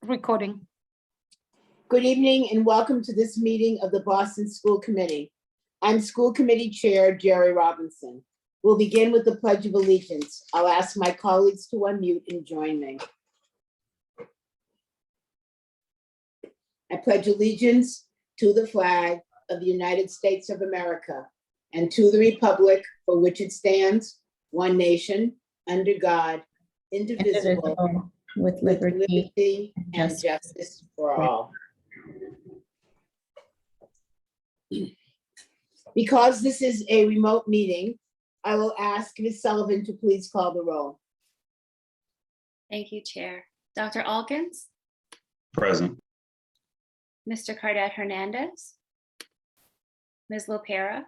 Recording. Good evening and welcome to this meeting of the Boston School Committee. I'm School Committee Chair Jerry Robinson. We'll begin with the Pledge of Allegiance. I'll ask my colleagues to unmute and join me. I pledge allegiance to the flag of the United States of America and to the republic for which it stands, one nation, under God, indivisible, with liberty and justice for all. Because this is a remote meeting, I will ask Ms. Sullivan to please call the roll. Thank you, Chair. Dr. Alkins, Present. Mr. Cardet Hernandez, Ms. Lopera,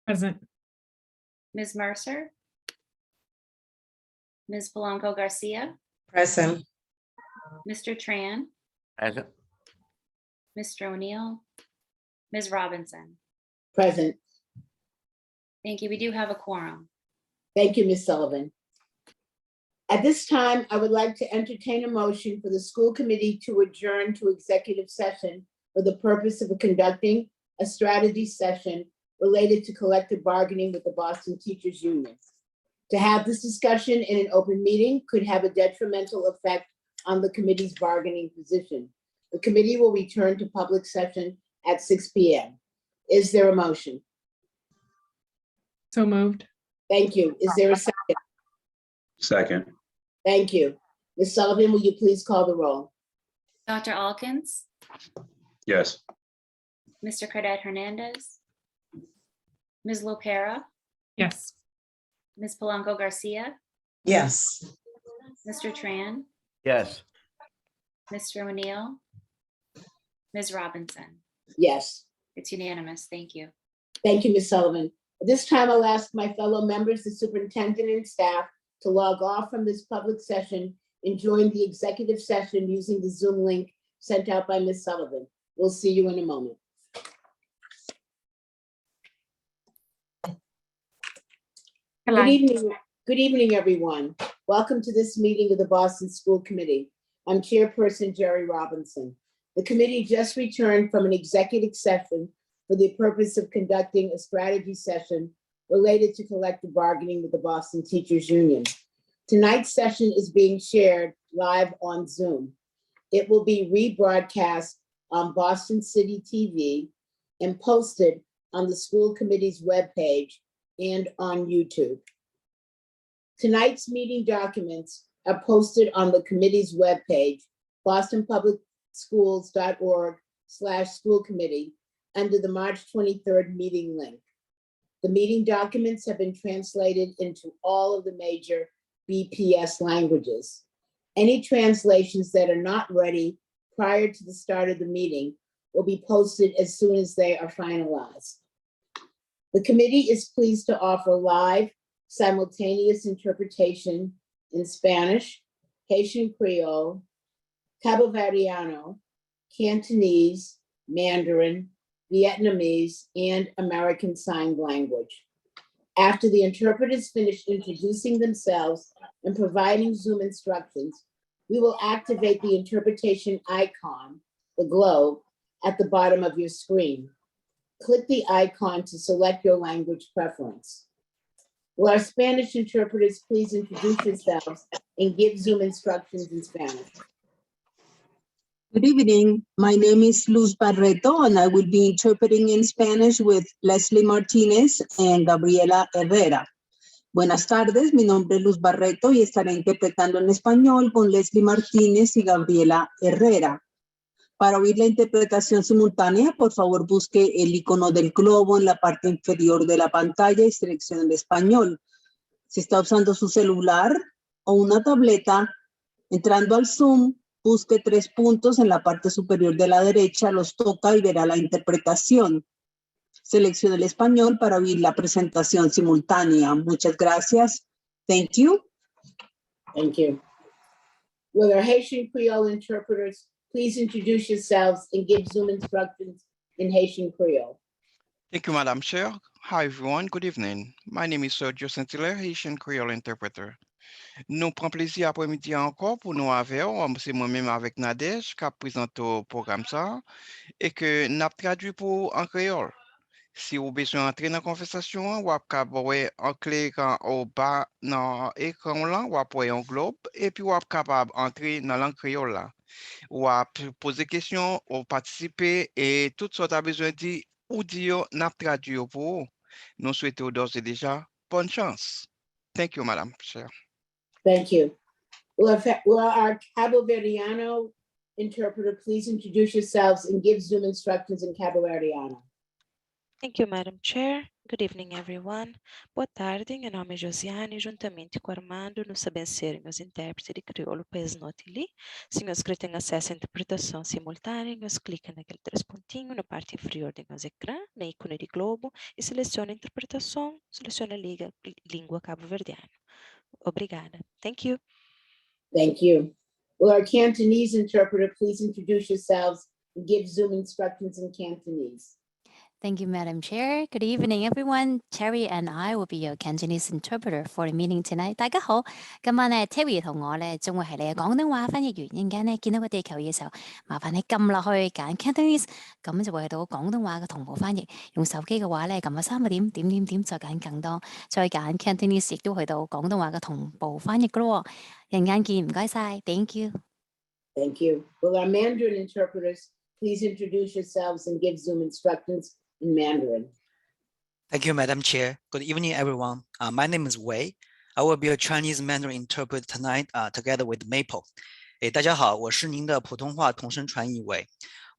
Present. Ms. Mercer, Ms. Polanco Garcia, Present. Mr. Tran, Present. Mr. O'Neill, Ms. Robinson. Present. Thank you. We do have a quorum. Thank you, Ms. Sullivan. At this time, I would like to entertain a motion for the school committee to adjourn to executive session for the purpose of conducting a strategy session related to collective bargaining with the Boston Teachers Union. To have this discussion in an open meeting could have a detrimental effect on the committee's bargaining position. The committee will return to public session at 6 p.m. Is there a motion? So moved. Thank you. Is there a second? Second. Thank you. Ms. Sullivan, will you please call the roll? Dr. Alkins, Yes. Mr. Cardet Hernandez, Ms. Lopera, Yes. Ms. Polanco Garcia, Yes. Mr. Tran, Yes. Mr. O'Neill, Ms. Robinson. Yes. It's unanimous. Thank you. Thank you, Ms. Sullivan. At this time, I'll ask my fellow members, the superintendent and staff, to log off from this public session and join the executive session using the Zoom link sent out by Ms. Sullivan. We'll see you in a moment. Good evening, everyone. Welcome to this meeting of the Boston School Committee. I'm Chairperson Jerry Robinson. The committee just returned from an executive session for the purpose of conducting a strategy session related to collective bargaining with the Boston Teachers Union. Tonight's session is being shared live on Zoom. It will be rebroadcast on Boston City TV and posted on the school committee's webpage and on YouTube. Tonight's meeting documents are posted on the committee's webpage, bostonpublicschools.org/school-committee, under the March 23rd meeting link. The meeting documents have been translated into all of the major BPS languages. Any translations that are not ready prior to the start of the meeting will be posted as soon as they are finalized. The committee is pleased to offer live simultaneous interpretation in Spanish, Haitian Creole, Cabo Verdeano, Cantonese, Mandarin, Vietnamese, and American Sign Language. After the interpreters finish introducing themselves and providing Zoom instructions, we will activate the interpretation icon, the globe, at the bottom of your screen. Click the icon to select your language preference. Will our Spanish interpreters please introduce yourselves and give Zoom instructions in Spanish? Good evening. My name is Luz Barreto, and I will be interpreting in Spanish with Leslie Martinez and Gabriela Herrera. Buenas tardes, mi nombre es Luz Barreto y estaré interpretando en español con Leslie Martínez y Gabriela Herrera. Para oír la interpretación simultánea, por favor busque el icono del globo en la parte inferior de la pantalla y seleccione el español. Si está usando su celular o una tableta, entrando al Zoom, busque 3 puntos en la parte superior de la derecha, los toca y verá la interpretación. Seleccione el español para oír la presentación simultánea. Muchas gracias. Thank you. Thank you. Will our Haitian Creole interpreters please introduce yourselves and give Zoom instructions in Haitian Creole? Thank you, Madam Chair. Hi, everyone. Good evening. My name is Sergio Saint-Hilaire, Haitian Creole interpreter. Nous prenons plaisir après-midi encore pour nous avoir. C'est moi-même avec Nadège qui a présenté le programme ça et que n'a traduit pour en créole. Si vous avez besoin d'entrer dans la conversation, vous pouvez en cliquant au bas dans l'écran là, vous pouvez un globe et puis vous êtes capable d'entrer dans la langue créole là. Ou à poser des questions, ou participer et tout ce que tu as besoin de dire ou dire, n'a traduit pour vous. Nous souhaitons d'ores et déjà bonne chance. Thank you, Madame Chair. Thank you. Will our Cabo Verdeano interpreter please introduce yourselves and give Zoom instructions in Cabo Verdeano? Thank you, Madam Chair. Good evening, everyone. Boa tarde, meu nome é Josiane, juntamente com Armando, nos abençoe os intérpretes de crioulo país notili. Se nós têm acesso à interpretação simultânea, nós clica naquele três pontinhos na parte inferior do nosso ecrã, na ícone de globo, e seleciona interpretação, seleciona língua cabo-verdiana. Obrigada. Thank you. Thank you. Will our Cantonese interpreter please introduce yourselves and give Zoom instructions in Cantonese? Thank you, Madam Chair. Good evening, everyone. Terry and I will be your Cantonese interpreter for the meeting tonight. 大家好，今晚咧 Terry 同我咧，仲會係你嘅廣東話翻譯員。陣間咧見到個地球儀嘅時候，麻煩你撳落去揀 Cantonese，咁就會去到廣東話嘅同步翻譯。用手機嘅話咧，撳下3個點，點點點就揀更多，再揀 Cantonese 亦都去到廣東話嘅同步翻譯噶咯。陣間見，唔該晒 ，Thank you。Thank you. Will our Mandarin interpreters please introduce yourselves and give Zoom instructions in Mandarin? Thank you, Madam Chair. Good evening, everyone. My name is Wei. I will be a Chinese Mandarin interpreter tonight, together with Maple. 大家好，我是您的普通话同声传译Wei。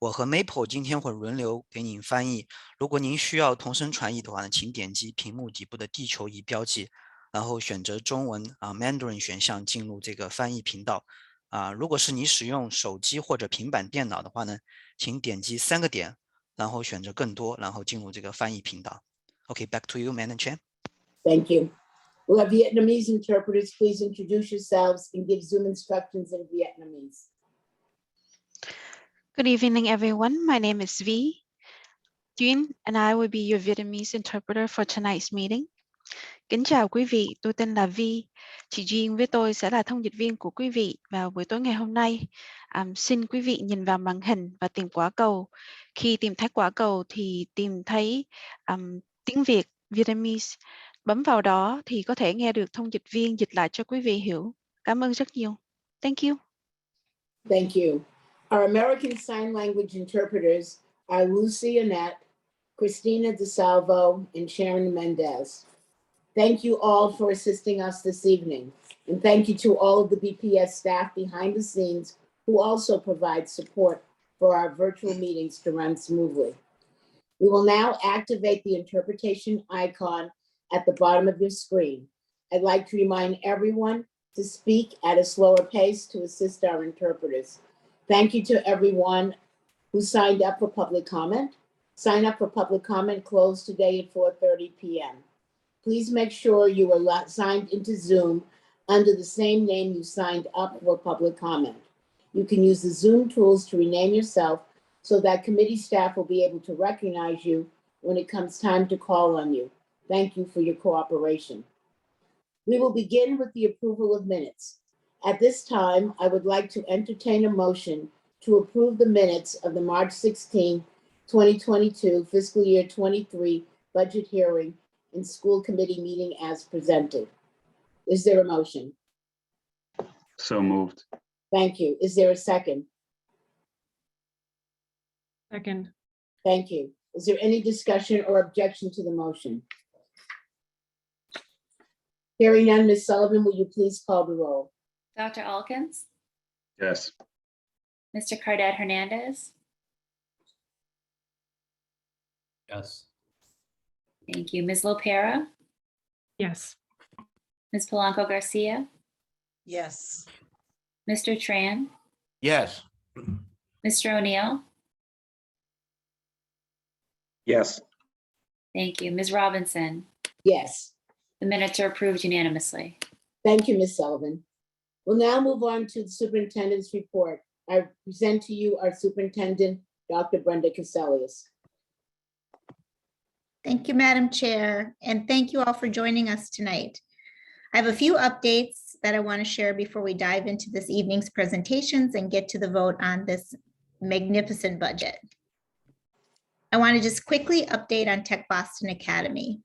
我和 Maple 今天会轮流给您翻译。如果您需要同声传译的话呢，请点击屏幕底部的地球仪标记，然后选择中文Mandarin 选项进入这个翻译频道。如果是你使用手机或者平板电脑的话呢，请点击3个点。然后选择更多，然后进入这个翻译频道。Okay, back to you, Madam Chair. Thank you. Will our Vietnamese interpreters please introduce yourselves and give Zoom instructions in Vietnamese? Good evening, everyone. My name is V. Duyên and I will be your Vietnamese interpreter for tonight's meeting. Kính chào quý vị, tôi tên là Vi. Chị Duyên với tôi sẽ là thông dịch viên của quý vị vào buổi tối ngày hôm nay. Xin quý vị nhìn vào màn hình và tìm quả cầu. Khi tìm thấy quả cầu thì tìm thấy tiếng Việt, Vietnamese. Bấm vào đó thì có thể nghe được thông dịch viên dịch lại cho quý vị hiểu. Cảm ơn rất nhiều. Thank you. Thank you. Our American Sign Language interpreters are Lucy Annette, Christina DeSalvo, and Sharon Mendez. Thank you all for assisting us this evening. And thank you to all of the BPS staff behind the scenes who also provide support for our virtual meetings to run smoothly. We will now activate the interpretation icon at the bottom of your screen. I'd like to remind everyone to speak at a slower pace to assist our interpreters. Thank you to everyone who signed up for public comment. Sign up for public comment closed today at 4:30 p.m. Please make sure you are signed into Zoom under the same name you signed up for public comment. You can use the Zoom tools to rename yourself so that committee staff will be able to recognize you when it comes time to call on you. Thank you for your cooperation. We will begin with the approval of minutes. At this time, I would like to entertain a motion to approve the minutes of the March 16, 2022 fiscal year 23 budget hearing and school committee meeting as presented. Is there a motion? So moved. Thank you. Is there a second? Second. Thank you. Is there any discussion or objection to the motion? Hearing none, Ms. Sullivan, will you please call the roll? Dr. Alkins, Yes. Mr. Cardet Hernandez. Yes. Thank you. Ms. Lopera, Yes. Ms. Polanco Garcia, Yes. Mr. Tran, Yes. Mr. O'Neill. Yes. Thank you. Ms. Robinson. Yes. The minutes are approved unanimously. Thank you, Ms. Sullivan. We'll now move on to the superintendent's report. I present to you our superintendent, Dr. Brenda Cassellius. Thank you, Madam Chair, and thank you all for joining us tonight. I have a few updates that I want to share before we dive into this evening's presentations and get to the vote on this magnificent budget. I want to just quickly update on Tech Boston Academy.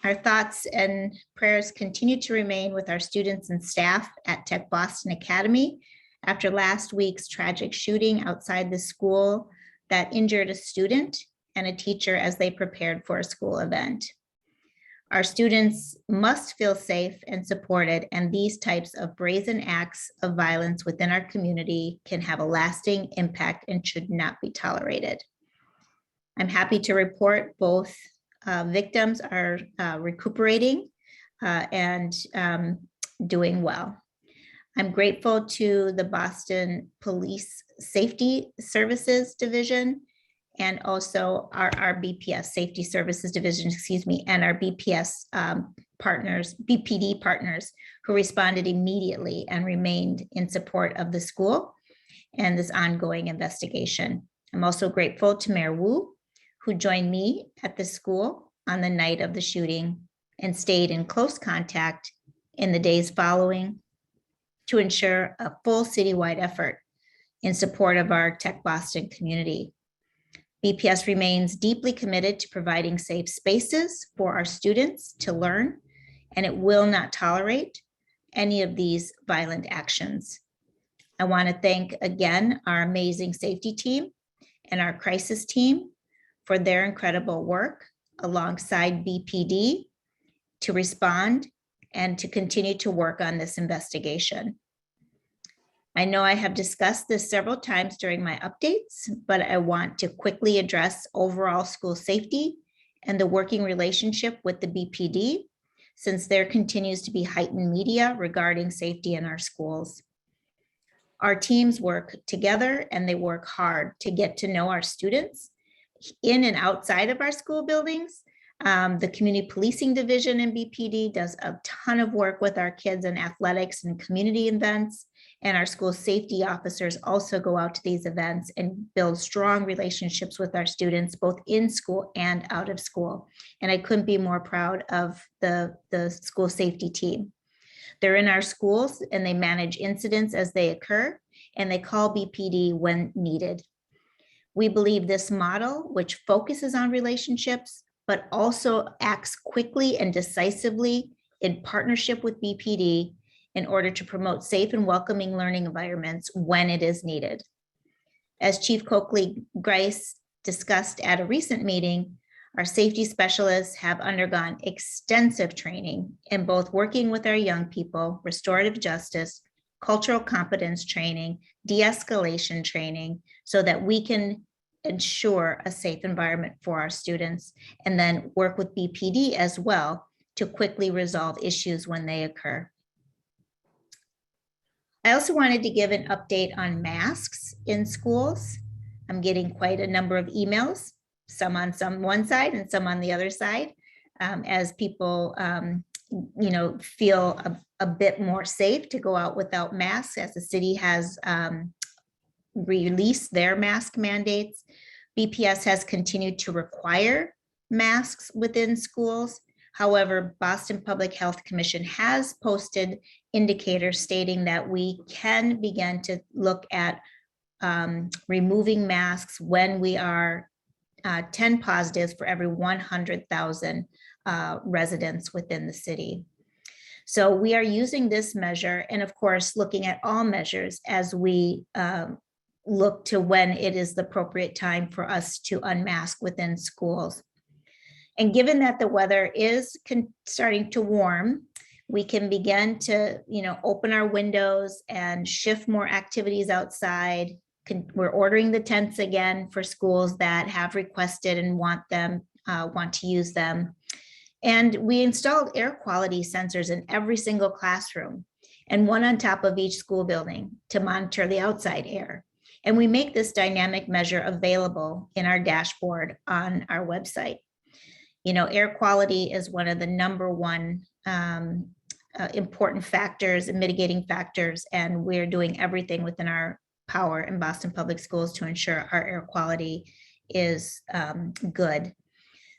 Our thoughts and prayers continue to remain with our students and staff at Tech Boston Academy after last week's tragic shooting outside the school that injured a student and a teacher as they prepared for a school event. Our students must feel safe and supported, and these types of brazen acts of violence within our community can have a lasting impact and should not be tolerated. I'm happy to report both victims are recuperating and doing well. I'm grateful to the Boston Police Safety Services Division and also our BPS Safety Services Division, excuse me, and our BPS partners, BPD partners, who responded immediately and remained in support of the school and this ongoing investigation. I'm also grateful to Mayor Wu, who joined me at the school on the night of the shooting and stayed in close contact in the days following to ensure a full citywide effort in support of our Tech Boston community. BPS remains deeply committed to providing safe spaces for our students to learn, and it will not tolerate any of these violent actions. I want to thank again our amazing safety team and our crisis team for their incredible work alongside BPD to respond and to continue to work on this investigation. I know I have discussed this several times during my updates, but I want to quickly address overall school safety and the working relationship with the BPD, since there continues to be heightened media regarding safety in our schools. Our teams work together and they work hard to get to know our students in and outside of our school buildings. The Community Policing Division in BPD does a ton of work with our kids in athletics and community events. And our school safety officers also go out to these events and build strong relationships with our students, both in school and out of school. And I couldn't be more proud of the school safety team. They're in our schools and they manage incidents as they occur, and they call BPD when needed. We believe this model, which focuses on relationships, but also acts quickly and decisively in partnership with BPD, in order to promote safe and welcoming learning environments when it is needed. As Chief Coakley-Grice discussed at a recent meeting, our safety specialists have undergone extensive training in both working with our young people, restorative justice, cultural competence training, de-escalation training, so that we can ensure a safe environment for our students, and then work with BPD as well to quickly resolve issues when they occur. I also wanted to give an update on masks in schools. I'm getting quite a number of emails, some on one side and some on the other side, as people feel a bit more safe to go out without masks, as the city has released their mask mandates. BPS has continued to require masks within schools. However, Boston Public Health Commission has posted indicators stating that we can begin to look at removing masks when we are 10 positives for every 100,000 residents within the city. So we are using this measure, and of course, looking at all measures as we look to when it is the appropriate time for us to unmask within schools. And given that the weather is starting to warm, we can begin to, open our windows and shift more activities outside. We're ordering the tents again for schools that have requested and want to use them. And we installed air quality sensors in every single classroom and one on top of each school building to monitor the outside air. And we make this dynamic measure available in our dashboard on our website. Air quality is one of the #1 important factors and mitigating factors, and we're doing everything within our power in Boston Public Schools to ensure our air quality is good.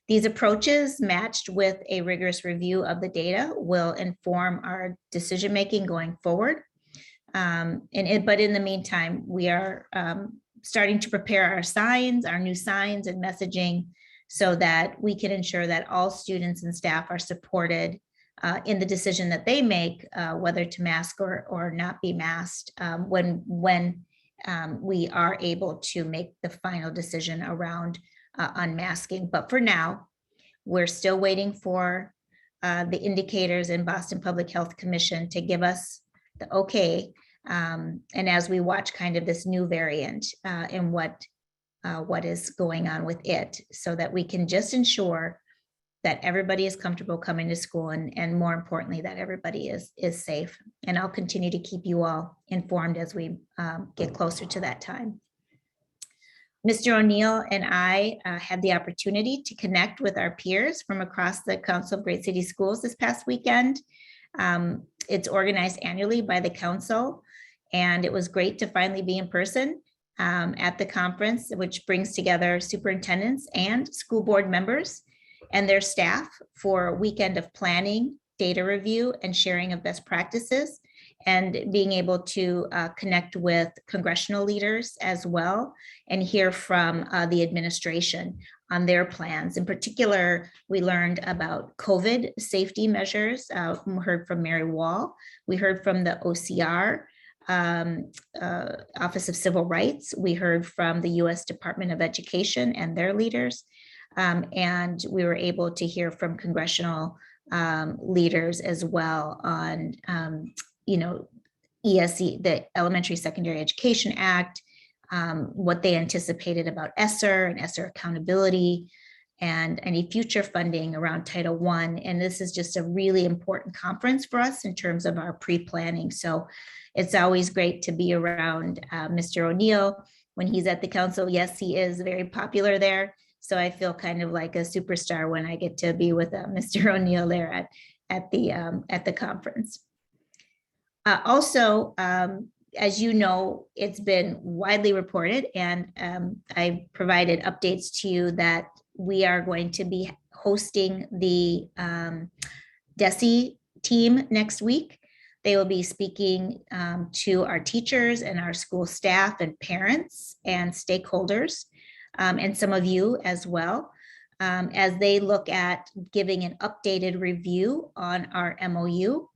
These approaches, matched with a rigorous review of the data, will inform our decision-making going forward. But in the meantime, we are starting to prepare our new signs and messaging, so that we can ensure that all students and staff are supported in the decision that they make, whether to mask or not be masked, when we are able to make the final decision around unmasking. But for now, we're still waiting for the indicators in Boston Public Health Commission to give us the okay. And as we watch kind of this new variant and what is going on with it, so that we can just ensure that everybody is comfortable coming to school, and more importantly, that everybody is safe. And I'll continue to keep you all informed as we get closer to that time. Mr. O'Neill and I had the opportunity to connect with our peers from across the Council of Great City Schools this past weekend. It's organized annually by the council, and it was great to finally be in person at the conference, which brings together superintendents and school board members and their staff for a weekend of planning, data review, and sharing of best practices, and being able to connect with congressional leaders as well, and hear from the administration on their plans. In particular, we learned about COVID safety measures. We heard from Mary Wall. We heard from the OCR, Office of Civil Rights. We heard from the U.S. Department of Education and their leaders. And we were able to hear from congressional leaders as well on, ESE, the Elementary Secondary Education Act, what they anticipated about ESSER and ESSER accountability, and any future funding around Title I. And this is just a really important conference for us in terms of our pre-planning. So it's always great to be around Mr. O'Neill when he's at the council. Yes, he is very popular there. So I feel kind of like a superstar when I get to be with Mr. O'Neill there at the conference. Also, as you know, it's been widely reported, and I provided updates to you that we are going to be hosting the DESE team next week. They will be speaking to our teachers and our school staff and parents and stakeholders, and some of you as well, as they look at giving an updated review on our MOU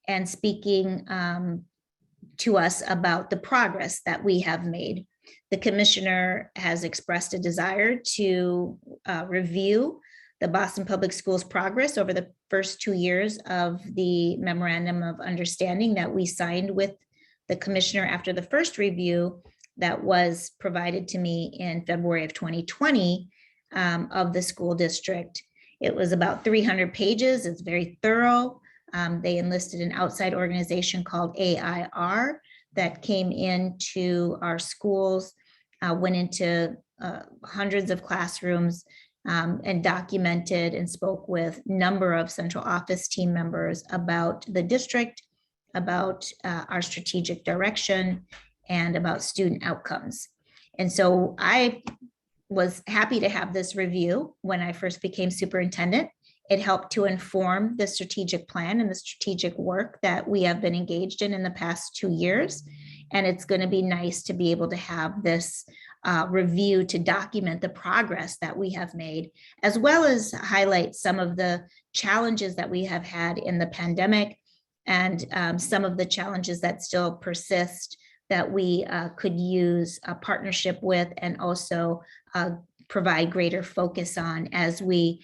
and speaking to us about the progress that we have made. The commissioner has expressed a desire to review the Boston Public Schools progress over the first 2 years of the memorandum of understanding that we signed with the commissioner after the first review that was provided to me in February of 2020 of the school district. It was about 300 pages. It's very thorough. They enlisted an outside organization called AIR that came into our schools, went into hundreds of classrooms, and documented and spoke with a number of central office team members about the district, about our strategic direction, and about student outcomes. And so I was happy to have this review when I first became superintendent. It helped to inform the strategic plan and the strategic work that we have been engaged in the past 2 years. And it's going to be nice to be able to have this review to document the progress that we have made, as well as highlight some of the challenges that we have had in the pandemic, and some of the challenges that still persist that we could use a partnership with, and also provide greater focus on as we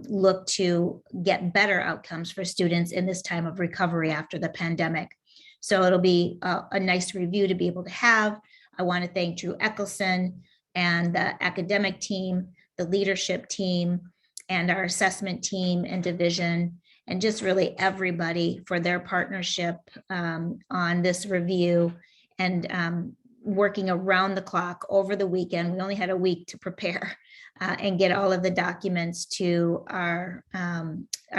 look to get better outcomes for students in this time of recovery after the pandemic. So it'll be a nice review to be able to have. I want to thank Drew Eckelson and the academic team, the leadership team, and our assessment team and division, and just really everybody for their partnership on this review, and working around the clock over the weekend. We only had a week to prepare and get all of the documents to our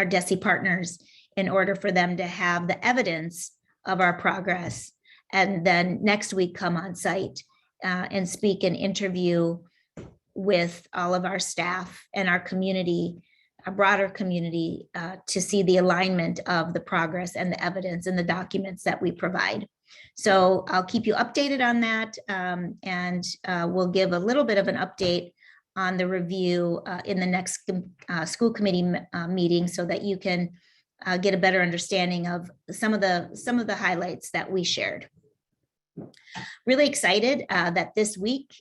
DESE partners in order for them to have the evidence of our progress. And then next week come on site and speak and interview with all of our staff and our community, a broader community, to see the alignment of the progress and the evidence and the documents that we provide. So I'll keep you updated on that, and we'll give a little bit of an update on the review in the next school committee meeting, so that you can get a better understanding of some of the highlights that we shared. Really excited that this week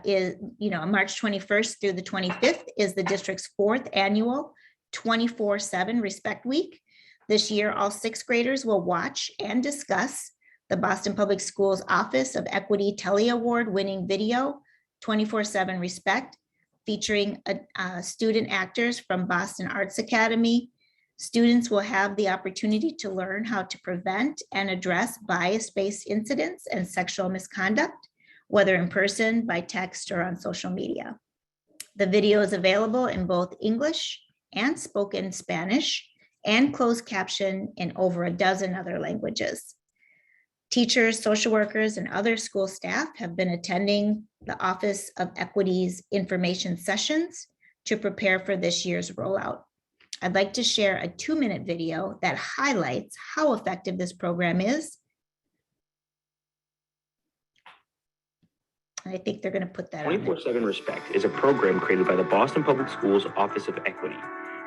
is, March 21st through the 25th is the district's 4th annual 24/7 Respect Week. This year, all 6th graders will watch and discuss the Boston Public Schools Office of Equity Telly Award winning video 24/7 Respect, featuring student actors from Boston Arts Academy. Students will have the opportunity to learn how to prevent and address bias-based incidents and sexual misconduct, whether in person, by text, or on social media. The video is available in both English and spoken Spanish, and closed caption in over a dozen other languages. Teachers, social workers, and other school staff have been attending the Office of Equity's information sessions to prepare for this year's rollout. I'd like to share a 2-minute video that highlights how effective this program is. I think they're going to put that on. 24/7 Respect is a program created by the Boston Public Schools Office of Equity,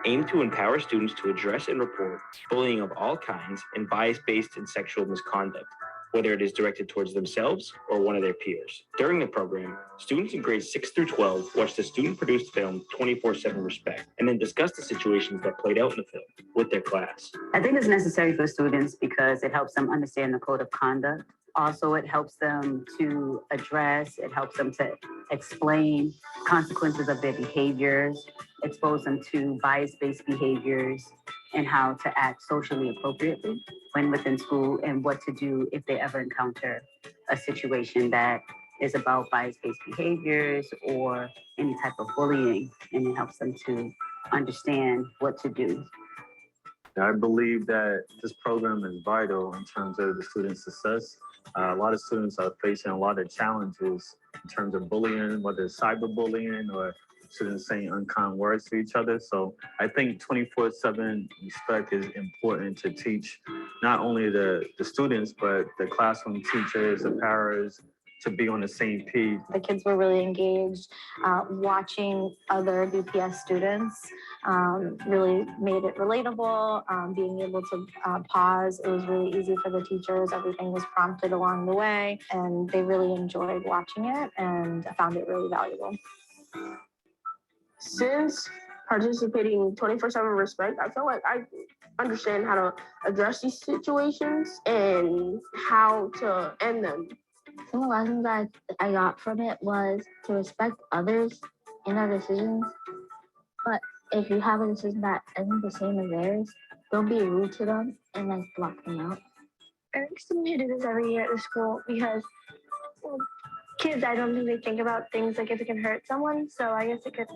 aimed to empower students to address and report bullying of all kinds and bias-based and sexual misconduct, whether it is directed towards themselves or one of their peers. During the program, students in grades 6 through 12 watch the student-produced film 24/7 Respect, and then discuss the situations that played out in the film with their class. I think it's necessary for students because it helps them understand the code of conduct. Also, it helps them to address, it helps them to explain consequences of their behaviors, expose them to bias-based behaviors, and how to act socially appropriately when within school, and what to do if they ever encounter a situation that is about bias-based behaviors or any type of bullying, and it helps them to understand what to do. I believe that this program is vital in terms of the students' success. A lot of students are facing a lot of challenges in terms of bullying, whether it's cyberbullying or students saying unkind words to each other. So I think 24/7 Respect is important to teach not only the students, but the classroom teachers, the paras, to be on the same page. The kids were really engaged. Watching other BPS students really made it relatable. Being able to pause, it was really easy for the teachers. Everything was prompted along the way, and they really enjoyed watching it and found it really valuable. Since participating in 24/7 Respect, I feel like I understand how to address these situations and how to end them. Some lessons I got from it was to respect others in their decisions. But if you have a decision that isn't the same as theirs, don't be rude to them and block them out. I think students should do this every year at the school because kids, I don't think they think about things like if it can hurt someone. So I guess it could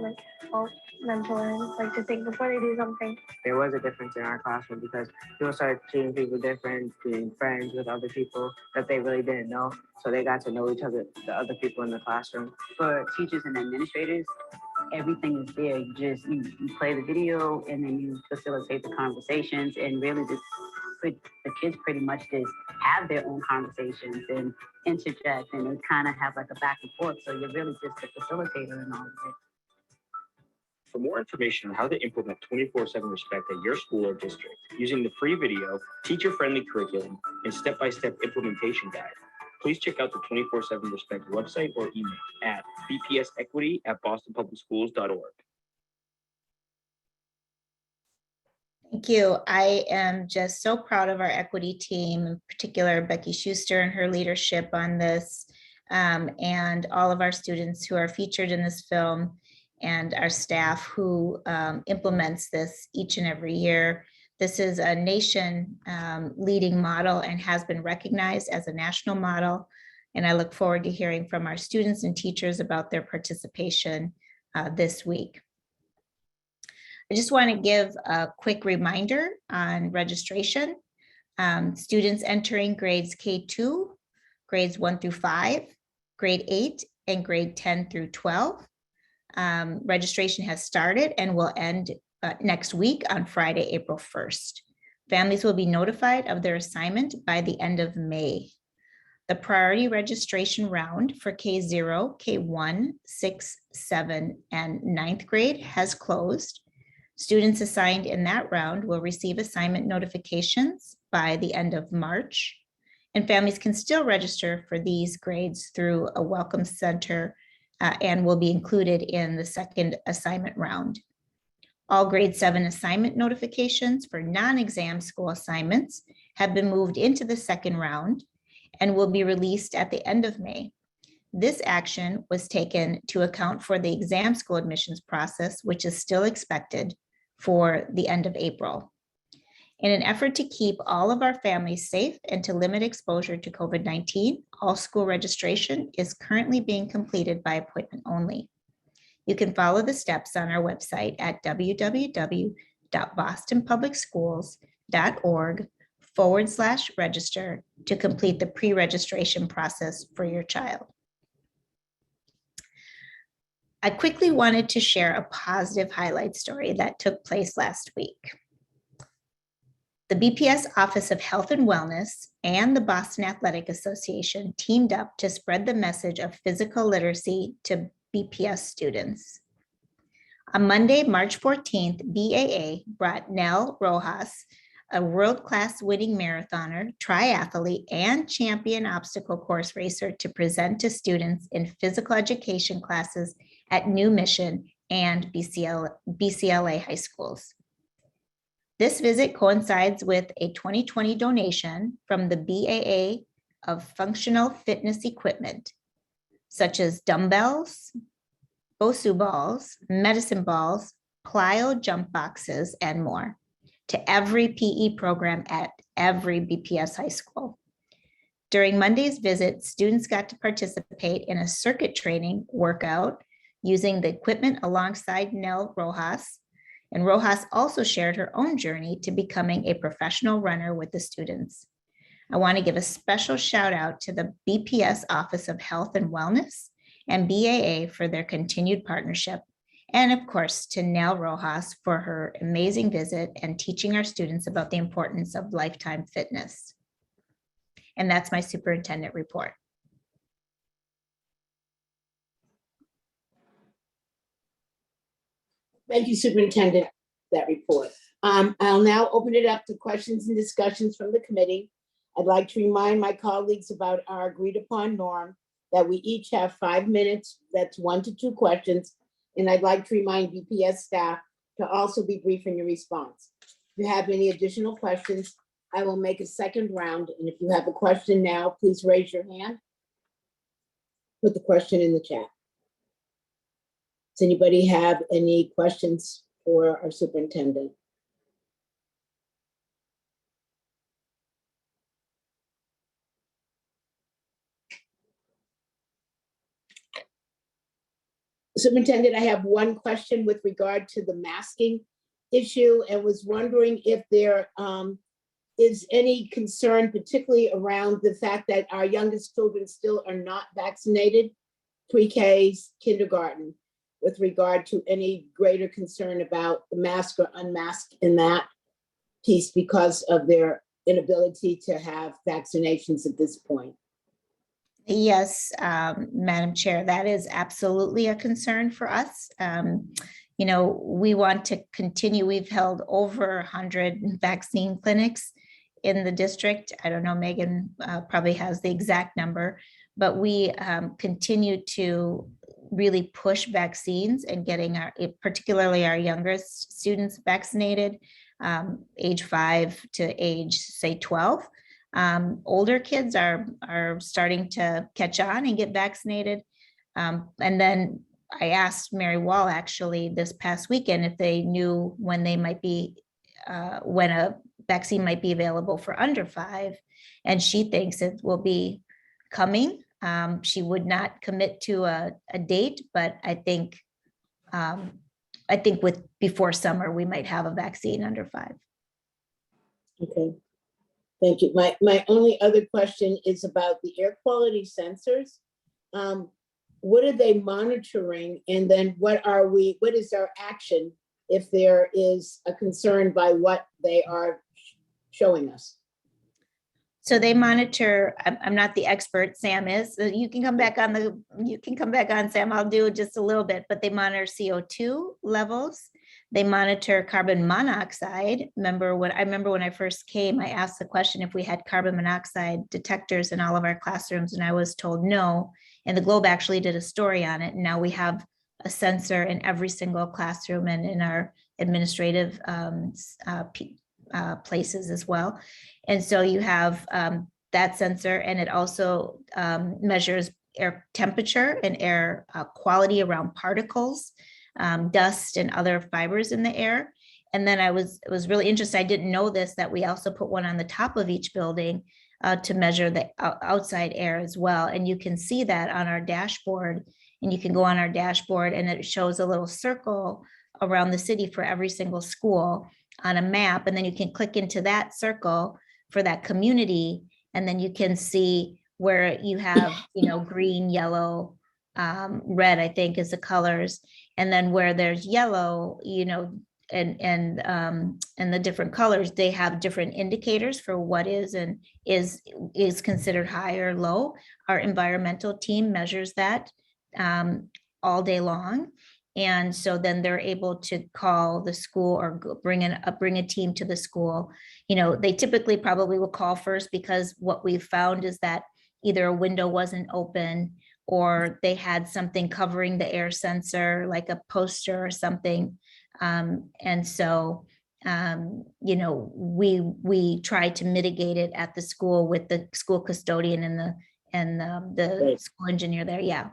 help them to learn, to think before they do something. There was a difference in our classroom because people started treating people different, being friends with other people that they really didn't know. So they got to know each other, the other people in the classroom. For teachers and administrators, everything is there. You play the video and then you facilitate the conversations, and really the kids pretty much just have their own conversations and interject, and they kind of have like a back and forth. So you're really just a facilitator in all of it. For more information on how to implement 24/7 Respect at your school or district, using the free video, teacher-friendly curriculum, and step-by-step implementation guide, please check out the 24/7 Respect website or email at bpsequity@bostonpublicschools.org. Thank you. I am just so proud of our equity team, in particular Becky Schuster and her leadership on this, and all of our students who are featured in this film, and our staff who implements this each and every year. This is a nation leading model and has been recognized as a national model. And I look forward to hearing from our students and teachers about their participation this week. I just want to give a quick reminder on registration. Students entering grades K2, grades 1 through 5, grade 8, and grade 10 through 12. Registration has started and will end next week on Friday, April 1st. Families will be notified of their assignment by the end of May. The priority registration round for K0, K1, 6, 7, and 9th grade has closed. Students assigned in that round will receive assignment notifications by the end of March. And families can still register for these grades through a welcome center and will be included in the second assignment round. All grade 7 assignment notifications for non-exam school assignments have been moved into the second round and will be released at the end of May. This action was taken to account for the exam school admissions process, which is still expected for the end of April. In an effort to keep all of our families safe and to limit exposure to COVID-19, all school registration is currently being completed by appointment only. You can follow the steps on our website at www.bostonpublicschools.org/register to complete the pre-registration process for your child. I quickly wanted to share a positive highlight story that took place last week. The BPS Office of Health and Wellness and the Boston Athletic Association teamed up to spread the message of physical literacy to BPS students. On Monday, March 14th, BAA brought Nell Rojas, a world-class winning marathoner, triathlete, and champion obstacle course racer, to present to students in physical education classes at New Mission and BCLA high schools. This visit coincides with a 2020 donation from the BAA of functional fitness equipment, such as dumbbells, BOSU balls, medicine balls, plyo jump boxes, and more, to every PE program at every BPS high school. During Monday's visit, students got to participate in a circuit training workout using the equipment alongside Nell Rojas. And Rojas also shared her own journey to becoming a professional runner with the students. I want to give a special shout out to the BPS Office of Health and Wellness and BAA for their continued partnership. And of course, to Nell Rojas for her amazing visit and teaching our students about the importance of lifetime fitness. And that's my superintendent report. Thank you, Superintendent, for that report. I'll now open it up to questions and discussions from the committee. I'd like to remind my colleagues about our agreed upon norm that we each have 5 minutes. That's 1 to 2 questions. And I'd like to remind BPS staff to also be brief in your response. If you have any additional questions, I will make a second round. And if you have a question now, please raise your hand. Put the question in the chat. Does anybody have any questions for our superintendent? Superintendent, I have one question with regard to the masking issue and was wondering if there is any concern, particularly around the fact that our youngest children still are not vaccinated, pre-Ks, kindergarten, with regard to any greater concern about the mask or unmask in that piece because of their inability to have vaccinations at this point. Yes, Madam Chair, that is absolutely a concern for us. You know, we want to continue. We've held over 100 vaccine clinics in the district. I don't know, Megan probably has the exact number, but we continue to really push vaccines and getting particularly our youngest students vaccinated, age 5 to age, say, 12. Older kids are starting to catch on and get vaccinated. And then I asked Mary Wall actually this past weekend if they knew when they might be, when a vaccine might be available for under 5. And she thinks it will be coming. She would not commit to a date, but I think with before summer, we might have a vaccine under 5. Okay. Thank you. My only other question is about the air quality sensors. what are they monitoring? And then what is our action if there is a concern by what they are showing us? So they monitor, I'm not the expert, Sam is, so you can come back on, Sam, I'll do just a little bit, but they monitor CO2 levels. They monitor carbon monoxide. I remember when I first came, I asked the question if we had carbon monoxide detectors in all of our classrooms, and I was told no. And the Globe actually did a story on it. And now we have a sensor in every single classroom and in our administrative places as well. And so you have that sensor, and it also measures air temperature and air quality around particles, dust and other fibers in the air. And then it was really interesting. I didn't know this, that we also put one on the top of each building to measure the outside air as well. And you can see that on our dashboard, and you can go on our dashboard and it shows a little circle around the city for every single school on a map. And then you can click into that circle for that community. And then you can see where you have, green, yellow, red, I think is the colors. And then where there's yellow, and the different colors, they have different indicators for what is and is considered high or low. Our environmental team measures that all day long. And so then they're able to call the school or bring a team to the school. They typically probably will call first, because what we've found is that either a window wasn't open or they had something covering the air sensor, like a poster or something. And so, we try to mitigate it at the school with the school custodian and the school engineer there. Yeah.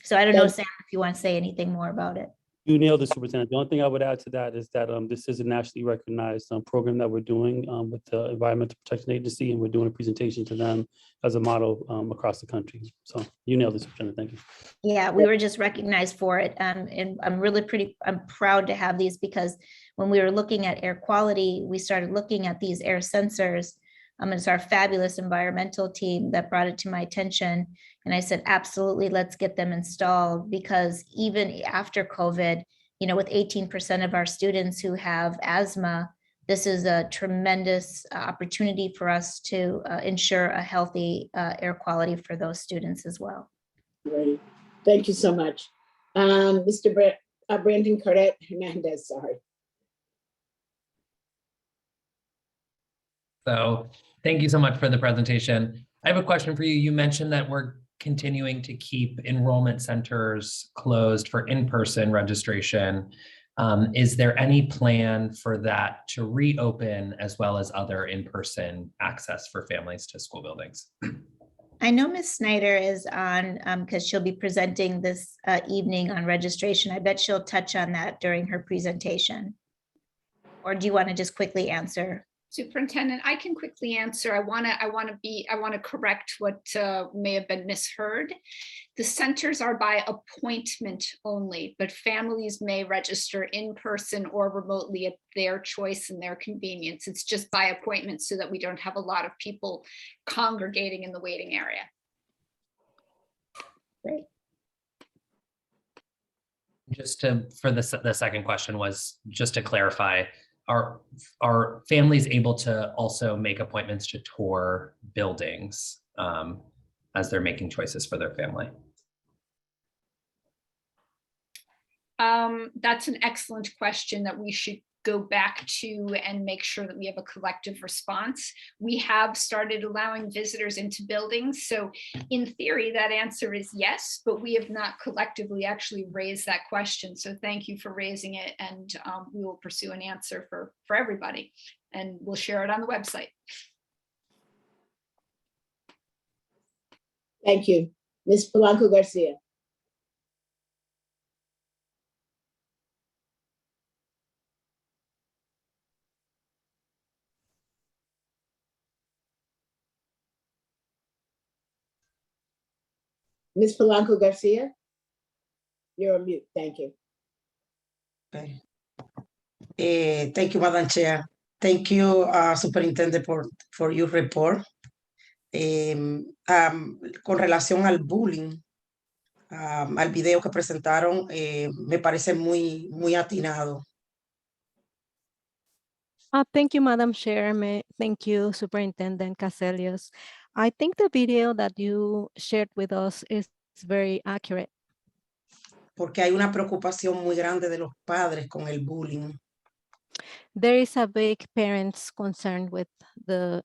So I don't know, Sam, if you want to say anything more about it. You nailed it, Superintendent. The only thing I would add to that is that this is a nationally recognized program that we're doing with the Environmental Protection Agency, and we're doing a presentation to them as a model across the country. So you nailed it, Superintendent. Thank you. Yeah, we were just recognized for it. And I'm proud to have these, because when we were looking at air quality, we started looking at these air sensors. It's our fabulous environmental team that brought it to my attention. And I said, absolutely, let's get them installed, because even after COVID, with 18% of our students who have asthma, this is a tremendous opportunity for us to ensure a healthy air quality for those students as well. Great. Thank you so much. Mr. Brandon Cardet Hernandez, sorry. So thank you so much for the presentation. I have a question for you. You mentioned that we're continuing to keep enrollment centers closed for in-person registration. Is there any plan for that to reopen, as well as other in-person access for families to school buildings? I know Ms. Snyder is on because she'll be presenting this evening on registration. I bet she'll touch on that during her presentation. Or do you want to just quickly answer? Superintendent, I can quickly answer. I want to correct what may have been misheard. The centers are by appointment only, but families may register in person or remotely at their choice and their convenience. It's just by appointment, so that we don't have a lot of people congregating in the waiting area. Great. Just for the second question was just to clarify, are families able to also make appointments to tour buildings as they're making choices for their family? That's an excellent question that we should go back to and make sure that we have a collective response. We have started allowing visitors into buildings. So in theory, that answer is yes, but we have not collectively actually raised that question. So thank you for raising it, and we will pursue an answer for everybody, and we'll share it on the website. Thank you. Ms. Polanco Garcia. Ms. Polanco Garcia, you're on mute. Thank you. Okay. Thank you, Madam Chair. Thank you, Superintendent, for your report. Con relación al bullying, al video que presentaron. Me parece muy atinado. Thank you, Madam Chair. Thank you, Superintendent Caselius. I think the video that you shared with us is very accurate. Porque hay una preocupación muy grande de los padres con el bullying. There is a big parents concern with the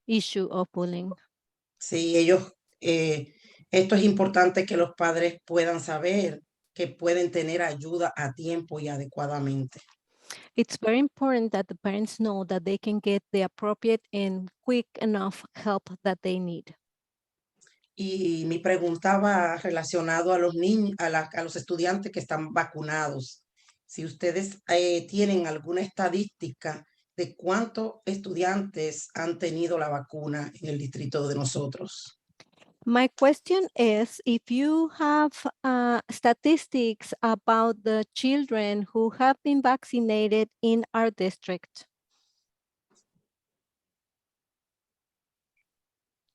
issue of bullying. Sí, esto es importante que los padres puedan saber que pueden tener ayuda a tiempo y adecuadamente. It's very important that the parents know that they can get the appropriate and quick enough help that they need. Y mi pregunta va relacionado a los niños, a los estudiantes que están vacunados. Si ustedes tienen alguna estadística de cuántos estudiantes han tenido la vacuna en el distrito de nosotros. My question is if you have statistics about the children who have been vaccinated in our district.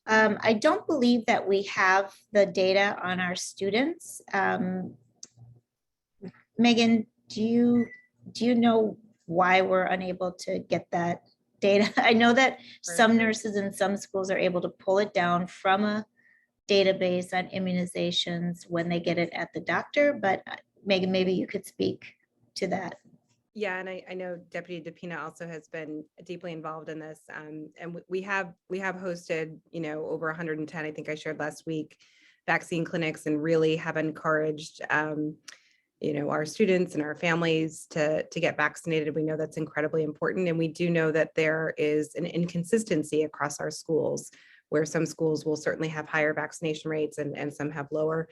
I don't believe that we have the data on our students. Megan, do you know why we're unable to get that data? I know that some nurses in some schools are able to pull it down from a database on immunizations when they get it at the doctor, but Megan, maybe you could speak to that. Yeah, and I know Deputy DePina also has been deeply involved in this. And we have hosted, over 110, I think I shared last week, vaccine clinics, and really have encouraged, our students and our families to get vaccinated. We know that's incredibly important. And we do know that there is an inconsistency across our schools, where some schools will certainly have higher vaccination rates and some have lower.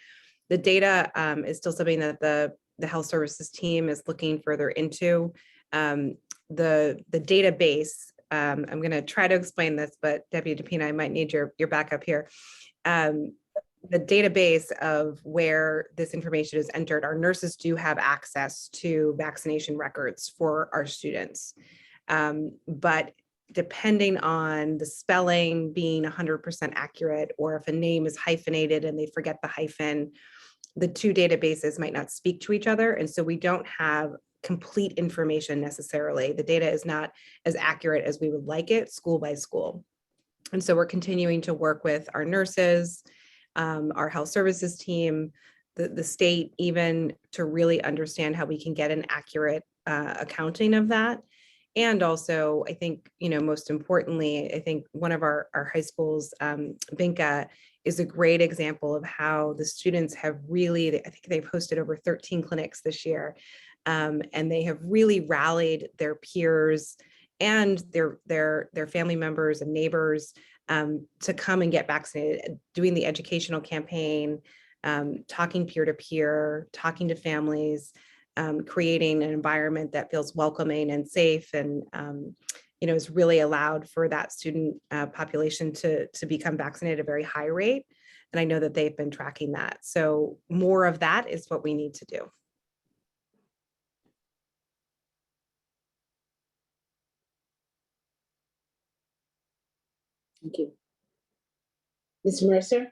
The data is still something that the health services team is looking further into. The database, I'm going to try to explain this, but Deputy DePina, I might need your backup here. The database of where this information is entered, our nurses do have access to vaccination records for our students. But depending on the spelling being 100% accurate, or if a name is hyphenated and they forget the hyphen, the two databases might not speak to each other. And so we don't have complete information necessarily. The data is not as accurate as we would like it, school by school. And so we're continuing to work with our nurses, our health services team, the state, even to really understand how we can get an accurate accounting of that. And also, I think, most importantly, I think one of our high schools, Binka, is a great example of how the students have really, I think they've hosted over 13 clinics this year, and they have really rallied their peers and their family members and neighbors to come and get vaccinated, doing the educational campaign, talking peer-to-peer, talking to families, creating an environment that feels welcoming and safe, and has really allowed for that student population to become vaccinated at a very high rate. And I know that they've been tracking that. So more of that is what we need to do. Thank you. Ms. Mercer?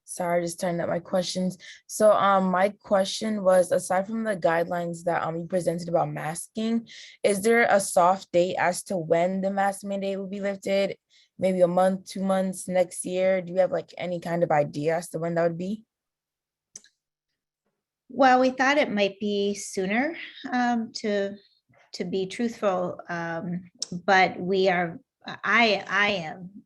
Sorry, I just turned up my questions. So my question was, aside from the guidelines that you presented about masking, is there a soft date as to when the mask mandate will be lifted? Maybe a month, 2 months, next year? Do you have any kind of idea as to when that would be? Well, we thought it might be sooner, to be truthful, but I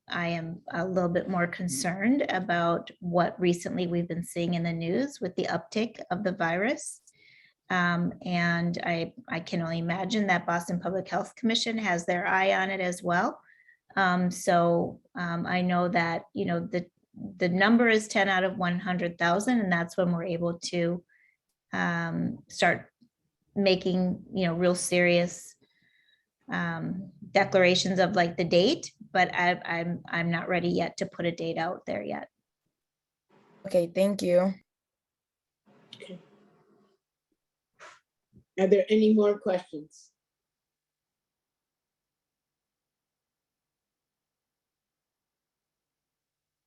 am a little bit more concerned about what recently we've been seeing in the news with the uptick of the virus. And I can only imagine that Boston Public Health Commission has their eye on it as well. So I know that, the number is 10 out of 100,000, and that's when we're able to start making, real serious declarations of the date, but I'm not ready yet to put a date out there yet. Okay, thank you. Are there any more questions?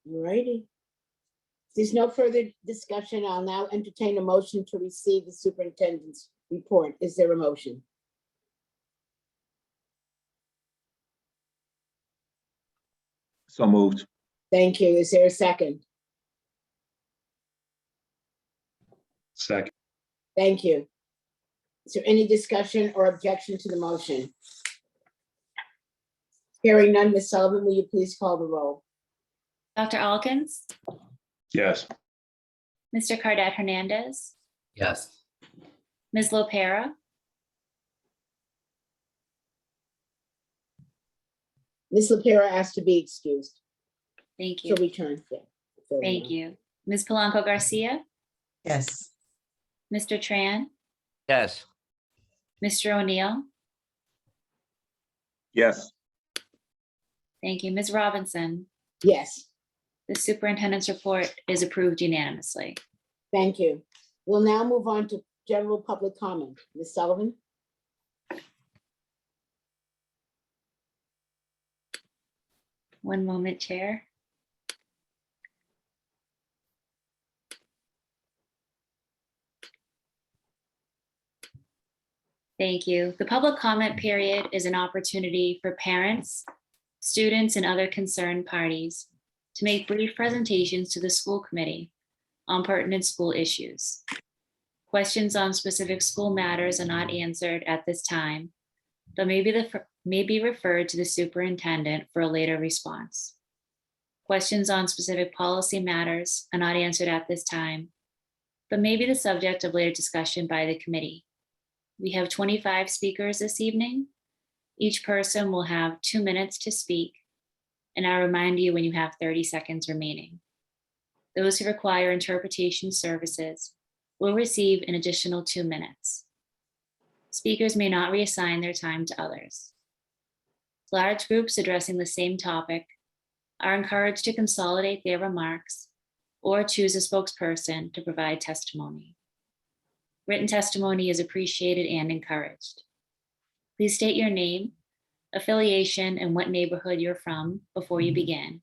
All righty. There's no further discussion. I'll now entertain a motion to receive the superintendent's report. Is there a motion? So moved. Thank you. Is there a second? Second. Thank you. Is there any discussion or objection to the motion? Hearing none, Ms. Sullivan, will you please call the roll? Dr. Alkins, Yes. Mr. Cardet Hernandez, Yes. Ms. Lopera, Ms. LaPera asked to be excused. thank you. She'll return. Thank you. Ms. Polanco Garcia, Yes. Mr. Tran, Yes. Mr. O'Neill, Yes. thank you. Ms. Robinson, Yes, the superintendent's report is approved unanimously. thank you. We'll now move on to general public comment. Ms. Sullivan? One moment, Chair. Thank you. The public comment period is an opportunity for parents, students, and other concerned parties to make brief presentations to the school committee on pertinent school issues. Questions on specific school matters are not answered at this time, but may be referred to the superintendent for a later response. Questions on specific policy matters are not answered at this time, but may be the subject of later discussion by the committee. We have 25 speakers this evening. Each person will have 2 minutes to speak, and I'll remind you when you have 30 seconds remaining. Those who require interpretation services will receive an additional 2 minutes. Speakers may not reassign their time to others. Large groups addressing the same topic are encouraged to consolidate their remarks or choose a spokesperson to provide testimony. Written testimony is appreciated and encouraged. Please state your name, affiliation, and what neighborhood you're from before you begin.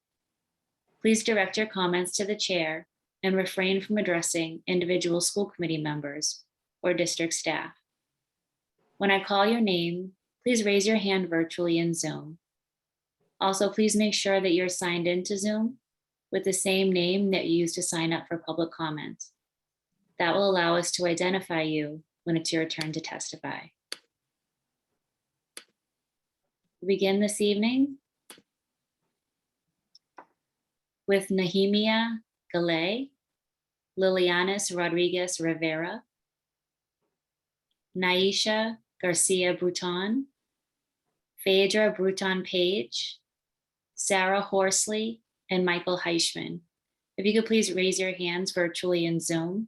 Please direct your comments to the chair and refrain from addressing individual school committee members or district staff. When I call your name, please raise your hand virtually in Zoom. Also, please make sure that you're signed into Zoom with the same name that you used to sign up for public comment. That will allow us to identify you when it's your turn to testify. We begin this evening with Nehemia Galay, Lilianis Rodriguez Rivera, Naisha Garcia Bruton, Phaedra Bruton Page, Sarah Horsley, and Michael Heichman. If you could please raise your hands virtually in Zoom.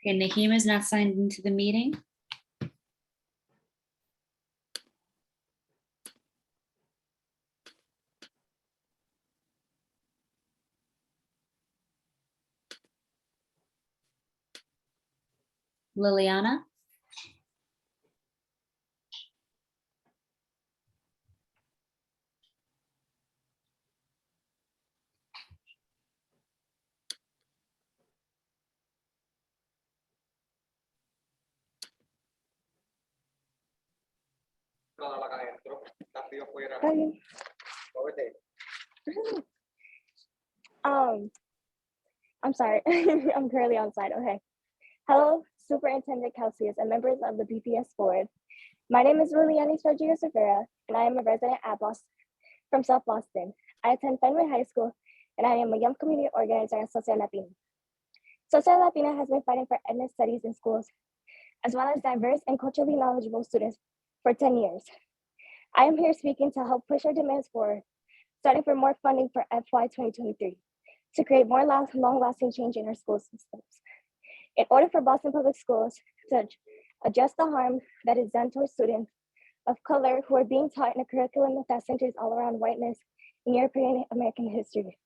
Okay, Nahima is not signed into the meeting. Liliana? I'm sorry, I'm currently on site, okay. Hello, Superintendent Calcius and members of the BPS board. My name is Lilianis Rodriguez Rivera, and I am a resident at Boston, from South Boston. I attend Fenway High School, and I am a young community organizer at Social Latina. Social Latina has been fighting for ethnic studies in schools, as well as diverse and culturally knowledgeable students for 10 years. I am here speaking to help push our demands forward, starting for more funding for FY 2023 to create more long-lasting change in our school systems. In order for Boston Public Schools to address the harm that is done to our students of color who are being taught in a curriculum that centers all around whiteness and European American history.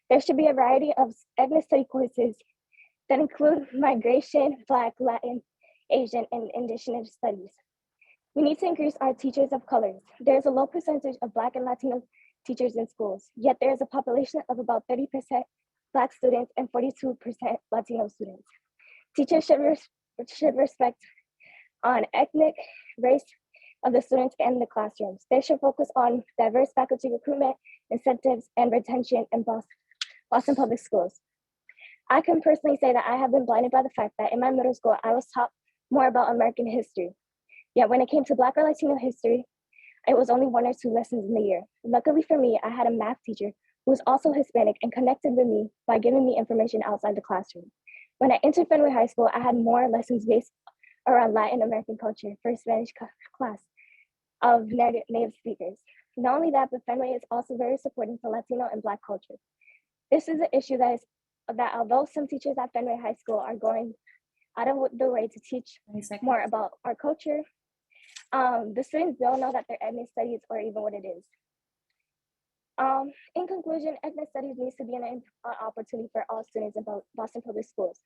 There should be a variety of ethnic study courses that include migration, Black, Latin, Asian, and Indigenous studies. We need to increase our teachers of colors. There is a low percentage of Black and Latino teachers in schools, yet there is a population of about 30% Black students and 42% Latino students. Teachers should respect on ethnic, race of the students and the classrooms. They should focus on diverse faculty recruitment, incentives, and retention in Boston Public Schools. I can personally say that I have been blinded by the fact that in my middle school, I was taught more about American history. Yet when it came to Black or Latino history, it was only 1 or 2 lessons in the year. Luckily for me, I had a math teacher who was also Hispanic and connected with me by giving me information outside the classroom. When I entered Fenway High School, I had more lessons based around Latin American culture for Spanish class of native speakers. Not only that, but Fenway is also very supporting for Latino and Black culture. This is an issue that although some teachers at Fenway High School are going out of their way to teach more about our culture, the students don't know that they're ethnic studies or even what it is. In conclusion, ethnic studies needs to be an opportunity for all students in Boston Public Schools.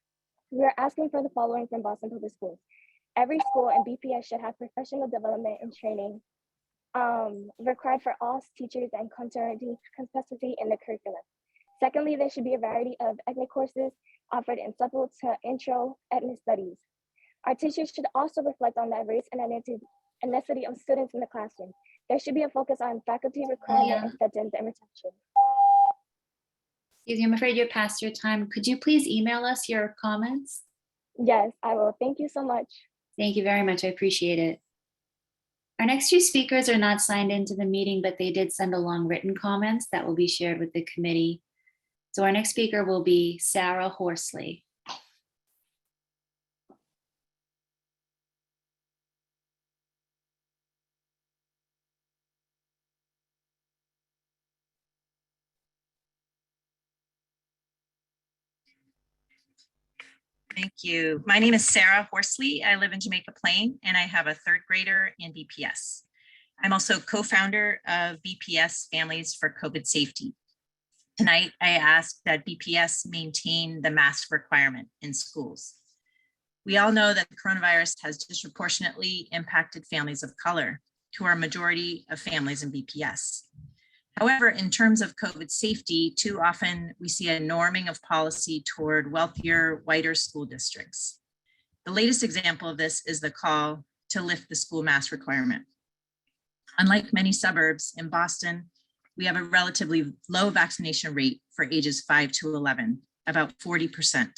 We are asking for the following from Boston Public Schools. Every school and BPS should have professional development and training required for all teachers and consistency in the curriculum. Secondly, there should be a variety of ethnic courses offered in supplement to intro ethnic studies. Our teachers should also reflect on the race and ethnicity of students in the classroom. There should be a focus on faculty recruitment, incentives, and retention. Excuse me, I'm afraid you're past your time. Could you please email us your comments? Yes, I will. Thank you so much. Thank you very much. I appreciate it. Our next 2 speakers are not signed into the meeting, but they did send along written comments that will be shared with the committee. So our next speaker will be Sarah Horsley. Thank you. My name is Sarah Horsley. I live in Jamaica Plain and I have a 3rd grader in BPS. I'm also co-founder of BPS Families for COVID Safety. Tonight, I ask that BPS maintain the mask requirement in schools. We all know that the coronavirus has disproportionately impacted families of color, who are a majority of families in BPS. However, in terms of COVID safety, too often we see a norming of policy toward wealthier, whiter school districts. The latest example of this is the call to lift the school mask requirement. Unlike many suburbs in Boston, we have a relatively low vaccination rate for ages 5 to 11, about 40%.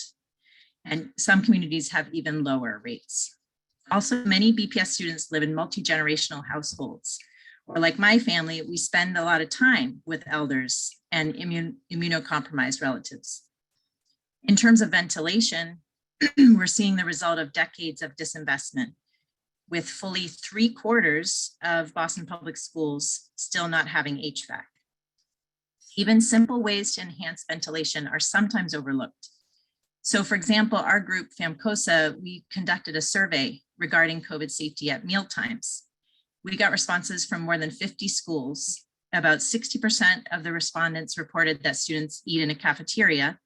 And some communities have even lower rates. Also, many BPS students live in multi-generational households, or like my family, we spend a lot of time with elders and immunocompromised relatives. In terms of ventilation, we're seeing the result of decades of disinvestment, with fully 3/4 of Boston Public Schools still not having HVAC. Even simple ways to enhance ventilation are sometimes overlooked. So for example, our group FAMCOSA, we conducted a survey regarding COVID safety at mealtimes. We got responses from more than 50 schools. About 60% of the respondents reported that students eat in a cafeteria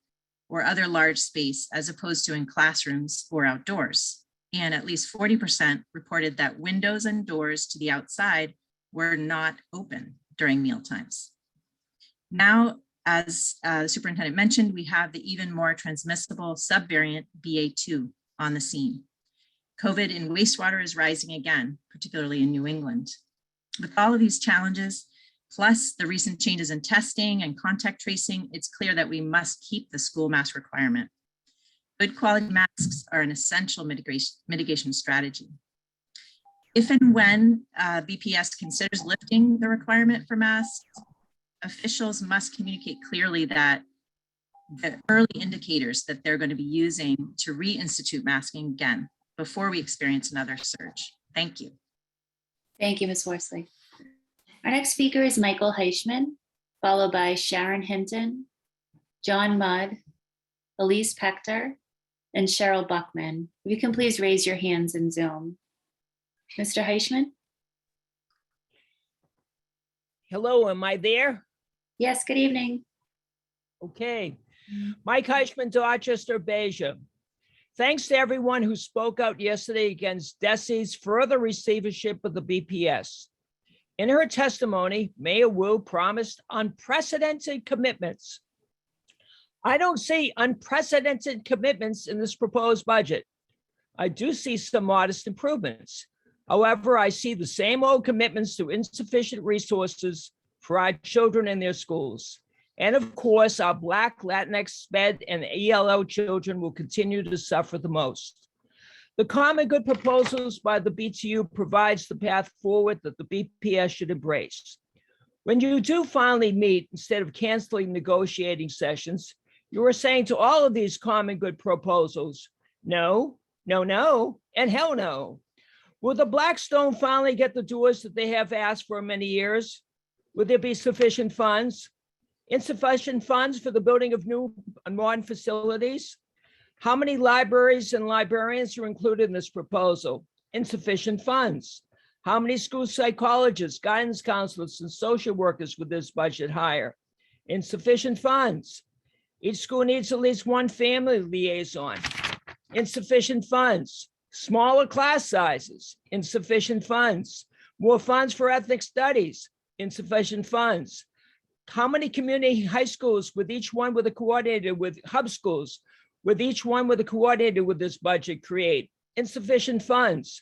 or other large space as opposed to in classrooms or outdoors. And at least 40% reported that windows and doors to the outside were not open during mealtimes. Now, as the superintendent mentioned, we have the even more transmissible subvariant BA2 on the scene. COVID in wastewater is rising again, particularly in New England. With all of these challenges, plus the recent changes in testing and contact tracing, it's clear that we must keep the school mask requirement. Good quality masks are an essential mitigation strategy. If and when BPS considers lifting the requirement for masks, officials must communicate clearly that the early indicators that they're going to be using to reinstitute masking again before we experience another surge. Thank you. Thank you, Ms. Horsley. Our next speaker is Michael Heichman, followed by Sharon Hinton, John Mudd, Elise Pector, and Cheryl Buckman. If you can please raise your hands in Zoom. Mr. Heichman? Hello, am I there? Yes, good evening. Okay. Mike Heichman, Dorchester, Beja. Thanks to everyone who spoke out yesterday against DESE's further receivership of the BPS. In her testimony, Mayor Wu promised unprecedented commitments. I don't see unprecedented commitments in this proposed budget. I do see some modest improvements. However, I see the same old commitments to insufficient resources for our children in their schools. And of course, our Black, Latinx, SPED, and ELO children will continue to suffer the most. The common good proposals by the BTU provides the path forward that the BPS should embrace. When you do finally meet, instead of canceling negotiating sessions, you are saying to all of these common good proposals, no, no, no, and hell no. Will the Blackstone finally get the doors that they have asked for many years? Will there be sufficient funds? Insufficient funds for the building of new and modern facilities? How many libraries and librarians are included in this proposal? Insufficient funds. How many school psychologists, guidance counselors, and social workers would this budget hire? Insufficient funds. Each school needs at least one family liaison. Insufficient funds. Smaller class sizes. Insufficient funds. More funds for ethnic studies. Insufficient funds. How many community high schools with each one with a coordinator, with hub schools, with each one with a coordinator with this budget create? Insufficient funds.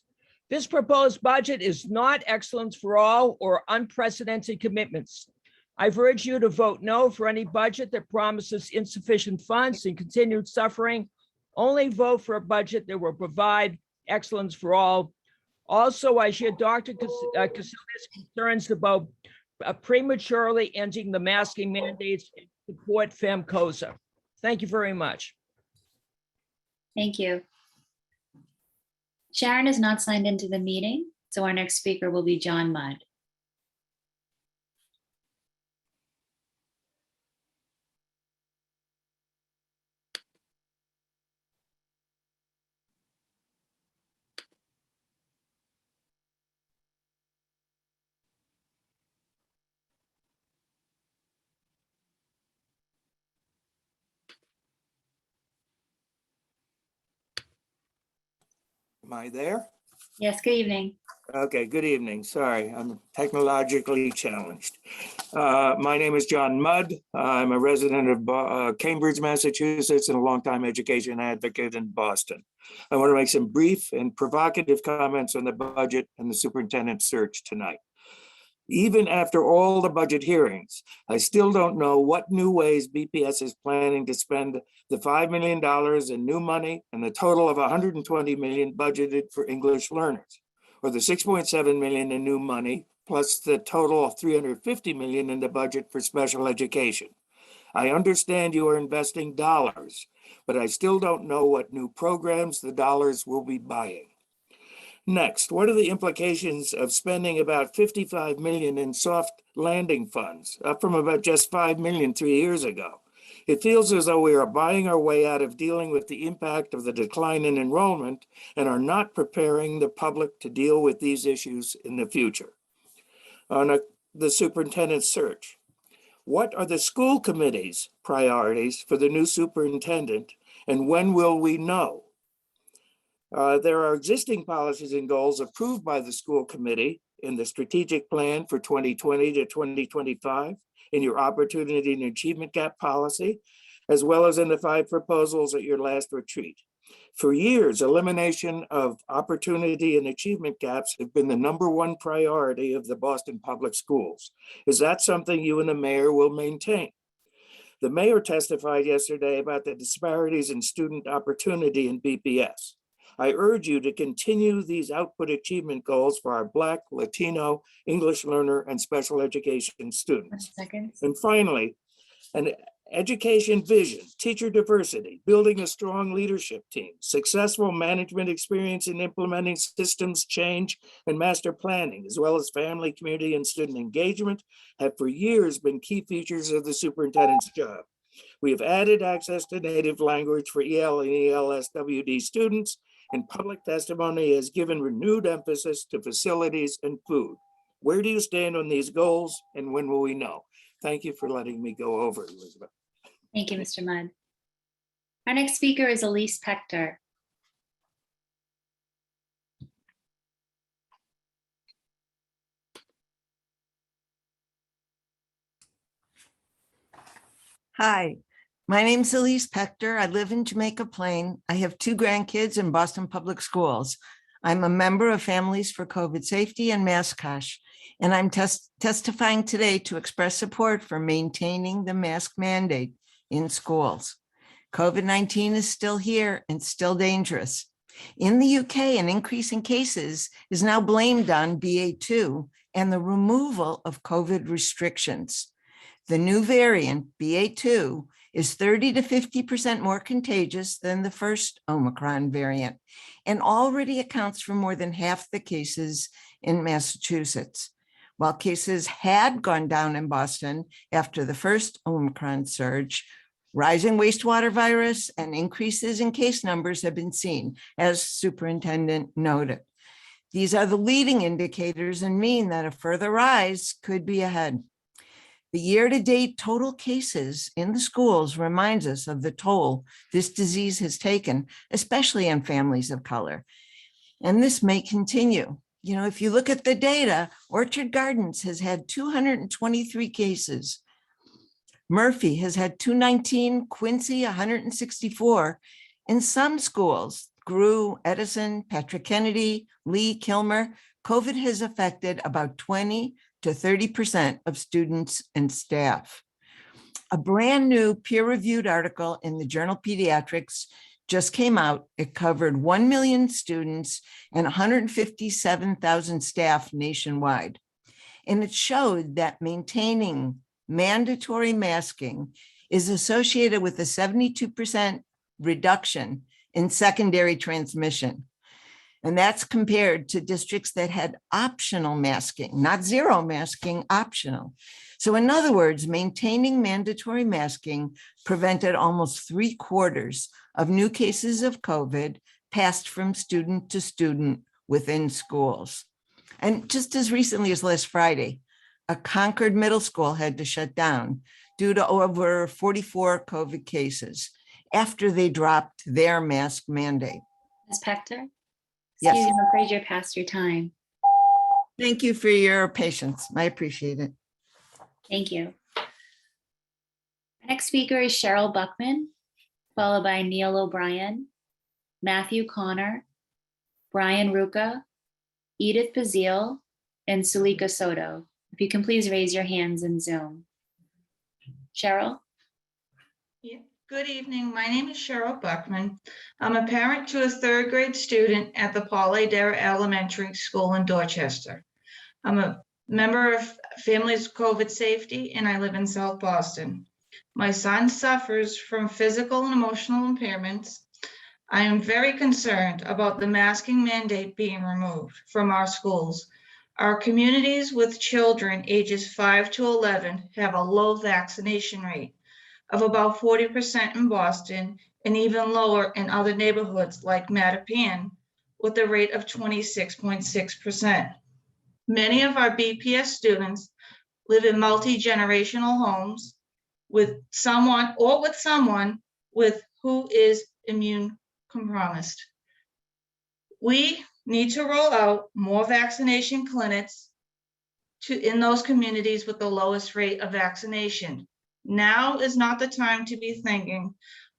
This proposed budget is not excellence for all or unprecedented commitments. I've urged you to vote no for any budget that promises insufficient funds and continued suffering. Only vote for a budget that will provide excellence for all. Also, I share Dr. Casilda's concerns about prematurely ending the masking mandates and support FEMCOSA. Thank you very much. Thank you. Sharon is not signed into the meeting, so our next speaker will be John Mudd. Am I there? Yes, good evening. Okay, good evening. Sorry, I'm technologically challenged. My name is John Mudd. I'm a resident of Cambridge, Massachusetts, and a longtime education advocate in Boston. I want to make some brief and provocative comments on the budget and the superintendent search tonight. Even after all the budget hearings, I still don't know what new ways BPS is planning to spend the $5 million in new money and the total of $120 million budgeted for English learners, or the $6.7 million in new money, plus the total of $350 million in the budget for special education. I understand you are investing dollars, but I still don't know what new programs the dollars will be buying. Next, what are the implications of spending about $55 million in soft landing funds, up from about just $5 million 3 years ago? It feels as though we are buying our way out of dealing with the impact of the decline in enrollment and are not preparing the public to deal with these issues in the future. On the superintendent's search, what are the school committee's priorities for the new superintendent, and when will we know? There are existing policies and goals approved by the school committee in the strategic plan for 2020 to 2025, in your opportunity and achievement gap policy, as well as in the 5 proposals at your last retreat. For years, elimination of opportunity and achievement gaps have been the #1 priority of the Boston Public Schools. Is that something you and the mayor will maintain? The mayor testified yesterday about the disparities in student opportunity in BPS. I urge you to continue these output achievement goals for our Black, Latino, English learner, and special education students. And finally, an education vision, teacher diversity, building a strong leadership team, successful management experience in implementing systems change and master planning, as well as family, community, and student engagement have for years been key features of the superintendent's job. We have added access to native language for EL and ELSWD students, and public testimony has given renewed emphasis to facilities and food. Where do you stand on these goals, and when will we know? Thank you for letting me go over, Elizabeth. Thank you, Mr. Mudd. Our next speaker is Elise Pector. Hi, my name's Elise Pector. I live in Jamaica Plain. I have 2 grandkids in Boston Public Schools. I'm a member of Families for COVID Safety and Maskosh, and I'm testifying today to express support for maintaining the mask mandate in schools. COVID-19 is still here and still dangerous. In the UK, an increase in cases is now blamed on BA.2 and the removal of COVID restrictions. The new variant, BA.2, is 30 to 50% more contagious than the first Omicron variant and already accounts for more than half the cases in Massachusetts. While cases had gone down in Boston after the first Omicron surge, rising wastewater virus and increases in case numbers have been seen, as Superintendent noted. These are the leading indicators and mean that a further rise could be ahead. The year-to-date total cases in the schools reminds us of the toll this disease has taken, especially on families of color. And this may continue. You know, if you look at the data, Orchard Gardens has had 223 cases. Murphy has had 219, Quincy 164. In some schools, Grew, Edison, Patrick Kennedy, Lee, Kilmer, COVID has affected about 20 to 30% of students and staff. A brand new peer-reviewed article in the journal Pediatrics just came out. It covered 1 million students and 157,000 staff nationwide. And it showed that maintaining mandatory masking is associated with a 72% reduction in secondary transmission. And that's compared to districts that had optional masking, not zero masking, optional. So in other words, maintaining mandatory masking prevented almost 3/4 of new cases of COVID passed from student to student within schools. And just as recently as last Friday, a Concord middle school had to shut down due to over 44 COVID cases after they dropped their mask mandate. Ms. Pector? Yes. Excuse me, I'm afraid you're past your time. Thank you for your patience. I appreciate it. Thank you. Our next speaker is Cheryl Buckman, followed by Neil O'Brien, Matthew Connor, Brian Ruca, Edith Bazile, and Sulika Soto. If you can please raise your hands in Zoom. Cheryl? Yeah. Good evening. My name is Cheryl Buckman. I'm a parent to a 3rd grade student at the Paul A. Dara Elementary School in Dorchester. I'm a member of Families COVID Safety, and I live in South Boston. My son suffers from physical and emotional impairments. I am very concerned about the masking mandate being removed from our schools. Our communities with children ages 5 to 11 have a low vaccination rate of about 40% in Boston and even lower in other neighborhoods like Mattapan with a rate of 26.6%. Many of our BPS students live in multi-generational homes with someone with who is immune compromised. We need to roll out more vaccination clinics in those communities with the lowest rate of vaccination. Now is not the time to be thinking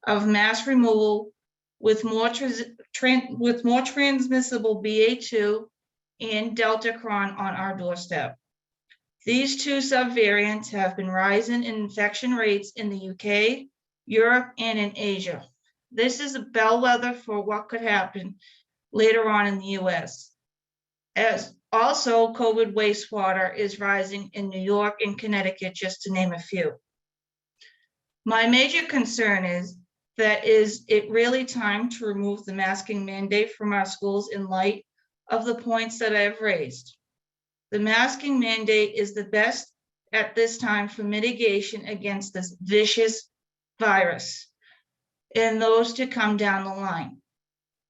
of mass removal with more transmissible BA.2 and Deltacron on our doorstep. These 2 subvariants have been rising in infection rates in the UK, Europe, and in Asia. This is a bellwether for what could happen later on in the US. As also, COVID wastewater is rising in New York and Connecticut, just to name a few. My major concern is it really time to remove the masking mandate from our schools in light of the points that I've raised? The masking mandate is the best at this time for mitigation against this vicious virus and those to come down the line.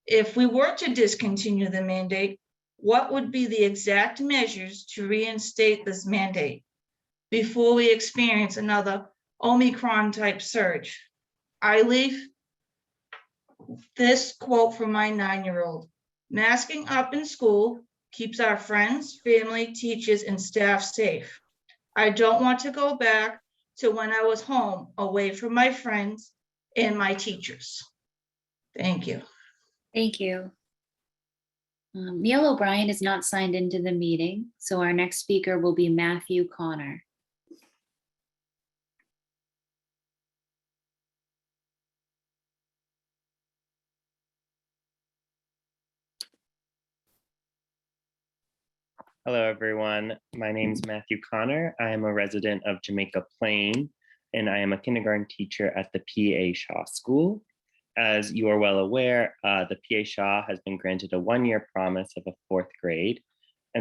If we were to discontinue the mandate, what would be the exact measures to reinstate this mandate? before we experience another Omicron type surge. I leave this quote from my 9-year-old. Masking up in school keeps our friends, family, teachers, and staff safe. I don't want to go back to when I was home, away from my friends and my teachers. Thank you. Thank you. Neil O'Brien is not signed into the meeting, so our next speaker will be Matthew Connor. Hello, everyone. My name is Matthew Connor. I am a resident of Jamaica Plain, and I am a kindergarten teacher at the P.A. Shaw School. As you are well aware, the P.A. Shaw has been granted a one-year promise of a 4th grade,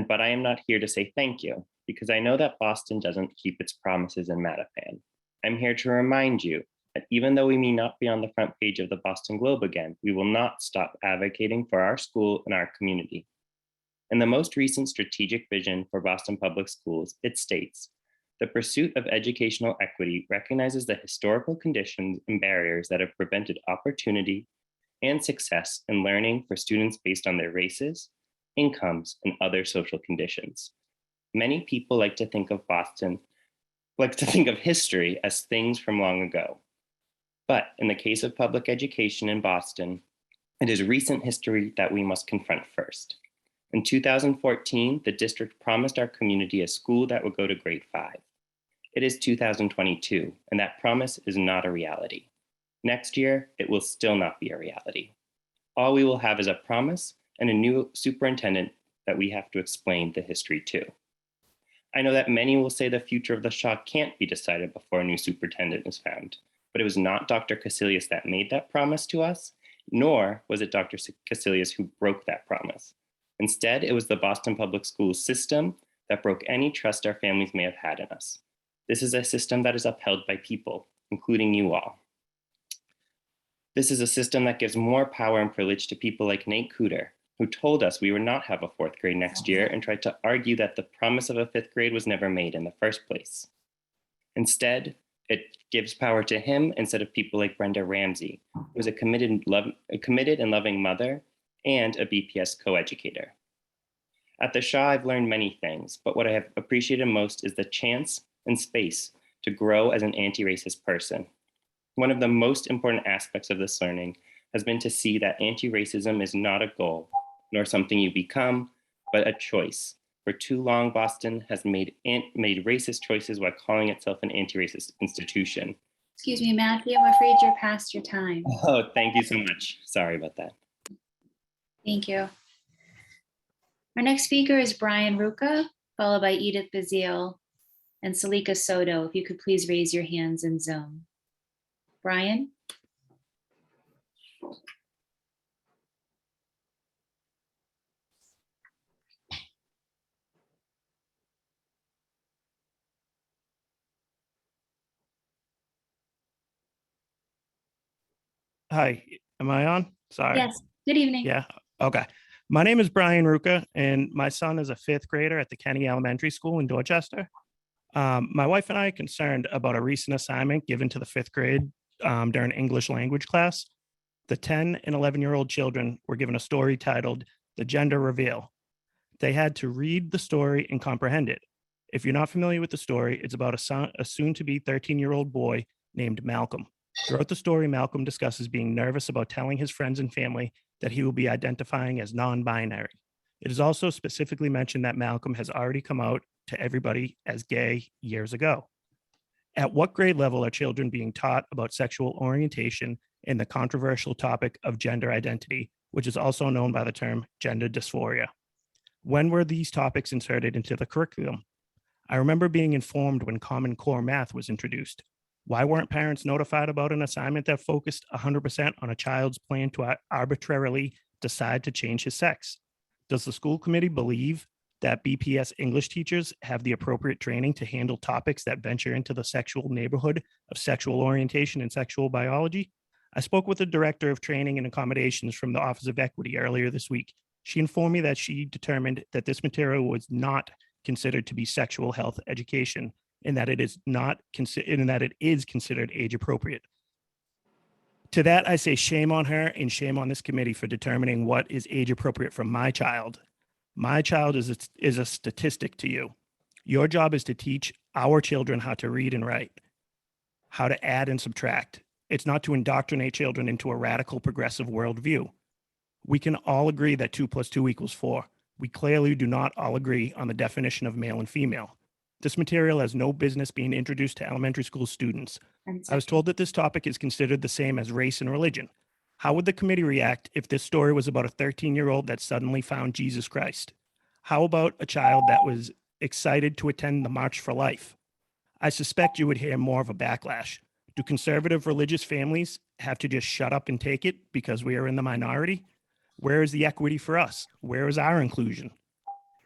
but I am not here to say thank you, because I know that Boston doesn't keep its promises in Mattapan. I'm here to remind you that even though we may not be on the front page of the Boston Globe again, we will not stop advocating for our school and our community. In the most recent strategic vision for Boston Public Schools, it states, "The pursuit of educational equity recognizes the historical conditions and barriers that have prevented opportunity and success in learning for students based on their races, incomes, and other social conditions." Many people like to think of history as things from long ago. But in the case of public education in Boston, it is recent history that we must confront first. In 2014, the district promised our community a school that would go to grade 5. It is 2022, and that promise is not a reality. Next year, it will still not be a reality. All we will have is a promise and a new superintendent that we have to explain the history to. I know that many will say the future of the Shaw can't be decided before a new superintendent is found, but it was not Dr. Casilius that made that promise to us, nor was it Dr. Casilius who broke that promise. Instead, it was the Boston Public Schools system that broke any trust our families may have had in us. This is a system that is upheld by people, including you all. This is a system that gives more power and privilege to people like Nate Cooter, who told us we would not have a 4th grade next year and tried to argue that the promise of a 5th grade was never made in the first place. Instead, it gives power to him instead of people like Brenda Ramsey, who is a committed and loving mother and a BPS co-educator. At the Shaw, I've learned many things, but what I have appreciated most is the chance and space to grow as an anti-racist person. One of the most important aspects of this learning has been to see that anti-racism is not a goal, nor something you become, but a choice. For too long, Boston has made racist choices while calling itself an anti-racist institution. Excuse me, Matthew, I'm afraid you're past your time. Oh, thank you so much. Sorry about that. Thank you. Our next speaker is Brian Ruka, followed by Edith Bazile and Salika Soto. If you could please raise your hands in Zoom. Brian? Hi, am I on? Sorry. Yes, good evening. Yeah, okay. My name is Brian Ruka, and my son is a 5th grader at the Kenny Elementary School in Dorchester. My wife and I are concerned about a recent assignment given to the 5th grade during English language class. The 10 and 11-year-old children were given a story titled The Gender Reveal. They had to read the story and comprehend it. If you're not familiar with the story, it's about a soon-to-be 13-year-old boy named Malcolm. Throughout the story, Malcolm discusses being nervous about telling his friends and family that he will be identifying as non-binary. It is also specifically mentioned that Malcolm has already come out to everybody as gay years ago. At what grade level are children being taught about sexual orientation and the controversial topic of gender identity, which is also known by the term gender dysphoria? When were these topics inserted into the curriculum? I remember being informed when Common Core math was introduced. Why weren't parents notified about an assignment that focused 100% on a child's plan to arbitrarily decide to change his sex? Does the school committee believe that BPS English teachers have the appropriate training to handle topics that venture into the sexual neighborhood of sexual orientation and sexual biology? I spoke with the director of training and accommodations from the Office of Equity earlier this week. She informed me that she determined that this material was not considered to be sexual health education and that it is not and that it is considered age appropriate. To that, I say shame on her and shame on this committee for determining what is age appropriate for my child. My child is a statistic to you. Your job is to teach our children how to read and write, how to add and subtract. It's not to indoctrinate children into a radical progressive worldview. We can all agree that 2 + 2 = 4. We clearly do not all agree on the definition of male and female. This material has no business being introduced to elementary school students. I was told that this topic is considered the same as race and religion. How would the committee react if this story was about a 13-year-old that suddenly found Jesus Christ? How about a child that was excited to attend the March for Life? I suspect you would hear more of a backlash. Do conservative religious families have to just shut up and take it because we are in the minority? Where is the equity for us? Where is our inclusion?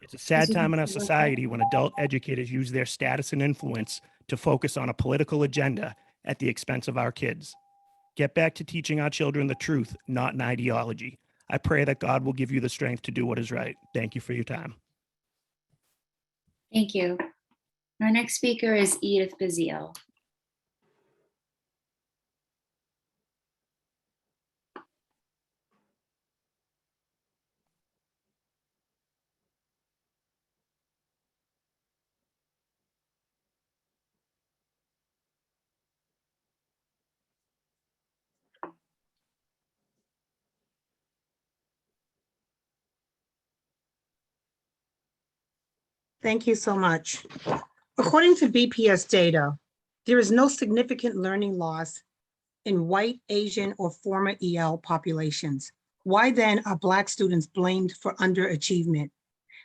It's a sad time in our society when adult educators use their status and influence to focus on a political agenda at the expense of our kids. Get back to teaching our children the truth, not an ideology. I pray that God will give you the strength to do what is right. Thank you for your time. Thank you. Our next speaker is Edith Bazile. Thank you so much. According to BPS data, there is no significant learning loss in white, Asian, or former EL populations. Why then are Black students blamed for underachievement?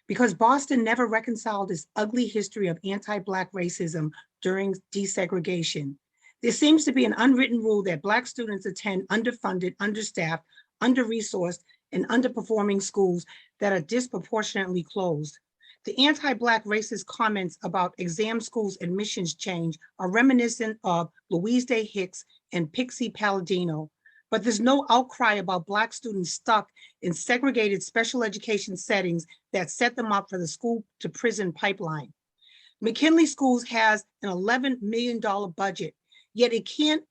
Because Boston never reconciled its ugly history of anti-Black racism during desegregation. There seems to be an unwritten rule that Black students attend underfunded, understaffed, under-resourced, and underperforming schools that are disproportionately closed. The anti-Black racist comments about exam schools admissions change are reminiscent of Louise Day Hicks and Pixie Palladino, but there's no outcry about Black students stuck in segregated special education settings that set them up for the school to prison pipeline. McKinley Schools has an $11 million budget, yet it can't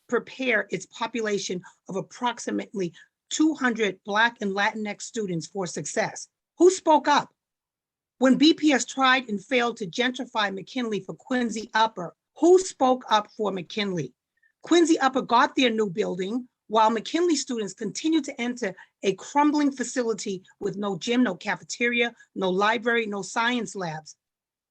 prepare its population of approximately 200 Black and Latinx students for success. Who spoke up? When BPS tried and failed to gentrify McKinley for Quincy Upper, who spoke up for McKinley? Quincy Upper got their new building, while McKinley students continue to enter a crumbling facility with no gym, no cafeteria, no library, no science labs.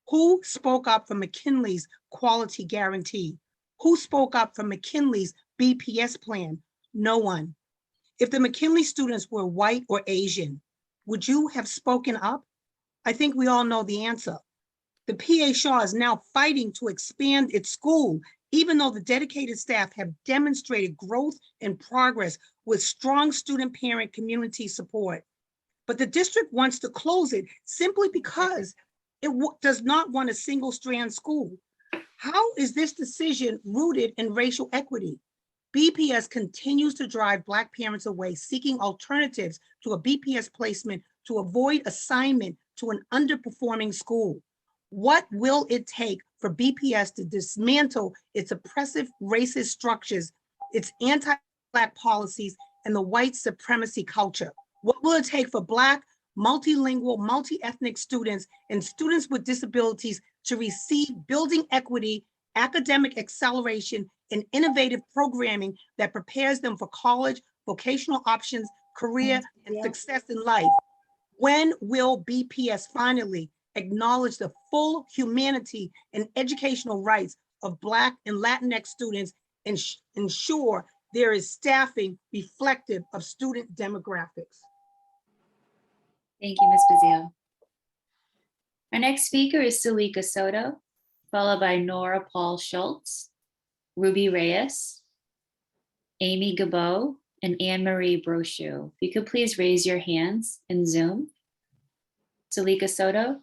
Who spoke up for McKinley's quality guarantee? Who spoke up for McKinley's BPS plan? No one. If the McKinley students were white or Asian, would you have spoken up? I think we all know the answer. The PA Shaw is now fighting to expand its school, even though the dedicated staff have demonstrated growth and progress with strong student parent community support. But the district wants to close it simply because it does not want a single strand school. How is this decision rooted in racial equity? BPS continues to drive Black parents away, seeking alternatives to a BPS placement to avoid assignment to an underperforming school. What will it take for BPS to dismantle its oppressive racist structures, its anti-Black policies, and the white supremacy culture? What will it take for Black, multilingual, multi-ethnic students and students with disabilities to receive building equity, academic acceleration, and innovative programming that prepares them for college, vocational options, career, and success in life? When will BPS finally acknowledge the full humanity and educational rights of Black and Latinx students and ensure there is staffing reflective of student demographics? Thank you, Ms. Bazile. Our next speaker is Salika Soto, followed by Nora Paul Schultz, Ruby Reyes, Amy Gabo, and Anne-Marie Brochu. If you could please raise your hands in Zoom. Salika Soto.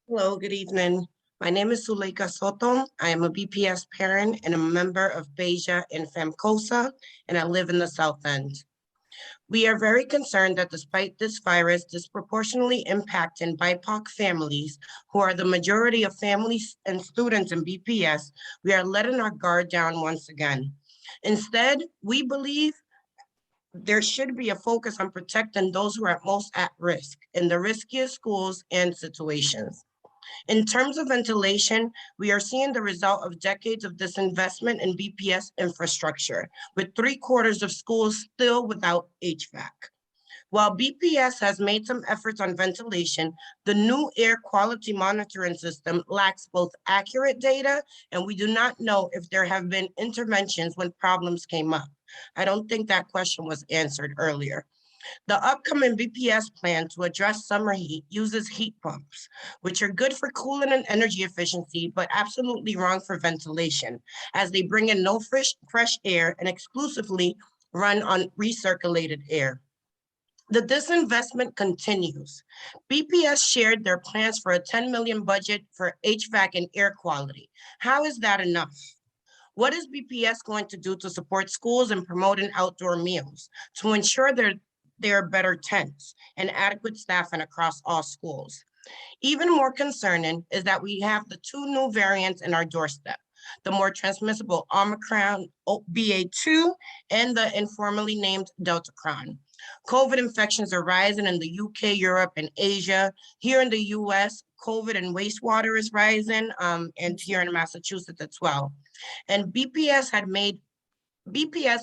Hello, good evening. My name is Zuleika Soto. I am a BPS parent and a member of Beja and FEMCOSA, and I live in the South End. We are very concerned that despite this virus disproportionately impacting BIPOC families, who are the majority of families and students in BPS, we are letting our guard down once again. Instead, we believe there should be a focus on protecting those who are most at risk in the riskiest schools and situations. In terms of ventilation, we are seeing the result of decades of disinvestment in BPS infrastructure, with 3/4 of schools still without HVAC. While BPS has made some efforts on ventilation, the new air quality monitoring system lacks both accurate data, and we do not know if there have been interventions when problems came up. I don't think that question was answered earlier. The upcoming BPS plan to address summer heat uses heat pumps, which are good for cooling and energy efficiency, but absolutely wrong for ventilation, as they bring in no fresh air and exclusively run on recirculated air. The disinvestment continues. BPS shared their plans for a 10 million budget for HVAC and air quality. How is that enough? What is BPS going to do to support schools in promoting outdoor meals, to ensure there are better tents and adequate staffing across all schools? Even more concerning is that we have the 2 new variants in our doorstep, the more transmissible Omicron BA2 and the informally named Deltacron. COVID infections are rising in the UK, Europe, and Asia. Here in the US, COVID and wastewater is rising, and here in Massachusetts as well. And BPS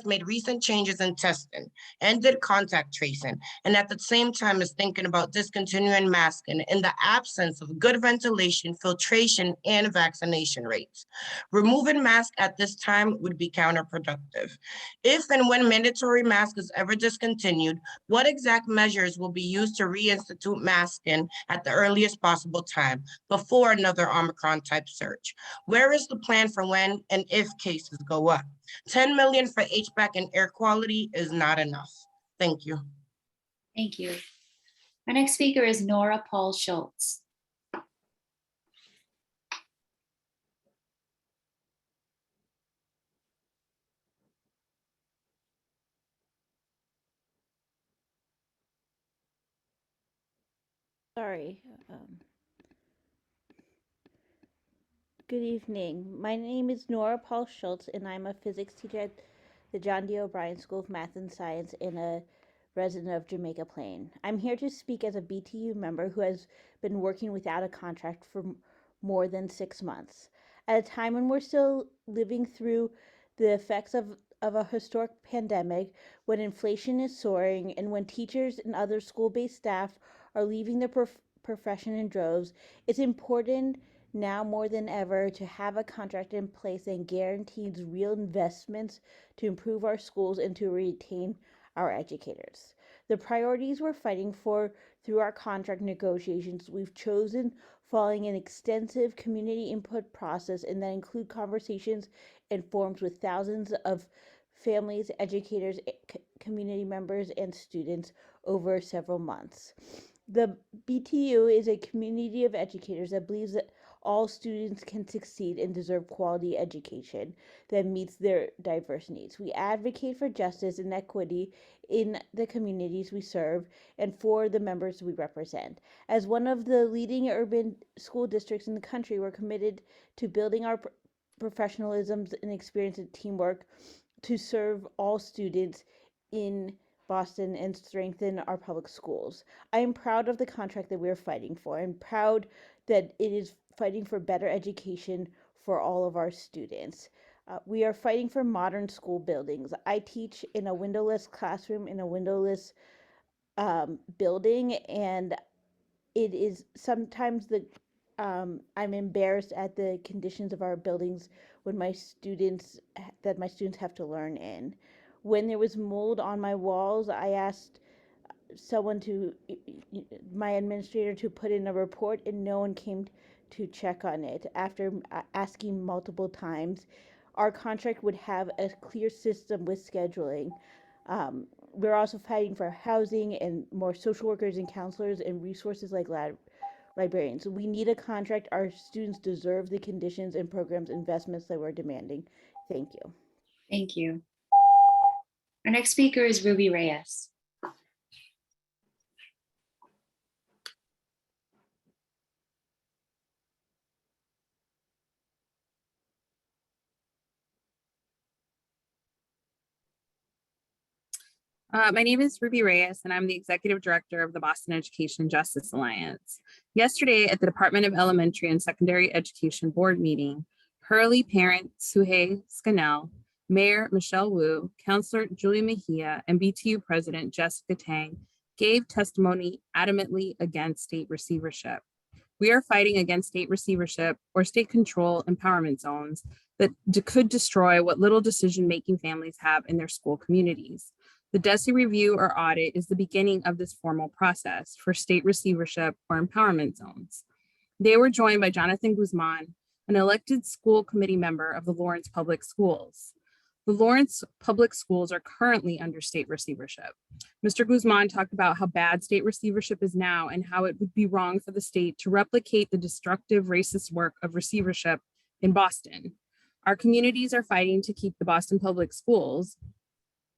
made recent changes in testing and did contact tracing, and at the same time is thinking about discontinuing masking in the absence of good ventilation, filtration, and vaccination rates. Removing masks at this time would be counterproductive. If and when mandatory mask is ever discontinued, what exact measures will be used to reinstitute masking at the earliest possible time before another Omicron type surge? Where is the plan for when and if cases go up? 10 million for HVAC and air quality is not enough. Thank you. Thank you. Our next speaker is Nora Paul Schultz. Sorry. Good evening. My name is Nora Paul Schultz, and I'm a physics teacher at the John D. O'Brien School of Math and Science and a resident of Jamaica Plain. I'm here to speak as a BTU member who has been working without a contract for more than 6 months. At a time when we're still living through the effects of a historic pandemic, when inflation is soaring, and when teachers and other school-based staff are leaving the profession in droves, it's important now more than ever to have a contract in place that guarantees real investments to improve our schools and to retain our educators. The priorities we're fighting for through our contract negotiations we've chosen following an extensive community input process, and that include conversations and forums with thousands of families, educators, community members, and students over several months. The BTU is a community of educators that believes that all students can succeed and deserve quality education that meets their diverse needs. We advocate for justice and equity in the communities we serve and for the members we represent. As one of the leading urban school districts in the country, we're committed to building our professionalism and experience and teamwork to serve all students in Boston and strengthen our public schools. I am proud of the contract that we are fighting for, and proud that it is fighting for better education for all of our students. We are fighting for modern school buildings. I teach in a windowless classroom in a windowless building, and it is sometimes I'm embarrassed at the conditions of our buildings when my students have to learn in. When there was mold on my walls, I asked my administrator to put in a report, and no one came to check on it. After asking multiple times, our contract would have a clear system with scheduling. We're also fighting for housing and more social workers and counselors and resources like librarians. We need a contract. Our students deserve the conditions and programs investments that we're demanding. Thank you. Thank you. Our next speaker is Ruby Reyes. My name is Ruby Reyes, and I'm the Executive Director of the Boston Education Justice Alliance. Yesterday at the Department of Elementary and Secondary Education Board meeting, Hurley parent Suhei Scannell, Mayor Michelle Wu, Counselor Julia Mejia, and BTU President Jessica Tang gave testimony adamantly against state receivership. We are fighting against state receivership or state control empowerment zones that could destroy what little decision-making families have in their school communities. The DESE review or audit is the beginning of this formal process for state receivership or empowerment zones. They were joined by Jonathan Guzman, an elected school committee member of the Lawrence Public Schools. The Lawrence Public Schools are currently under state receivership. Mr. Guzman talked about how bad state receivership is now and how it would be wrong for the state to replicate the destructive racist work of receivership in Boston. Our communities are fighting to keep the Boston Public Schools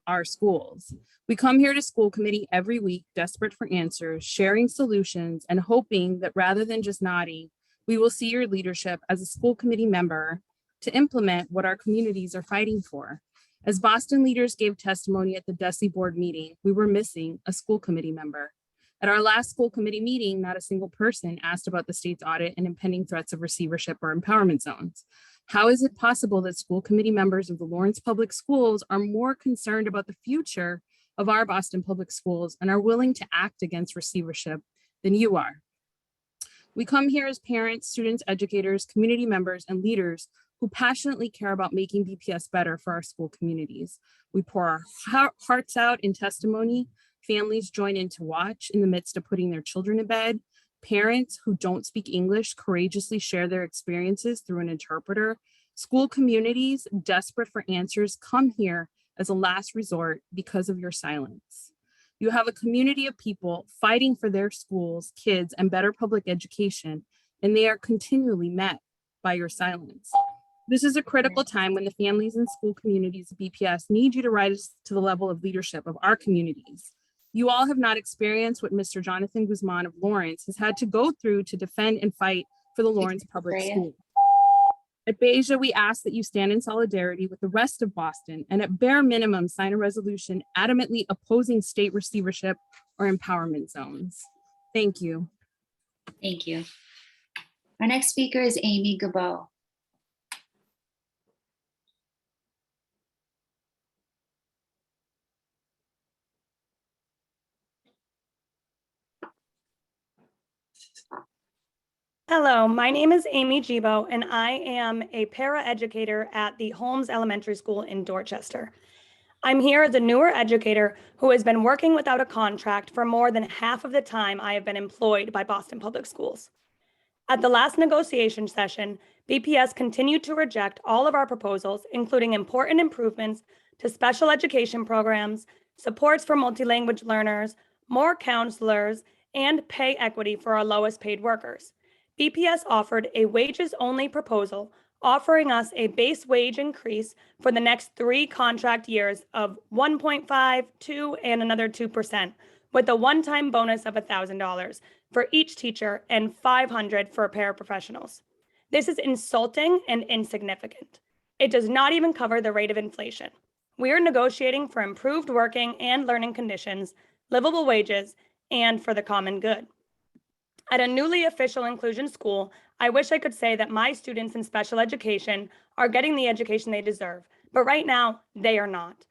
our schools. We come here to school committee every week, desperate for answers, sharing solutions, and hoping that rather than just nodding, we will see your leadership as a school committee member to implement what our communities are fighting for. As Boston leaders gave testimony at the DESE board meeting, we were missing a school committee member. At our last school committee meeting, not a single person asked about the state's audit and impending threats of receivership or empowerment zones. How is it possible that school committee members of the Lawrence Public Schools are more concerned about the future of our Boston Public Schools and are willing to act against receivership than you are? We come here as parents, students, educators, community members, and leaders who passionately care about making BPS better for our school communities. We pour our hearts out in testimony. Families join in to watch in the midst of putting their children to bed. Parents who don't speak English courageously share their experiences through an interpreter. School communities desperate for answers come here as a last resort because of your silence. You have a community of people fighting for their schools, kids, and better public education, and they are continually met by your silence. This is a critical time when the families and school communities of BPS need you to rise to the level of leadership of our communities. You all have not experienced what Mr. Jonathan Guzman of Lawrence has had to go through to defend and fight for the Lawrence Public School. At Beja, we ask that you stand in solidarity with the rest of Boston and at bare minimum sign a resolution adamantly opposing state receivership or empowerment zones. Thank you. Thank you. Our next speaker is Amy Gabo. Hello, my name is Amy Gibo, and I am a paraeducator at the Holmes Elementary School in Dorchester. I'm here as a newer educator who has been working without a contract for more than half of the time I have been employed by Boston Public Schools. At the last negotiation session, BPS continued to reject all of our proposals, including important improvements to special education programs, supports for multilanguage learners, more counselors, and pay equity for our lowest paid workers. BPS offered a wages-only proposal, offering us a base wage increase for the next 3 contract years of 1.5%, 2%, and another 2%, with a one-time bonus of $1,000 for each teacher and $500 for paraprofessionals. This is insulting and insignificant. It does not even cover the rate of inflation. We are negotiating for improved working and learning conditions, livable wages, and for the common good. At a newly official inclusion school, I wish I could say that my students in special education are getting the education they deserve, but right now they are not.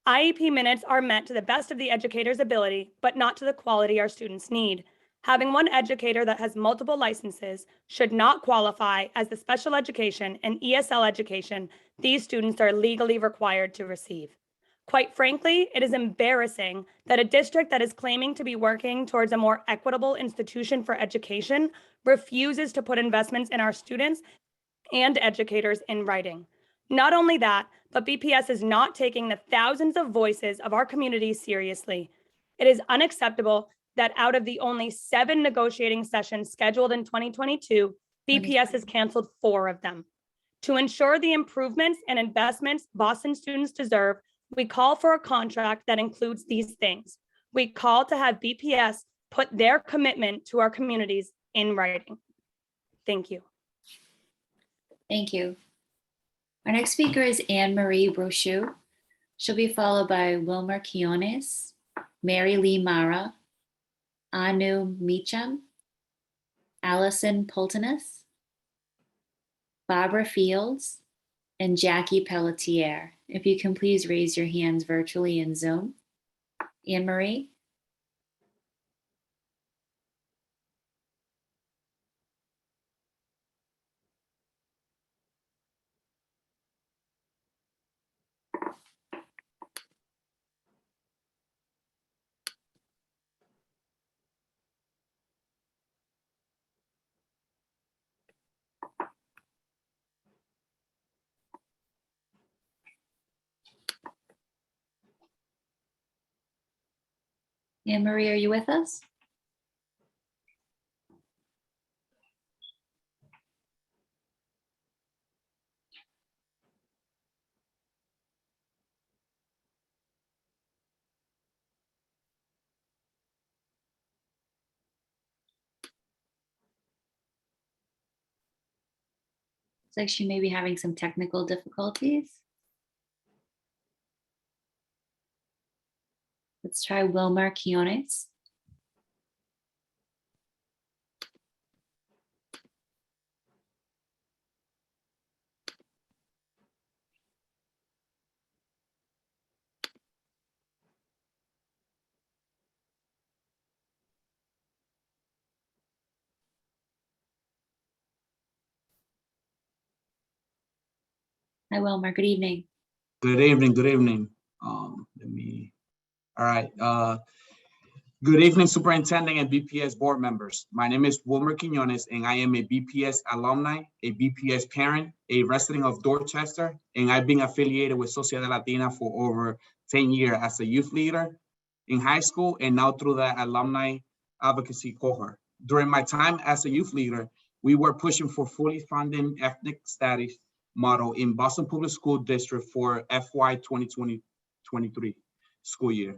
IEP minutes are met to the best of the educator's ability, but not to the quality our students need. Having one educator that has multiple licenses should not qualify as the special education and ESL education these students are legally required to receive. Quite frankly, it is embarrassing that a district that is claiming to be working towards a more equitable institution for education refuses to put investments in our students and educators in writing. Not only that, but BPS is not taking the thousands of voices of our community seriously. It is unacceptable that out of the only 7 negotiating sessions scheduled in 2022, BPS has canceled 4 of them. To ensure the improvements and investments Boston students deserve, We call for a contract that includes these things. We call to have BPS put their commitment to our communities in writing. Thank you. Thank you. Our next speaker is Anne Marie Brochu. She'll be followed by Wilmer Quiones, Mary Lee Mara, Anu Meacham, Allison Pultenus, Barbara Fields, and Jackie Pelletier. If you can please raise your hands virtually in Zoom. Anne Marie. Anne Marie, are you with us? Looks like she may be having some technical difficulties. Let's try Wilmer Quiones. Hi, Wilmer. Good evening. Good evening. Good evening. All right. Good evening, Superintendent and BPS board members. My name is Wilmer Quinones, and I am a BPS alumni, a BPS parent, a resident of Dorchester, and I've been affiliated with Sociedad Latina for over 10 years as a youth leader in high school and now through the alumni advocacy cohort. During my time as a youth leader, we were pushing for fully funding ethnic studies model in Boston Public School District for FY 2020-23 school year.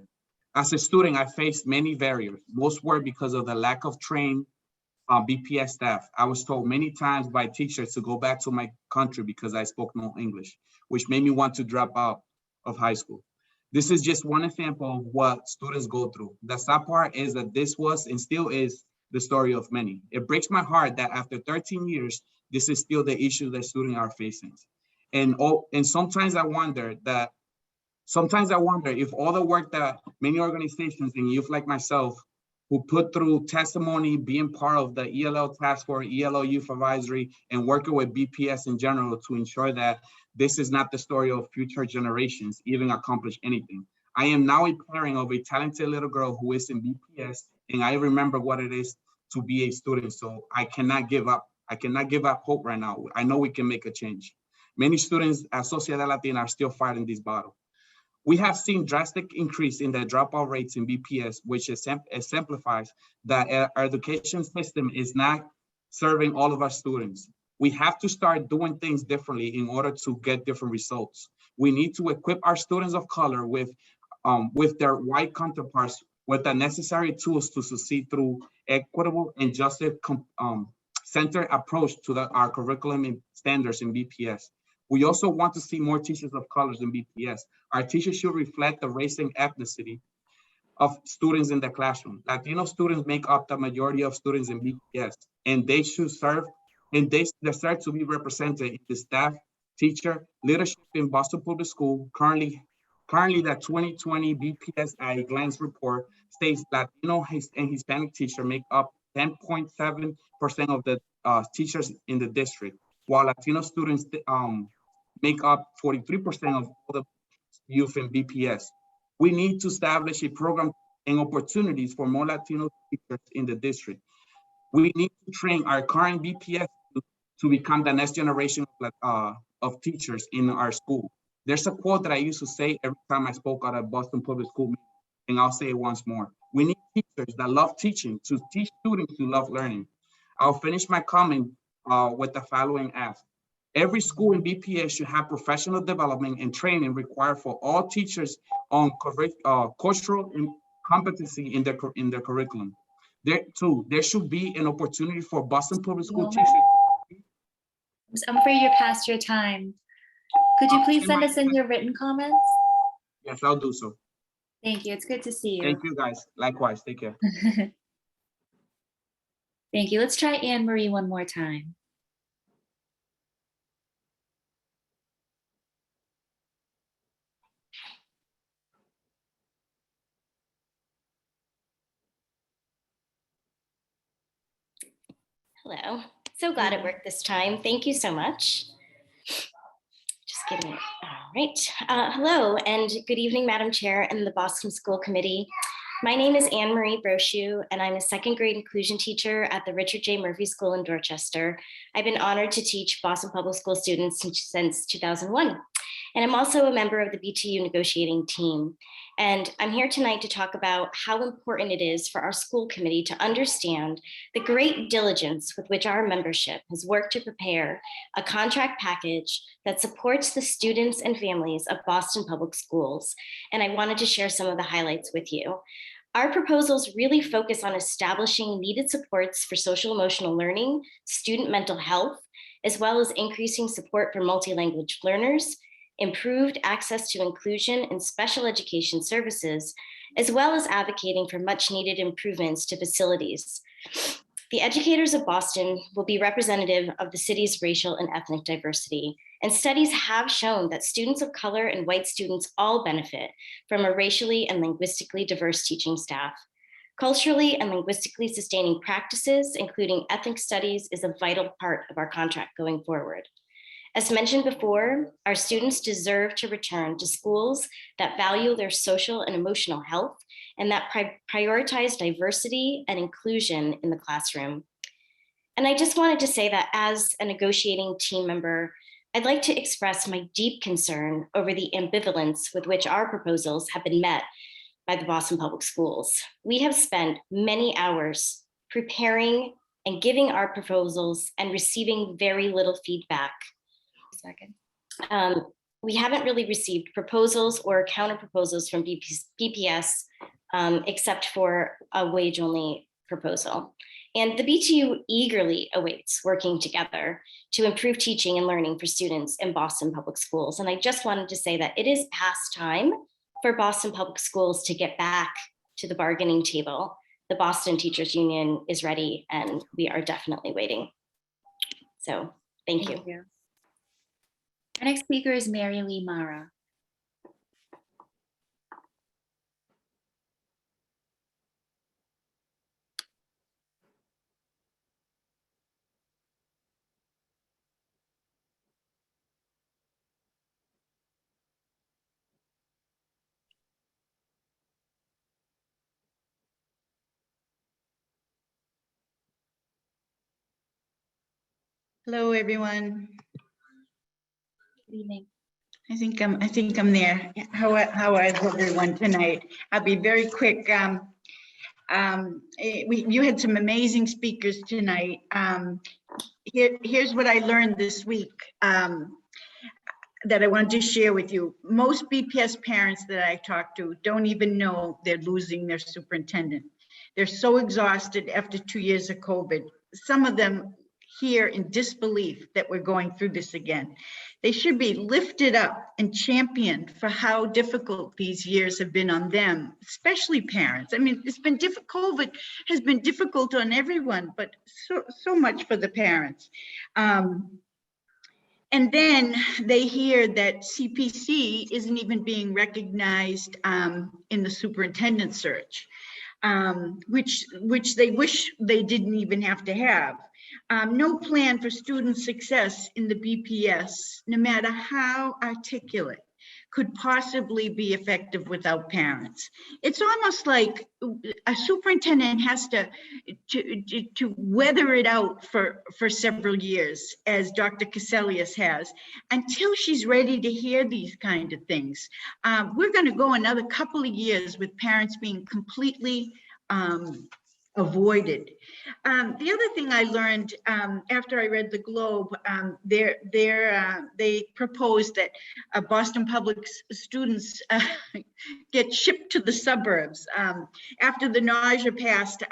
As a student, I faced many barriers. Most were because of the lack of trained BPS staff. I was told many times by teachers to go back to my country because I spoke no English, which made me want to drop out of high school. This is just one example of what students go through. The sad part is that this was and still is the story of many. It breaks my heart that after 13 years, this is still the issue that students are facing. And sometimes I wonder if all the work that many organizations and youth like myself who put through testimony, being part of the ELL task force, ELL youth advisory, and working with BPS in general to ensure that this is not the story of future generations even accomplish anything. I am now a parent of a talented little girl who is in BPS, and I remember what it is to be a student. So I cannot give up. I cannot give up hope right now. I know we can make a change. Many students at Sociedad Latina are still fighting this battle. We have seen drastic increase in the dropout rates in BPS, which exemplifies that our education system is not serving all of our students. We have to start doing things differently in order to get different results. We need to equip our students of color with their white counterparts with the necessary tools to succeed through equitable and justice centered approach to our curriculum and standards in BPS. We also want to see more teachers of colors in BPS. Our teachers should reflect the race and ethnicity of students in the classroom. Latino students make up the majority of students in BPS, and they should serve, and they deserve to be represented in the staff, teacher, leadership in Boston Public School. Currently the 2020 BPS at a glance report states Latino and Hispanic teachers make up 10.7% of the teachers in the district, while Latino students make up 43% of all the youth in BPS. We need to establish a program and opportunities for more Latino teachers in the district. We need to train our current BPS to become the next generation of teachers in our school. There's a quote that I used to say every time I spoke at a Boston Public School meeting, and I'll say it once more. We need teachers that love teaching to teach students who love learning. I'll finish my comment with the following ask. Every school in BPS should have professional development and training required for all teachers on cultural competency in their curriculum. There should be an opportunity for Boston Public School teachers. I'm afraid you're past your time. Could you please send us in your written comments? Yes, I'll do so. Thank you. It's good to see you. Thank you, guys. Likewise. Take care. Thank you. Let's try Anne Marie one more time. Hello. So glad it worked this time. Thank you so much. Just give me, all right. Hello and good evening, Madam Chair and the Boston School Committee. My name is Anne Marie Brochu, and I'm a second grade inclusion teacher at the Richard J. Murphy School in Dorchester. I've been honored to teach Boston Public School students since 2001. And I'm also a member of the BTU negotiating team. And I'm here tonight to talk about how important it is for our school committee to understand the great diligence with which our membership has worked to prepare a contract package that supports the students and families of Boston Public Schools. And I wanted to share some of the highlights with you. Our proposals really focus on establishing needed supports for social emotional learning, student mental health, as well as increasing support for multi-language learners, improved access to inclusion and special education services, as well as advocating for much needed improvements to facilities. The educators of Boston will be representative of the city's racial and ethnic diversity, and studies have shown that students of color and white students all benefit from a racially and linguistically diverse teaching staff. Culturally and linguistically sustaining practices, including ethnic studies, is a vital part of our contract going forward. As mentioned before, our students deserve to return to schools that value their social and emotional health and that prioritize diversity and inclusion in the classroom. And I just wanted to say that as a negotiating team member, I'd like to express my deep concern over the ambivalence with which our proposals have been met by the Boston Public Schools. We have spent many hours preparing and giving our proposals and receiving very little feedback. We haven't really received proposals or counter proposals from BPS except for a wage-only proposal. And the BTU eagerly awaits working together to improve teaching and learning for students in Boston Public Schools. And I just wanted to say that it is past time for Boston Public Schools to get back to the bargaining table. The Boston Teachers Union is ready and we are definitely waiting. So thank you. Our next speaker is Mary Lee Mara. Hello, everyone. Good evening. I think I'm there. How is everyone tonight? I'll be very quick. You had some amazing speakers tonight. Here's what I learned this week that I wanted to share with you. Most BPS parents that I talked to don't even know they're losing their superintendent. They're so exhausted after 2 years of COVID. Some of them here in disbelief that we're going through this again. They should be lifted up and championed for how difficult these years have been on them, especially parents. I mean, it's been difficult. COVID has been difficult on everyone, but so much for the parents. And then they hear that CPC isn't even being recognized in the superintendent search, which they wish they didn't even have to have. No plan for student success in the BPS, no matter how articulate, could possibly be effective without parents. It's almost like a superintendent has to weather it out for several years, as Dr. Caselius has, until she's ready to hear these kind of things. We're going to go another couple of years with parents being completely avoided. The other thing I learned after I read the Globe, they proposed that Boston Public students get shipped to the suburbs. After the nausea passed,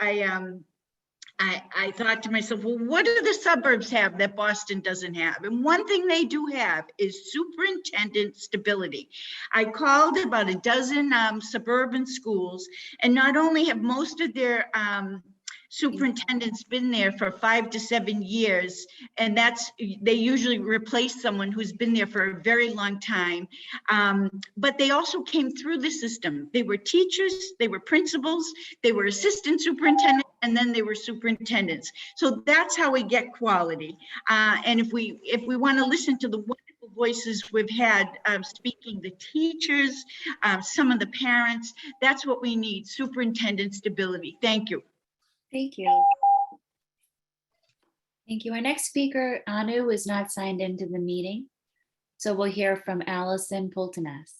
I thought to myself, well, what do the suburbs have that Boston doesn't have? And one thing they do have is superintendent stability. I called about a dozen suburban schools, and not only have most of their superintendents been there for 5 to 7 years, and they usually replace someone who's been there for a very long time, but they also came through the system. They were teachers, they were principals, they were assistant superintendents, and then they were superintendents. So that's how we get quality. And if we want to listen to the wonderful voices we've had speaking, the teachers, some of the parents, that's what we need, superintendent stability. Thank you. Thank you. Thank you. Our next speaker, Anu, is not signed into the meeting. So we'll hear from Allison Pultanes.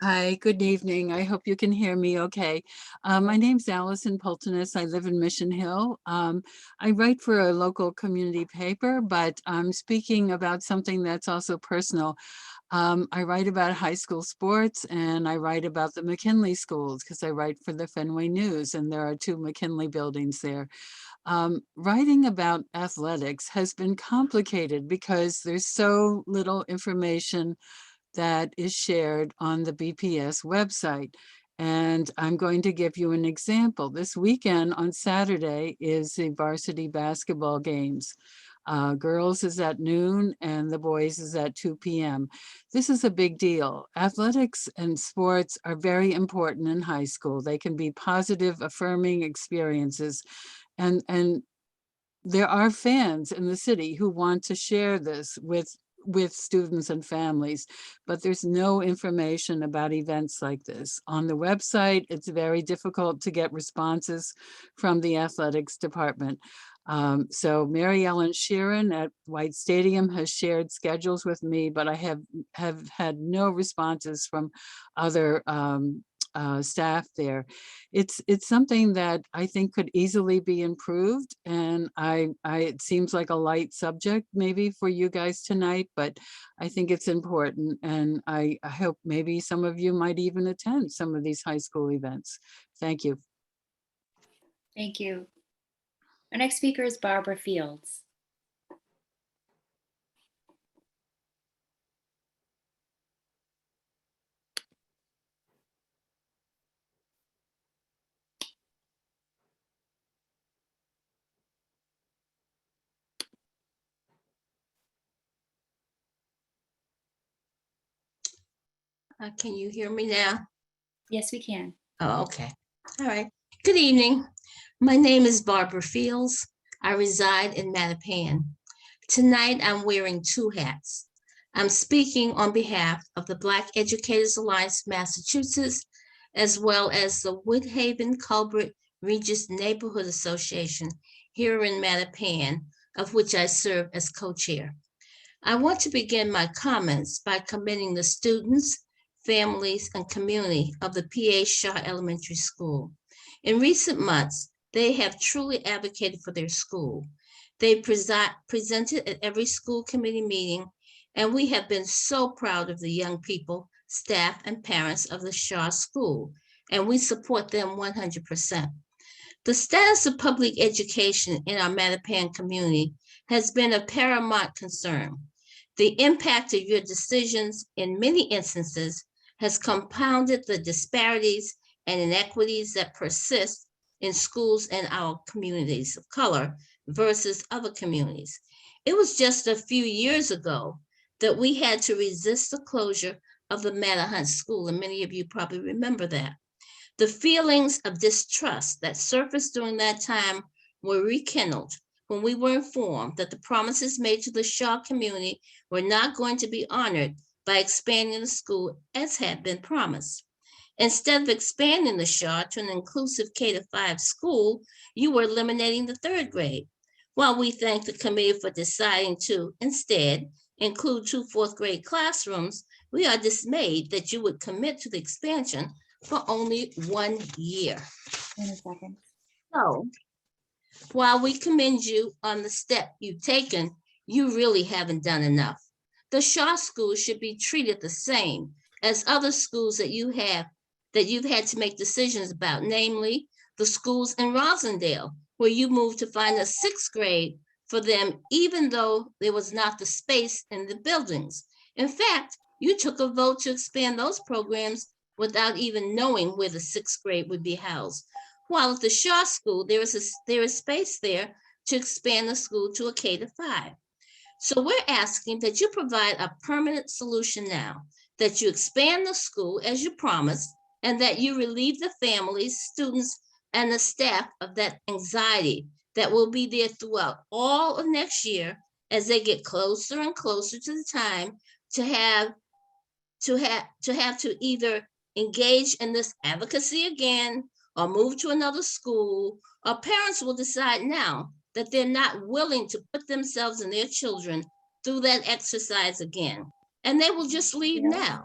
Hi, good evening. I hope you can hear me okay. My name's Allison Pultanes. I live in Mission Hill. I write for a local community paper, but I'm speaking about something that's also personal. I write about high school sports, and I write about the McKinley schools because I write for the Fenway News, and there are 2 McKinley buildings there. Writing about athletics has been complicated because there's so little information that is shared on the BPS website. And I'm going to give you an example. This weekend on Saturday is the varsity basketball games. Girls is at noon and the boys is at 2 p.m. This is a big deal. Athletics and sports are very important in high school. They can be positive, affirming experiences. And there are fans in the city who want to share this with students and families, but there's no information about events like this. On the website, it's very difficult to get responses from the athletics department. So Mary Ellen Sheeran at White Stadium has shared schedules with me, but I have had no responses from other staff there. It's something that I think could easily be improved, and it seems like a light subject maybe for you guys tonight, but I think it's important, and I hope maybe some of you might even attend some of these high school events. Thank you. Thank you. Our next speaker is Barbara Fields. Can you hear me now? Yes, we can. Oh, okay. All right. Good evening. My name is Barbara Fields. I reside in Mattapan. Tonight, I'm wearing 2 hats. I'm speaking on behalf of the Black Educators Alliance Massachusetts, as well as the Woodhaven Culbert Regis Neighborhood Association here in Mattapan, of which I serve as co-chair. I want to begin my comments by commending the students, families, and community of the P.A. Shaw Elementary School. In recent months, they have truly advocated for their school. They presented at every school committee meeting, and we have been so proud of the young people, staff, and parents of the Shaw School, and we support them 100%. The status of public education in our Mattapan community has been a paramount concern. The impact of your decisions in many instances has compounded the disparities and inequities that persist in schools in our communities of color versus other communities. It was just a few years ago that we had to resist the closure of the Mattahunt School, and many of you probably remember that. The feelings of distrust that surfaced during that time were rekindled when we were informed that the promises made to the Shaw community were not going to be honored by expanding the school as had been promised. Instead of expanding the Shaw to an inclusive K-5 school, you were eliminating the third grade. While we thank the committee for deciding to instead include 2 fourth-grade classrooms, we are dismayed that you would commit to the expansion for only 1 year. In a second. So, while we commend you on the step you've taken, you really haven't done enough. The Shaw School should be treated the same as other schools that you've had to make decisions about, namely the schools in Rosendale, where you moved to find a 6th grade for them, even though there was not the space in the buildings. In fact, you took a vote to expand those programs without even knowing where the 6th grade would be housed. While at the Shaw School, there is space there to expand the school to a K-5. So we're asking that you provide a permanent solution now, that you expand the school as you promised, and that you relieve the families, students, and the staff of that anxiety that will be there throughout all of next year as they get closer and closer to the time to have to either engage in this advocacy again or move to another school, or parents will decide now that they're not willing to put themselves and their children through that exercise again, and they will just leave now.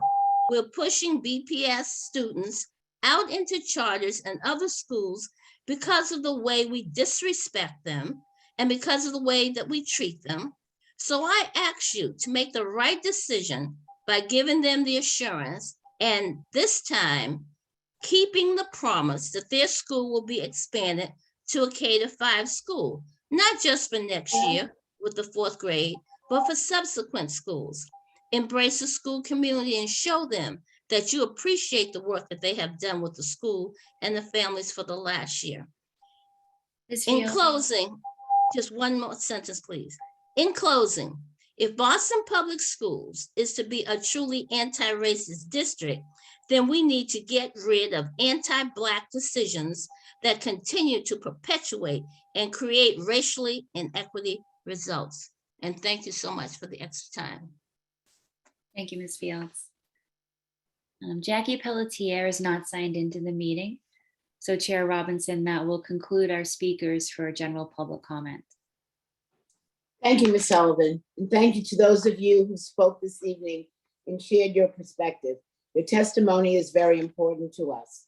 We're pushing BPS students out into charters and other schools because of the way we disrespect them and because of the way that we treat them. So I ask you to make the right decision by giving them the assurance, and this time keeping the promise that their school will be expanded to a K-5 school, not just for next year with the 4th grade, but for subsequent schools. Embrace the school community and show them that you appreciate the work that they have done with the school and the families for the last year. In closing, just one more sentence, please. In closing, if Boston Public Schools is to be a truly anti-racist district, then we need to get rid of anti-Black decisions that continue to perpetuate and create racially inequity results. And thank you so much for the extra time. Thank you, Ms. Fields. Jackie Pelletier is not signed into the meeting. So Chair Robinson, that will conclude our speakers for general public comment. Thank you, Ms. Sullivan. And thank you to those of you who spoke this evening and shared your perspective. Your testimony is very important to us.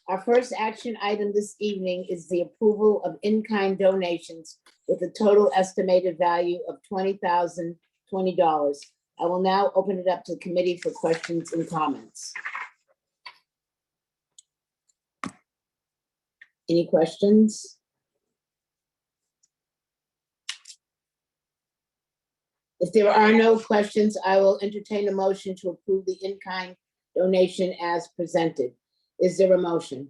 Our first action item this evening is the approval of in-kind donations with a total estimated value of $20,020. I will now open it up to the committee for questions and comments. Any questions? If there are no questions, I will entertain a motion to approve the in-kind donation as presented. Is there a motion?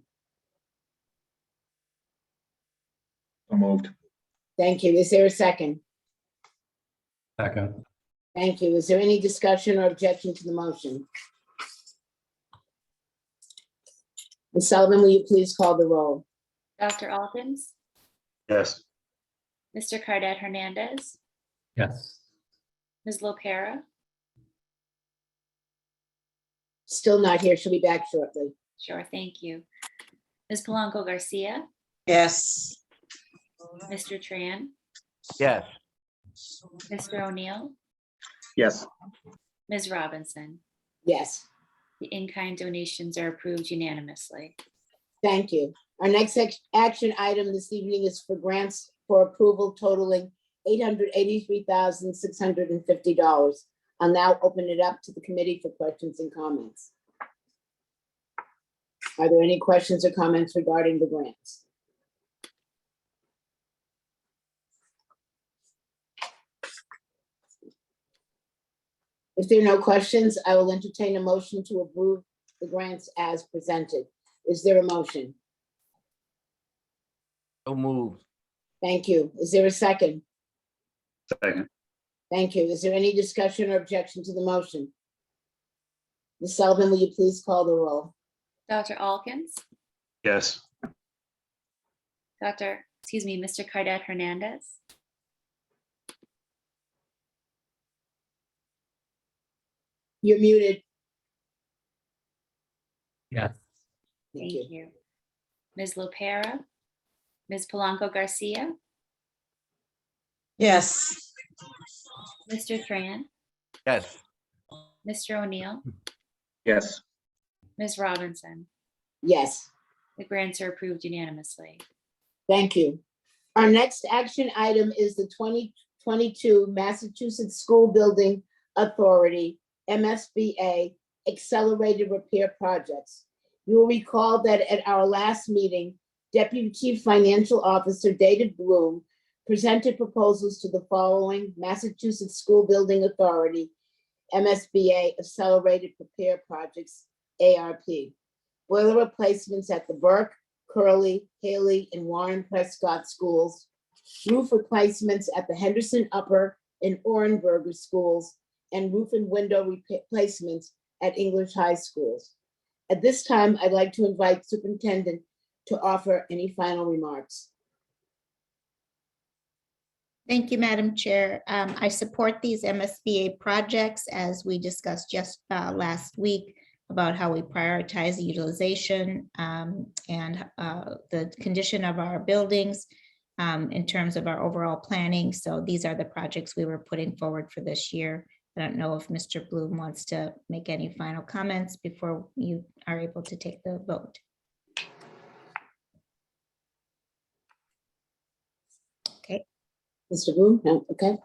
So moved. Thank you. Is there a second? Second. Thank you. Is there any discussion or objection to the motion? Ms. Sullivan, will you please call the roll? Dr. Alkins, Yes. Mr. Cardet Hernandez, Yes. Ms. Lopera, Still not here. She'll be back shortly. sure, thank you. Ms. Polanco Garcia, Yes. Mr. Tran, Yes. Mr. O'Neill, Yes. Ms. Robinson. Yes, The in-kind donations are approved unanimously. thank you. Our next action item this evening is for grants for approval totaling $883,650. I'll now open it up to the committee for questions and comments. Are there any questions or comments regarding the grants? If there are no questions, I will entertain a motion to approve the grants as presented. Is there a motion? So moved. Thank you. Is there a second? Second. Thank you. Is there any discussion or objection to the motion? Ms. Sullivan, will you please call the roll? Dr. Alkins, Yes. Mr. Cardet Hernandez, You're muted. Yes. Thank Thank you. you. Ms. Lopera, Ms. Polanco Garcia, Yes. Mr. Tran, Yes. Mr. O'Neill, Yes. Ms. Robinson. Yes, The grants are approved unanimously. thank you. Our next action item is the 2022 Massachusetts School Building Authority, MSBA, Accelerated Repair Projects. You will recall that at our last meeting, Deputy Chief Financial Officer David Bloom presented proposals to the following Massachusetts School Building Authority, MSBA Accelerated Repair Projects, ARP. Boiler replacements at the Burke, Curley, Haley, and Warren Prescott schools, roof replacements at the Henderson Upper and Orenberger schools, and roof and window replacements at English high schools. At this time, I'd like to invite Superintendent to offer any final remarks. Thank you, Madam Chair. I support these MSBA projects as we discussed just last week about how we prioritize the utilization and the condition of our buildings in terms of our overall planning. So these are the projects we were putting forward for this year. I don't know if Mr. Bloom wants to make any final comments before you are able to take the vote. Okay. Mr. Bloom, no, okay.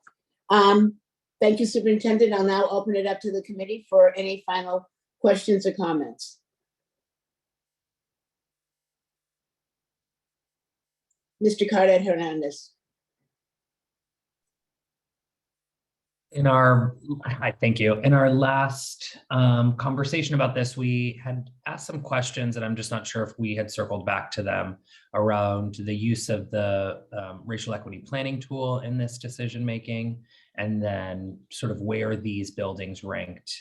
Thank you, Superintendent. I'll now open it up to the committee for any final questions or comments. Mr. Cardet Hernandez. Thank you. In our last conversation about this, we had asked some questions, and I'm just not sure if we had circled back to them around the use of the racial equity planning tool in this decision making, and then sort of where these buildings ranked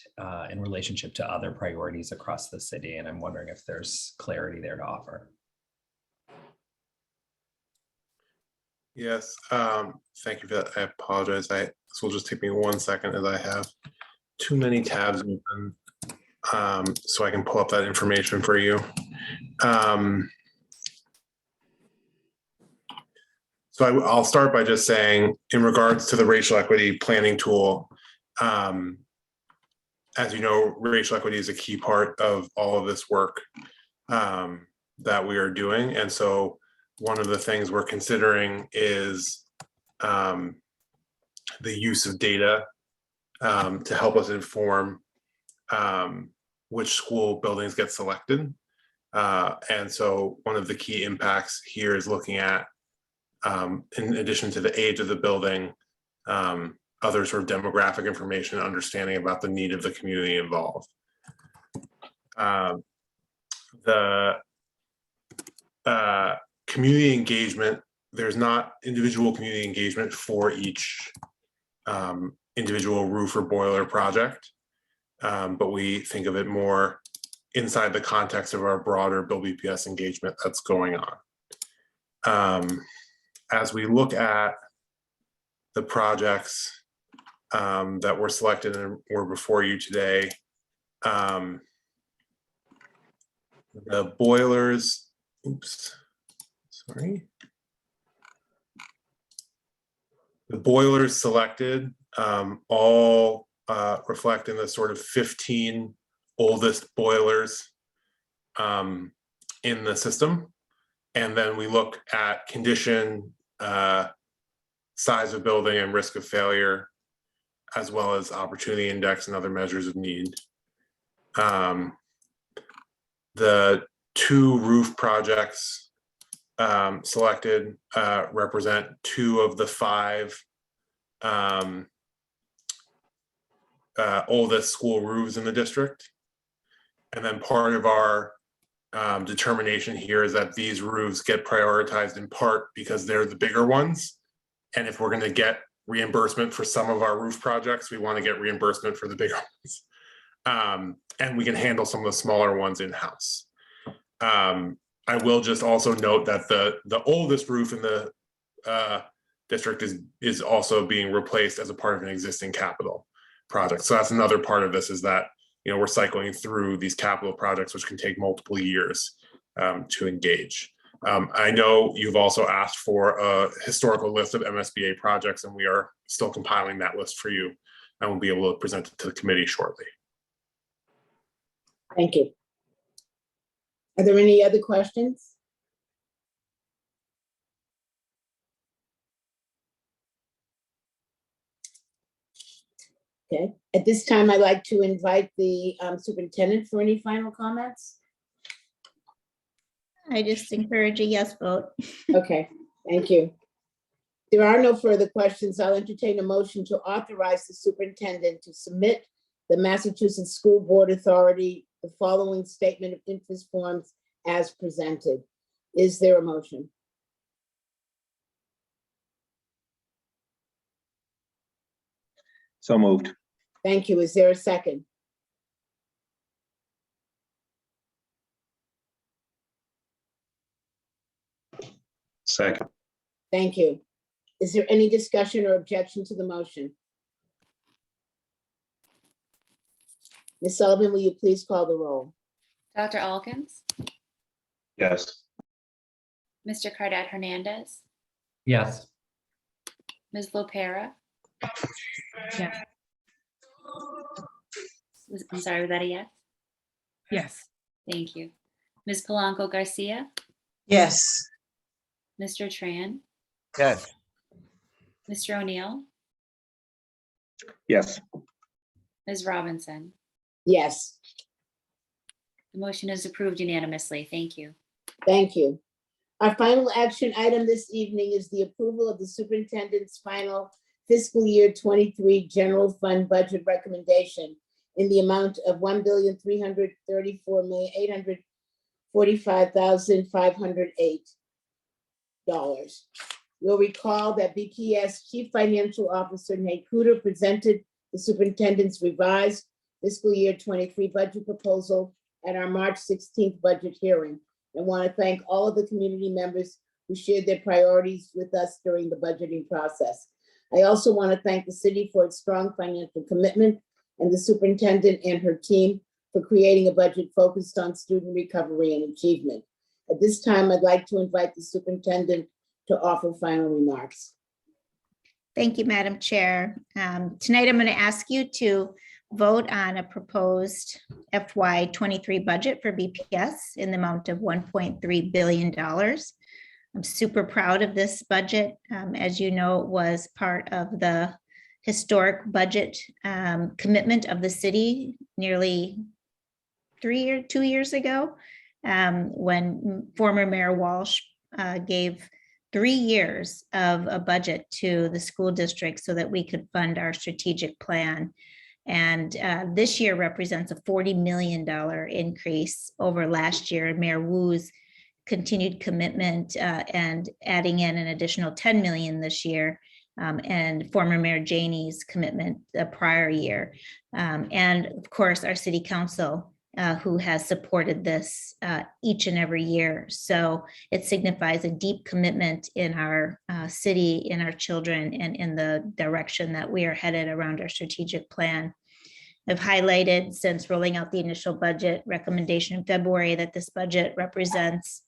in relationship to other priorities across the city. And I'm wondering if there's clarity there to offer. Yes, thank you for that. I apologize. This will just take me 1 second as I have too many tabs open, so I can pull up that information for you. So I'll start by just saying, in regards to the racial equity planning tool, as you know, racial equity is a key part of all of this work that we are doing. And so one of the things we're considering is the use of data to help us inform which school buildings get selected. And so one of the key impacts here is looking at, in addition to the age of the building, other sort of demographic information, understanding about the need of the community involved. The community engagement, there's not individual community engagement for each individual roof or boiler project, but we think of it more inside the context of our broader Build BPS engagement that's going on. As we look at the projects that were selected and were before you today, the boilers, sorry. The boilers selected all reflect in the sort of 15 oldest boilers in the system. And then we look at condition, size of building, and risk of failure, as well as opportunity index and other measures of need. The 2 roof projects selected represent 2 of the 5 oldest school roofs in the district. And then part of our determination here is that these roofs get prioritized in part because they're the bigger ones. And if we're going to get reimbursement for some of our roof projects, we want to get reimbursement for the bigger ones. And we can handle some of the smaller ones in-house. I will just also note that the oldest roof in the district is also being replaced as a part of an existing capital project. So that's another part of this, is that we're cycling through these capital projects, which can take multiple years to engage. I know you've also asked for a historical list of MSBA projects, and we are still compiling that list for you, and we'll be able to present it to the committee shortly. Thank you. Are there any other questions? Okay, at this time, I'd like to invite the superintendent for any final comments. I just encourage a yes vote. Okay, thank you. There are no further questions. I'll entertain a motion to authorize the superintendent to submit the Massachusetts School Board Authority the following statement of interest forms as presented. Is there a motion? So moved. Thank you. Is there a second? Second. Thank you. Is there any discussion or objection to the motion? Ms. Sullivan, will you please call the roll? Dr. Alkins, Yes. Mr. Cardet Hernandez, Yes. Ms. Lopera. Yes. I'm sorry, was that a yes? Yes. Thank you. Ms. Polanco Garcia, Yes. Mr. Tran, Yes. Mr. O'Neill, Yes. Ms. Robinson. Yes, The motion is approved unanimously. Thank you. thank you. Our final action item this evening is the approval of the superintendent's final fiscal year 23 general fund budget recommendation in the amount of $1,334,845,508. You'll recall that BPS Chief Financial Officer Nate Kuder presented the superintendent's revised fiscal year 23 budget proposal at our March 16th budget hearing. I want to thank all of the community members who shared their priorities with us during the budgeting process. I also want to thank the city for its strong financial commitment and the superintendent and her team for creating a budget focused on student recovery and achievement. At this time, I'd like to invite the superintendent to offer final remarks. Thank you, Madam Chair. Tonight, I'm going to ask you to vote on a proposed FY23 budget for BPS in the amount of $1.3 billion. I'm super proud of this budget. As you know, it was part of the historic budget commitment of the city nearly 2 years ago, when former Mayor Walsh gave 3 years of a budget to the school district so that we could fund our strategic plan. And this year represents a $40 million increase over last year. Mayor Wu's continued commitment and adding in an additional 10 million this year, and former Mayor Janey's commitment the prior year. And of course, our city council who has supported this each and every year. So it signifies a deep commitment in our city, in our children, and in the direction that we are headed around our strategic plan. I've highlighted since rolling out the initial budget recommendation in February that this budget represents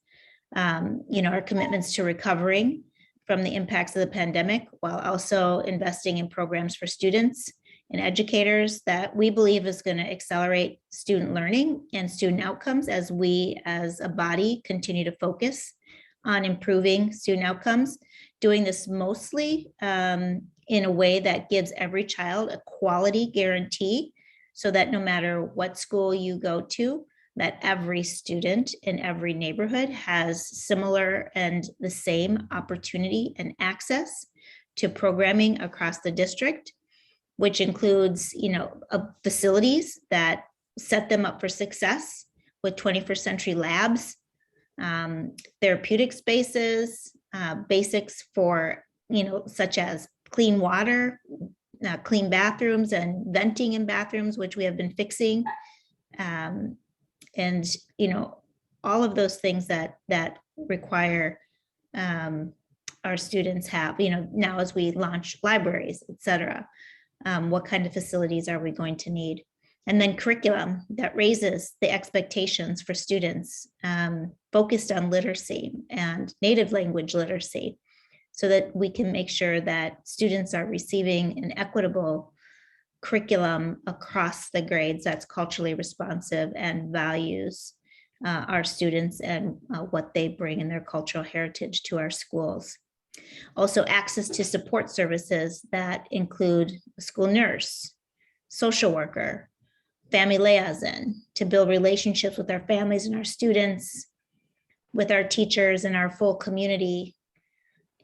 our commitments to recovering from the impacts of the pandemic, while also investing in programs for students and educators that we believe is going to accelerate student learning and student outcomes as we as a body continue to focus on improving student outcomes, doing this mostly in a way that gives every child a quality guarantee so that no matter what school you go to, that every student in every neighborhood has similar and the same opportunity and access to programming across the district, which includes, facilities that set them up for success with 21st century labs, therapeutic spaces, basics for, such as clean water, clean bathrooms and venting in bathrooms, which we have been fixing. And, all of those things that require our students have, now as we launch libraries, et cetera. What kind of facilities are we going to need? And then curriculum that raises the expectations for students, focused on literacy and native language literacy, so that we can make sure that students are receiving an equitable curriculum across the grades that's culturally responsive and values our students and what they bring in their cultural heritage to our schools. Also, access to support services that include a school nurse, social worker, family liaison, to build relationships with our families and our students, with our teachers and our full community.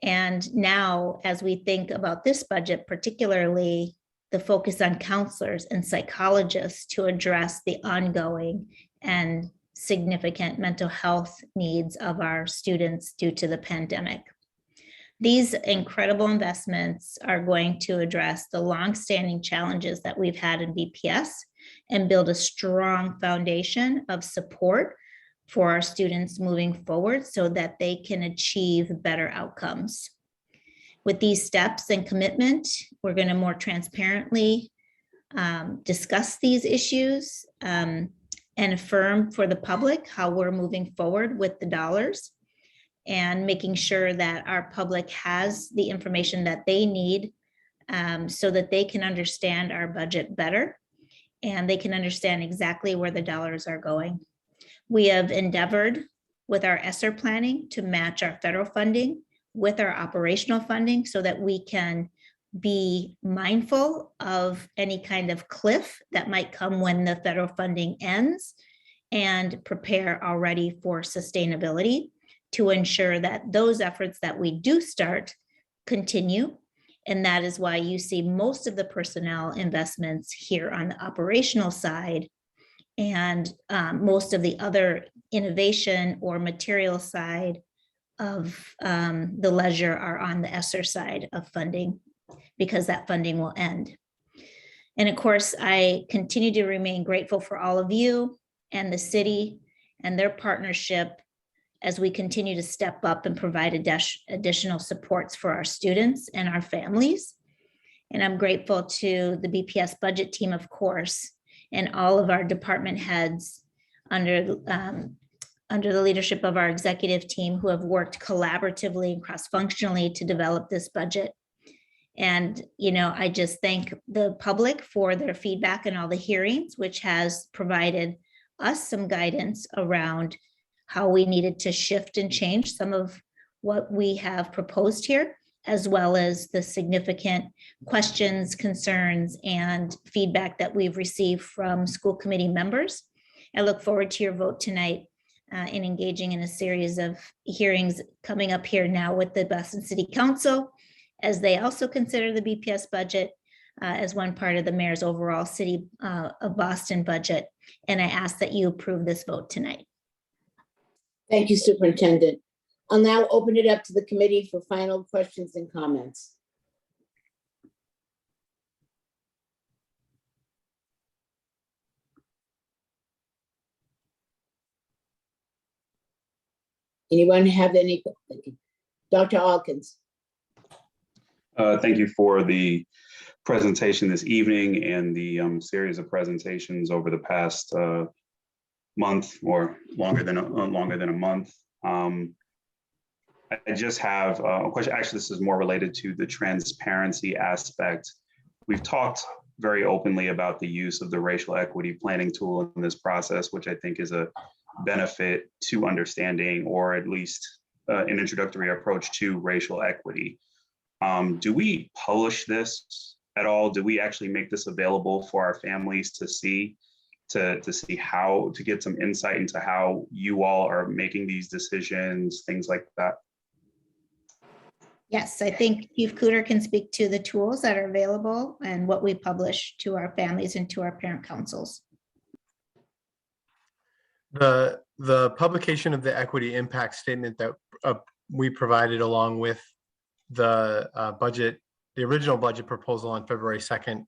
And now, as we think about this budget, particularly the focus on counselors and psychologists to address the ongoing and significant mental health needs of our students due to the pandemic. These incredible investments are going to address the longstanding challenges that we've had in BPS and build a strong foundation of support for our students moving forward so that they can achieve better outcomes. With these steps and commitment, we're going to more transparently discuss these issues and affirm for the public how we're moving forward with the dollars, and making sure that our public has the information that they need so that they can understand our budget better and they can understand exactly where the dollars are going. We have endeavored with our ESSER planning to match our federal funding with our operational funding so that we can be mindful of any kind of cliff that might come when the federal funding ends and prepare already for sustainability to ensure that those efforts that we do start continue. And that is why you see most of the personnel investments here on the operational side, and most of the other innovation or material side of the leisure are on the ESSER side of funding, because that funding will end. And of course, I continue to remain grateful for all of you and the city and their partnership as we continue to step up and provide additional supports for our students and our families. And I'm grateful to the BPS budget team, of course, and all of our department heads under the leadership of our executive team who have worked collaboratively and cross-functionally to develop this budget. And, you know, I just thank the public for their feedback and all the hearings, which has provided us some guidance around how we needed to shift and change some of what we have proposed here, as well as the significant questions, concerns, and feedback that we've received from school committee members. I look forward to your vote tonight in engaging in a series of hearings coming up here now with the Boston City Council, as they also consider the BPS budget as one part of the mayor's overall City of Boston budget. And I ask that you approve this vote tonight. Thank you, Superintendent. I'll now open it up to the committee for final questions and comments. Anyone have any? Dr. Alkins. Thank you for the presentation this evening and the series of presentations over the past month or longer than a month. I just have a question. Actually, this is more related to the transparency aspect. We've talked very openly about the use of the racial equity planning tool in this process, which I think is a benefit to understanding, or at least an introductory approach to racial equity. Do we publish this at all? Do we actually make this available for our families to see, to see how, to get some insight into how you all are making these decisions, things like that? Yes, I think Chief Cooter can speak to the tools that are available and what we publish to our families and to our parent councils. The publication of the equity impact statement that we provided along with the budget, the original budget proposal on February 2nd,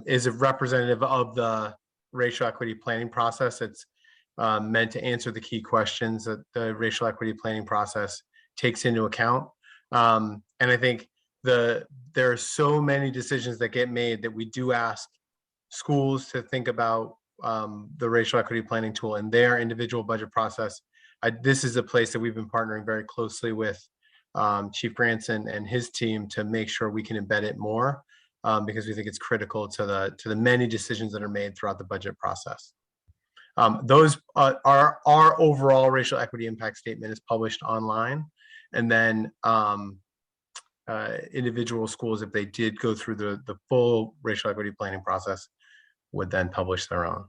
is a representative of the racial equity planning process. It's meant to answer the key questions that the racial equity planning process takes into account. And I think there are so many decisions that get made that we do ask schools to think about the racial equity planning tool in their individual budget process. This is a place that we've been partnering very closely with Chief Granson and his team to make sure we can embed it more because we think it's critical to the many decisions that are made throughout the budget process. Those our overall racial equity impact statement is published online, and then individual schools, if they did go through the full racial equity planning process, would then publish their own.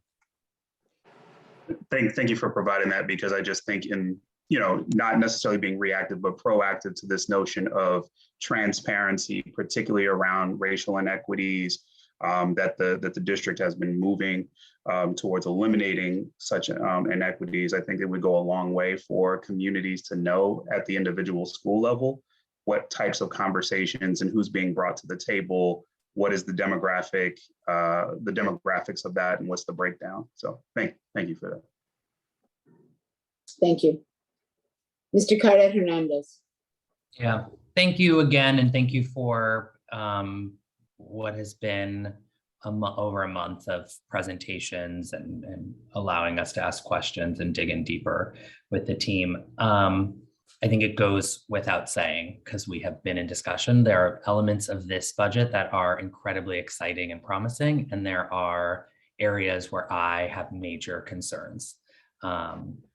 Thank you for providing that, because I just think in, not necessarily being reactive, but proactive to this notion of transparency, particularly around racial inequities, that the district has been moving towards eliminating such inequities. I think it would go a long way for communities to know at the individual school level what types of conversations and who's being brought to the table, what is the demographics of that, and what's the breakdown. So thank you for that. Thank you. Mr. Cardet Hernandez. Yeah, thank you again, and thank you for what has been over a month of presentations and allowing us to ask questions and dig in deeper with the team. I think it goes without saying, because we have been in discussion, there are elements of this budget that are incredibly exciting and promising, and there are areas where I have major concerns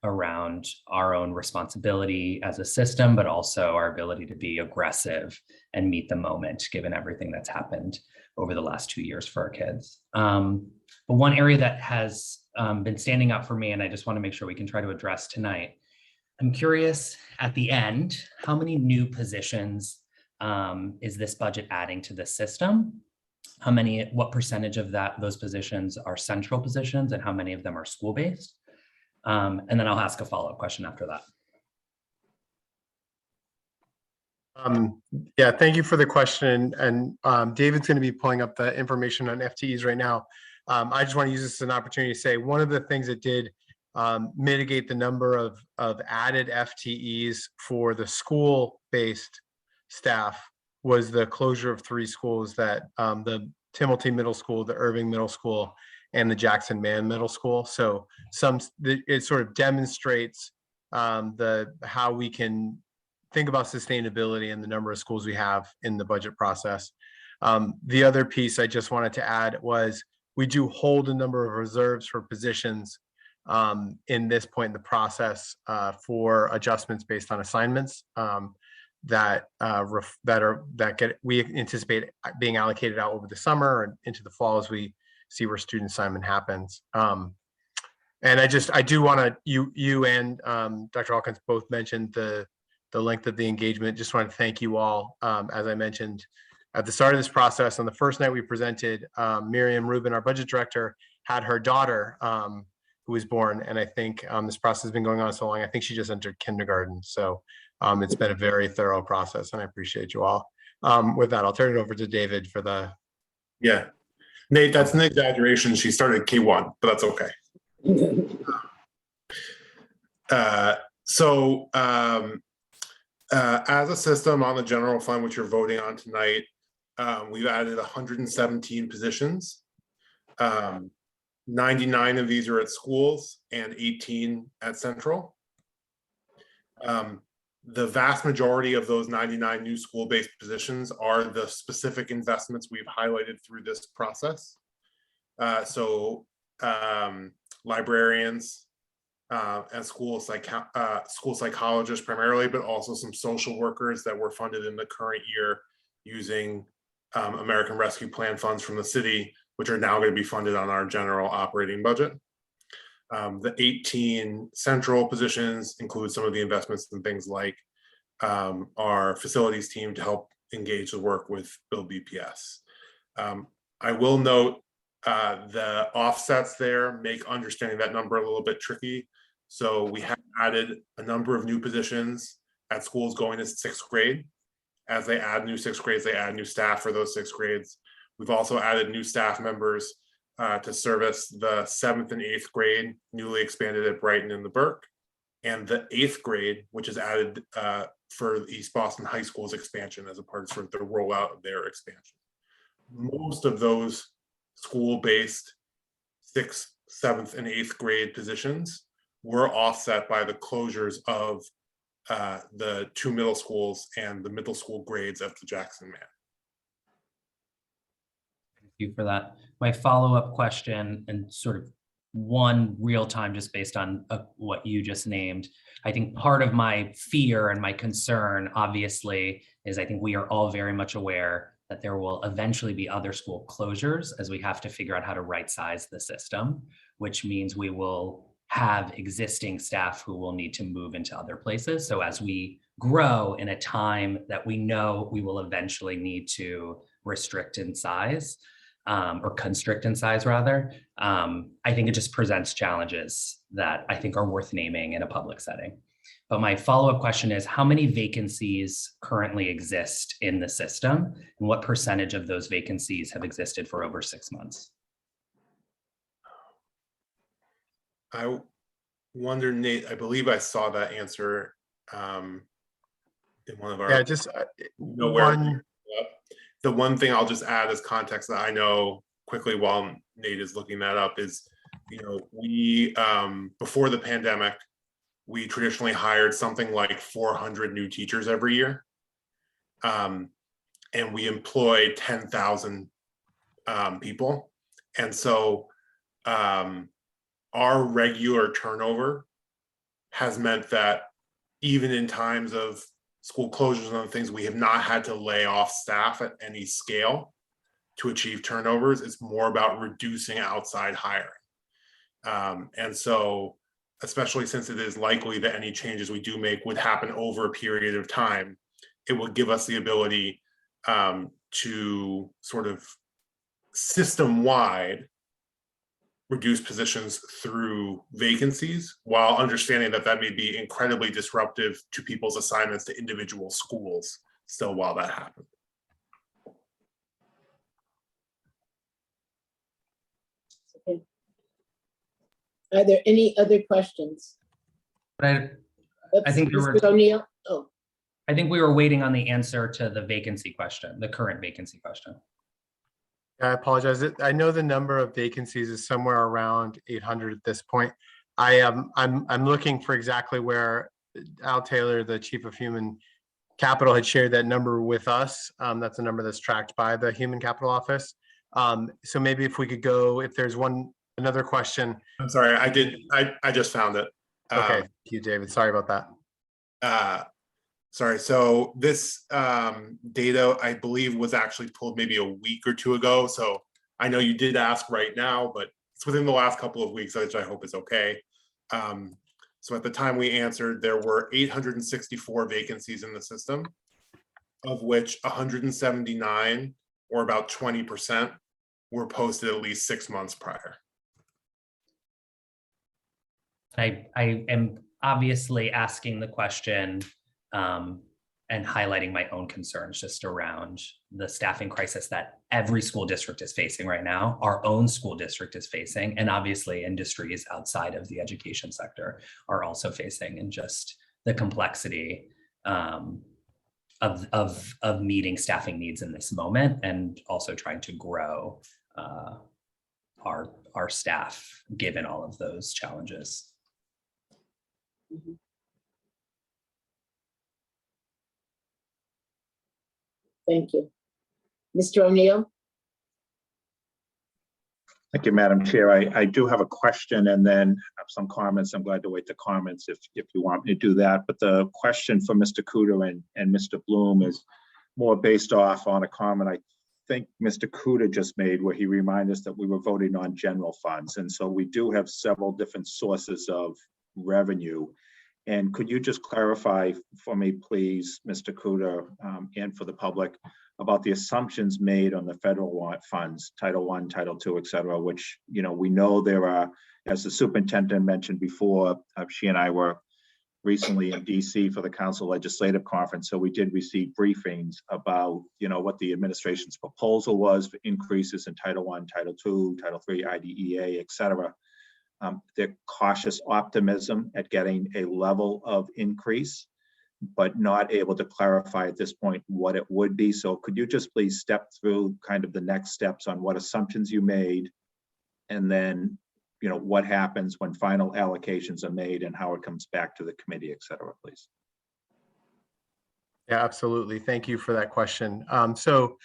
around our own responsibility as a system, but also our ability to be aggressive and meet the moment, given everything that's happened over the last 2 years for our kids. But one area that has been standing out for me, and I just want to make sure we can try to address tonight, I'm curious at the end, how many new positions is this budget adding to the system? What percentage of those positions are central positions, and how many of them are school-based? And then I'll ask a follow-up question after that. Yeah, thank you for the question. And David's going to be pulling up the information on FTEs right now. I just want to use this as an opportunity to say one of the things that did mitigate the number of added FTEs for the school-based staff was the closure of 3 schools, that the Timilty Middle School, the Irving Middle School, and the Jackson Mann Middle School. So it sort of demonstrates how we can think about sustainability and the number of schools we have in the budget process. The other piece I just wanted to add was we do hold a number of reserves for positions in this point in the process for adjustments based on assignments we anticipate being allocated out over the summer and into the fall as we see where student assignment happens. And I do want to, you and Dr. Hawkins both mentioned the length of the engagement. Just want to thank you all. As I mentioned at the start of this process, on the first night we presented, Miriam Rubin, our budget director, had her daughter who was born. And I think this process has been going on so long, I think she just entered kindergarten. So it's been a very thorough process, and I appreciate you all. With that, I'll turn it over to David for the. Yeah, Nate, that's an exaggeration. She started K1, but that's okay. As a system on the general fund, which you're voting on tonight, we've added 117 positions. 99 of these are at schools and 18 at central. The vast majority of those 99 new school-based positions are the specific investments we've highlighted through this process. Librarians and school psychologists primarily, but also some social workers that were funded in the current year using American Rescue Plan funds from the city, which are now going to be funded on our general operating budget. The 18 central positions include some of the investments in things like our facilities team to help engage the work with Build BPS. I will note the offsets there make understanding that number a little bit tricky. So we have added a number of new positions at schools going to 6th grade. As they add new 6th grades, they add new staff for those 6th grades. We've also added new staff members to service the 7th and 8th grade, newly expanded at Brighton and the Burke, and the 8th grade, which is added for East Boston High School's expansion as a part of sort of the rollout of their expansion. Most of those school-based 6th, 7th, and 8th grade positions were offset by the closures of the 2 middle schools and the middle school grades at the Jackson Man. Thank you for that. My follow-up question, and sort of one real time, just based on what you just named. I think part of my fear and my concern, obviously, is I think we are all very much aware that there will eventually be other school closures as we have to figure out how to right size the system, which means we will have existing staff who will need to move into other places. So as we grow in a time that we know we will eventually need to restrict in size, or constrict in size rather, I think it just presents challenges that I think are worth naming in a public setting. But my follow-up question is, how many vacancies currently exist in the system? And what percentage of those vacancies have existed for over 6 months? I wonder, Nate, I believe I saw that answer in one of our. Yeah, just the one thing I'll just add as context that I know quickly while Nate is looking that up is, we, before the pandemic, we traditionally hired something like 400 new teachers every year. And we employed 10,000 people. And so our regular turnover has meant that even in times of school closures and other things, we have not had to lay off staff at any scale to achieve turnovers. It's more about reducing outside hiring. And so, especially since it is likely that any changes we do make would happen over a period of time, it will give us the ability to sort of system-wide reduce positions through vacancies, while understanding that that may be incredibly disruptive to people's assignments to individual schools still while that happens. Okay. Are there any other questions? I think there were, Mr. O'Neill? Oh, I think we were waiting on the answer to the vacancy question, the current vacancy question. I apologize. I know the number of vacancies is somewhere around 800 at this point. I'm looking for exactly where Al Taylor, the Chief of Human Capital, had shared that number with us. That's a number that's tracked by the Human Capital Office. So maybe if we could go, if there's another question. I'm sorry, I just found it. Okay, thank you, David. Sorry about that. Sorry, so this data, I believe, was actually pulled maybe a week or two ago. So I know you did ask right now, but it's within the last couple of weeks, which I hope is okay. So at the time we answered, there were 864 vacancies in the system, of which 179, or about 20%, were posted at least 6 months prior. I am obviously asking the question and highlighting my own concerns just around the staffing crisis that every school district is facing right now, our own school district is facing, and obviously industries outside of the education sector are also facing, and just the complexity of meeting staffing needs in this moment, and also trying to grow our staff given all of those challenges. mm-hmm. Thank you. Mr. O'Neill? Thank you, Madam Chair. I do have a question and then have some comments. I'm glad to wait the comments if you want me to do that. But the question for Mr. Kuder and Mr. Bloom is more based off on a comment I think Mr. Kuder just made, where he reminded us that we were voting on general funds. And so we do have several different sources of revenue. And could you just clarify for me, please, Mr. Kuder, and for the public, about the assumptions made on the federal funds, Title I, Title II, et cetera, which, we know there are, as the superintendent mentioned before, she and I were recently in DC for the Council Legislative Conference. So we did receive briefings about, what the administration's proposal was for increases in Title I, Title II, Title III, IDEA, et cetera. Their cautious optimism at getting a level of increase. but not able to clarify at this point what it would be. So could you just please step through kind of the next steps on what assumptions you made? And then, you know, what happens when final allocations are made and how it comes back to the committee, et cetera, please. Yeah, absolutely. Thank you for that question. So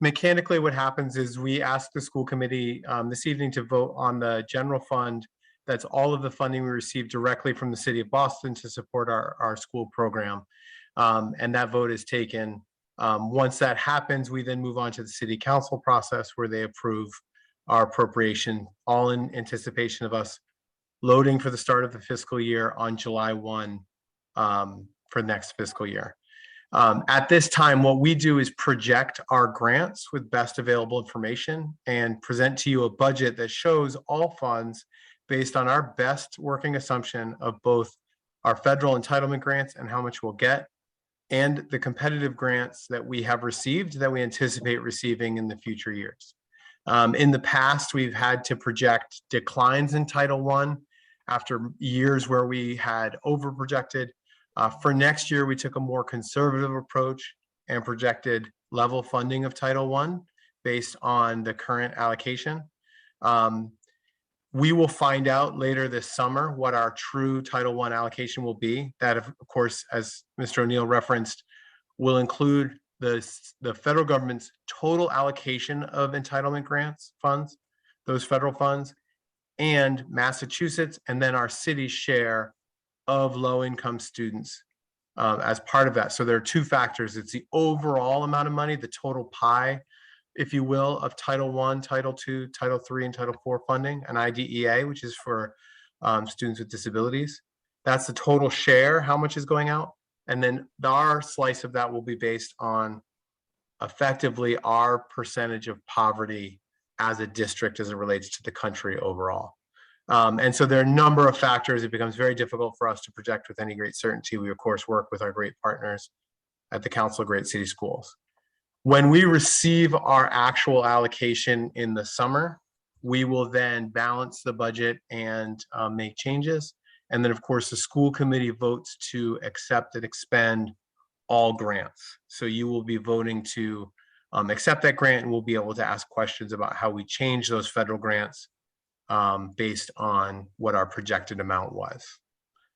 mechanically, what happens is we ask the school committee this evening to vote on the general fund. That's all of the funding we receive directly from the city of Boston to support our school program. And that vote is taken. Once that happens, we then move on to the city council process where they approve our appropriation, all in anticipation of us loading for the start of the fiscal year on July 1 for next fiscal year. At this time, what we do is project our grants with best available information and present to you a budget that shows all funds based on our best working assumption of both our federal entitlement grants and how much we'll get, and the competitive grants that we have received that we anticipate receiving in the future years. In the past, we've had to project declines in Title I after years where we had over projected. For next year, we took a more conservative approach and projected level funding of Title I based on the current allocation. We will find out later this summer what our true Title I allocation will be. That, of course, as Mr. O'Neill referenced, will include the federal government's total allocation of entitlement grants funds, those federal funds, and Massachusetts, and then our city's share of low-income students as part of that. So there are two factors. It's the overall amount of money, the total pie, if you will, of Title I, Title II, Title III, and Title IV funding, and IDEA, which is for students with disabilities. That's the total share, how much is going out. And then our slice of that will be based on effectively our percentage of poverty as a district as it relates to the country overall. And so there are a number of factors. It becomes very difficult for us to project with any great certainty. We, of course, work with our great partners at the Council of Great City Schools. When we receive our actual allocation in the summer, we will then balance the budget and make changes. And then, of course, the school committee votes to accept and expend all grants. So you will be voting to accept that grant, and we'll be able to ask questions about how we change those federal grants based on what our projected amount was.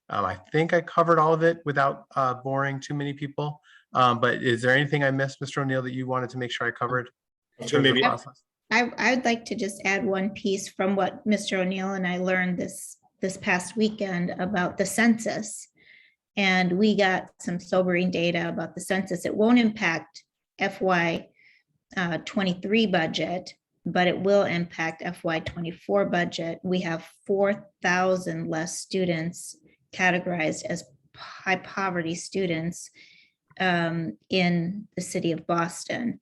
I think I covered all of it without boring too many people. But is there anything I missed, Mr. O'Neill, that you wanted to make sure I covered? So maybe I would like to just add one piece from what Mr. O'Neill and I learned this past weekend about the census. And we got some sobering data about the census. It won't impact FY 23 budget, but it will impact FY 24 budget. We have 4,000 less students categorized as high poverty students in the city of Boston,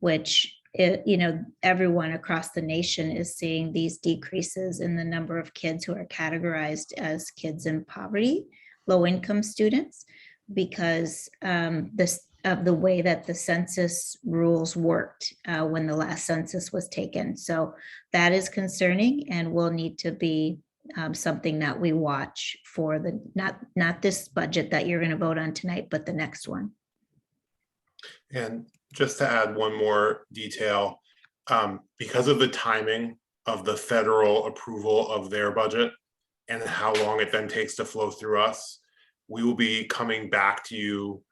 which everyone across the nation is seeing these decreases in the number of kids who are categorized as kids in poverty, low-income students, because of the way that the census rules worked when the last census was taken. So that is concerning and will need to be something that we watch for the not this budget that you're going to vote on tonight, but the next one. And just to add one more detail, because of the timing of the federal approval of their budget and how long it then takes to flow through us, we will be coming back to you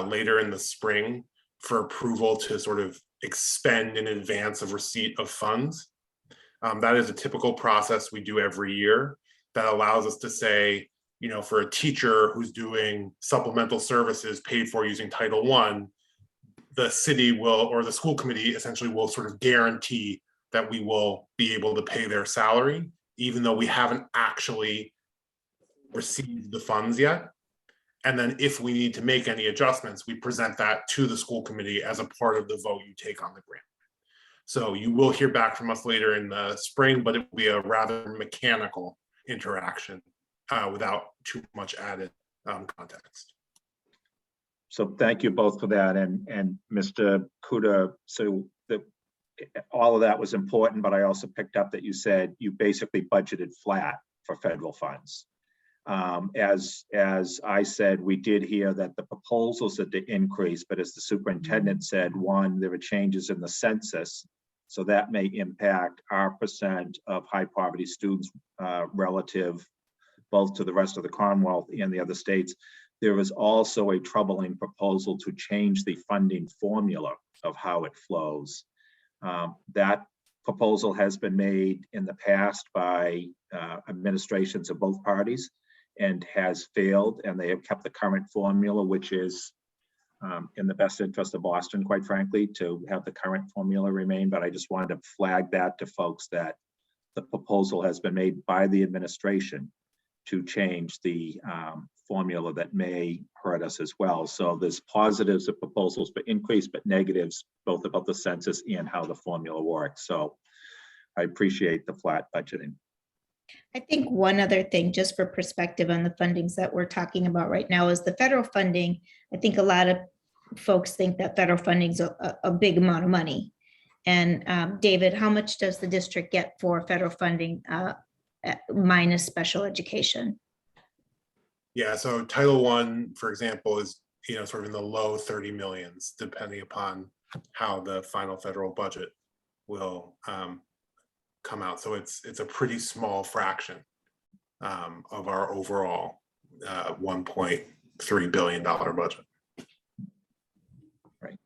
later in the spring for approval to sort of expend in advance of receipt of funds. That is a typical process we do every year that allows us to say, for a teacher who's doing supplemental services paid for using Title I, the city will, or the school committee essentially will sort of guarantee that we will be able to pay their salary, even though we haven't actually received the funds yet. And then if we need to make any adjustments, we present that to the school committee as a part of the vote you take on the grant. So you will hear back from us later in the spring, but it will be a rather mechanical interaction without too much added context. So thank you both for that. And Mr. Kuda, so all of that was important, but I also picked up that you said you basically budgeted flat for federal funds. As I said, we did hear that the proposals that they increase, but as the superintendent said, one, there were changes in the census. So that may impact our percent of high poverty students relative both to the rest of the Commonwealth and the other states. There is also a troubling proposal to change the funding formula of how it flows. That proposal has been made in the past by administrations of both parties and has failed, and they have kept the current formula, which is in the best interest of Boston, quite frankly, to have the current formula remain. But I just wanted to flag that to folks that the proposal has been made by the administration to change the formula that may hurt us as well. So there's positives of proposals for increase, but negatives both about the census and how the formula works. So I appreciate the flat budgeting. I think one other thing, just for perspective on the fundings that we're talking about right now, is the federal funding. I think a lot of folks think that federal funding is a big amount of money. And David, how much does the district get for federal funding minus special education? Yeah, so Title I, for example, is sort of in the low 30 millions, depending upon how the final federal budget will come out. So it's a pretty small fraction of our overall $1.3 billion budget. Right.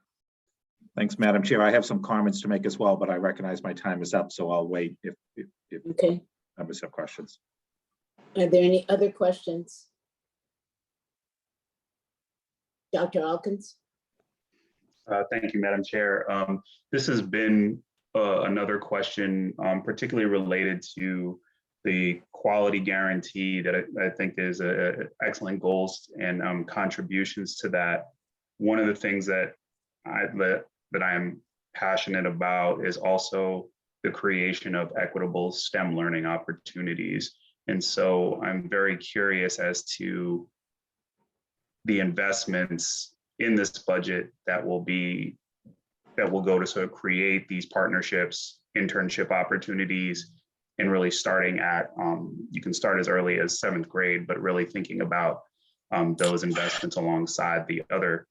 Thanks, Madam Chair. I have some comments to make as well, but I recognize my time is up, so I'll wait if Okay. members have questions. Are there any other questions? Dr. Alkins? Thank you, Madam Chair. This has been another question, particularly related to the quality guarantee that I think is excellent goals and contributions to that. One of the things that I am passionate about is also the creation of equitable STEM learning opportunities. And so I'm very curious as to the investments in this budget that will go to sort of create these partnerships, internship opportunities, and really starting at, you can start as early as 7th grade, but really thinking about those investments alongside the other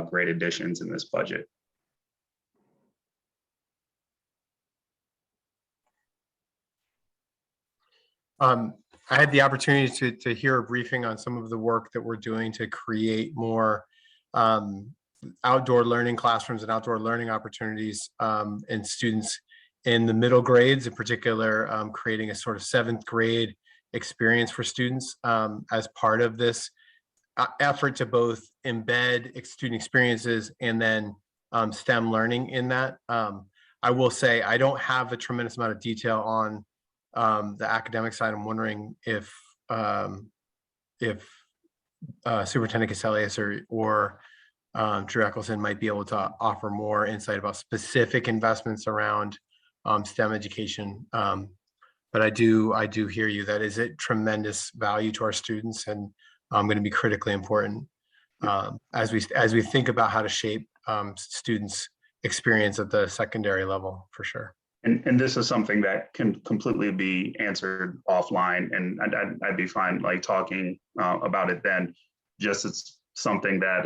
great additions in this budget. I had the opportunity to hear a briefing on some of the work that we're doing to create more outdoor learning classrooms and outdoor learning opportunities and students in the middle grades, in particular, creating a sort of 7th grade experience for students as part of this effort to both embed student experiences and then STEM learning in that. I will say I don't have a tremendous amount of detail on the academic side. I'm wondering if Superintendent Cassellius or Drew Eccleston might be able to offer more insight about specific investments around STEM education. But I do hear you. That is a tremendous value to our students and going to be critically important as we think about how to shape students' experience at the secondary level, for sure. And this is something that can completely be answered offline, and I'd be fine like talking about it then. Just it's something that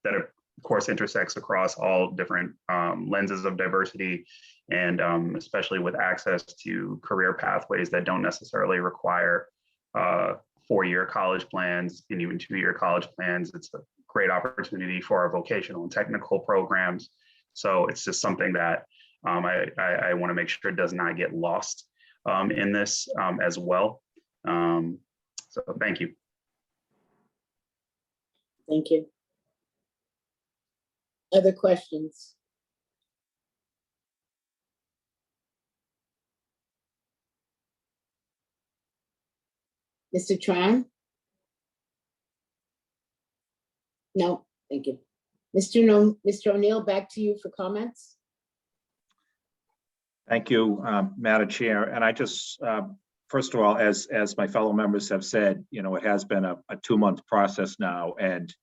that of course intersects across all different lenses of diversity, and especially with access to career pathways that don't necessarily require 4-year college plans and even 2-year college plans. It's a great opportunity for our vocational and technical programs. So it's just something that I want to make sure it does not get lost in this as well. So thank you. Thank you. Other questions? Mr. Tran? No, thank you. Mr. O'Neill, back to you for comments. Thank you, Madam Chair. And I just, first of all, as my fellow members have said, it has been a 2-month process now, and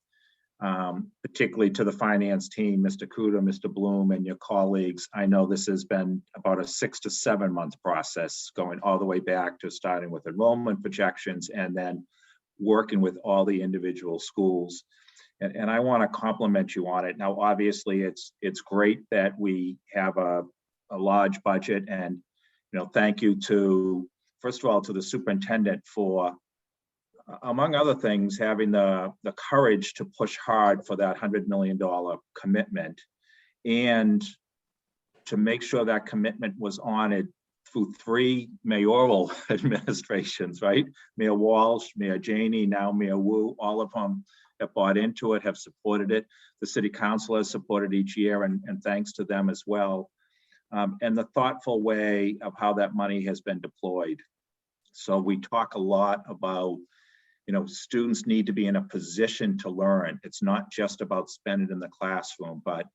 particularly to the finance team, Mr. Kudo, Mr. Bloom, and your colleagues, I know this has been about a 6 to 7 month process, going all the way back to starting with enrollment projections and then working with all the individual schools. And I want to compliment you on it. Now, obviously, it's great that we have a large budget, and thank you to, first of all, to the superintendent for, among other things, having the courage to push hard for that $100 million commitment, and to make sure that commitment was honored through 3 mayoral administrations, right? Mayor Walsh, Mayor Janey, now Mayor Wu, all of them have bought into it, have supported it. The city council has supported each year, and thanks to them as well. And the thoughtful way of how that money has been deployed. So we talk a lot about, students need to be in a position to learn. It's not just about spending in the classroom, but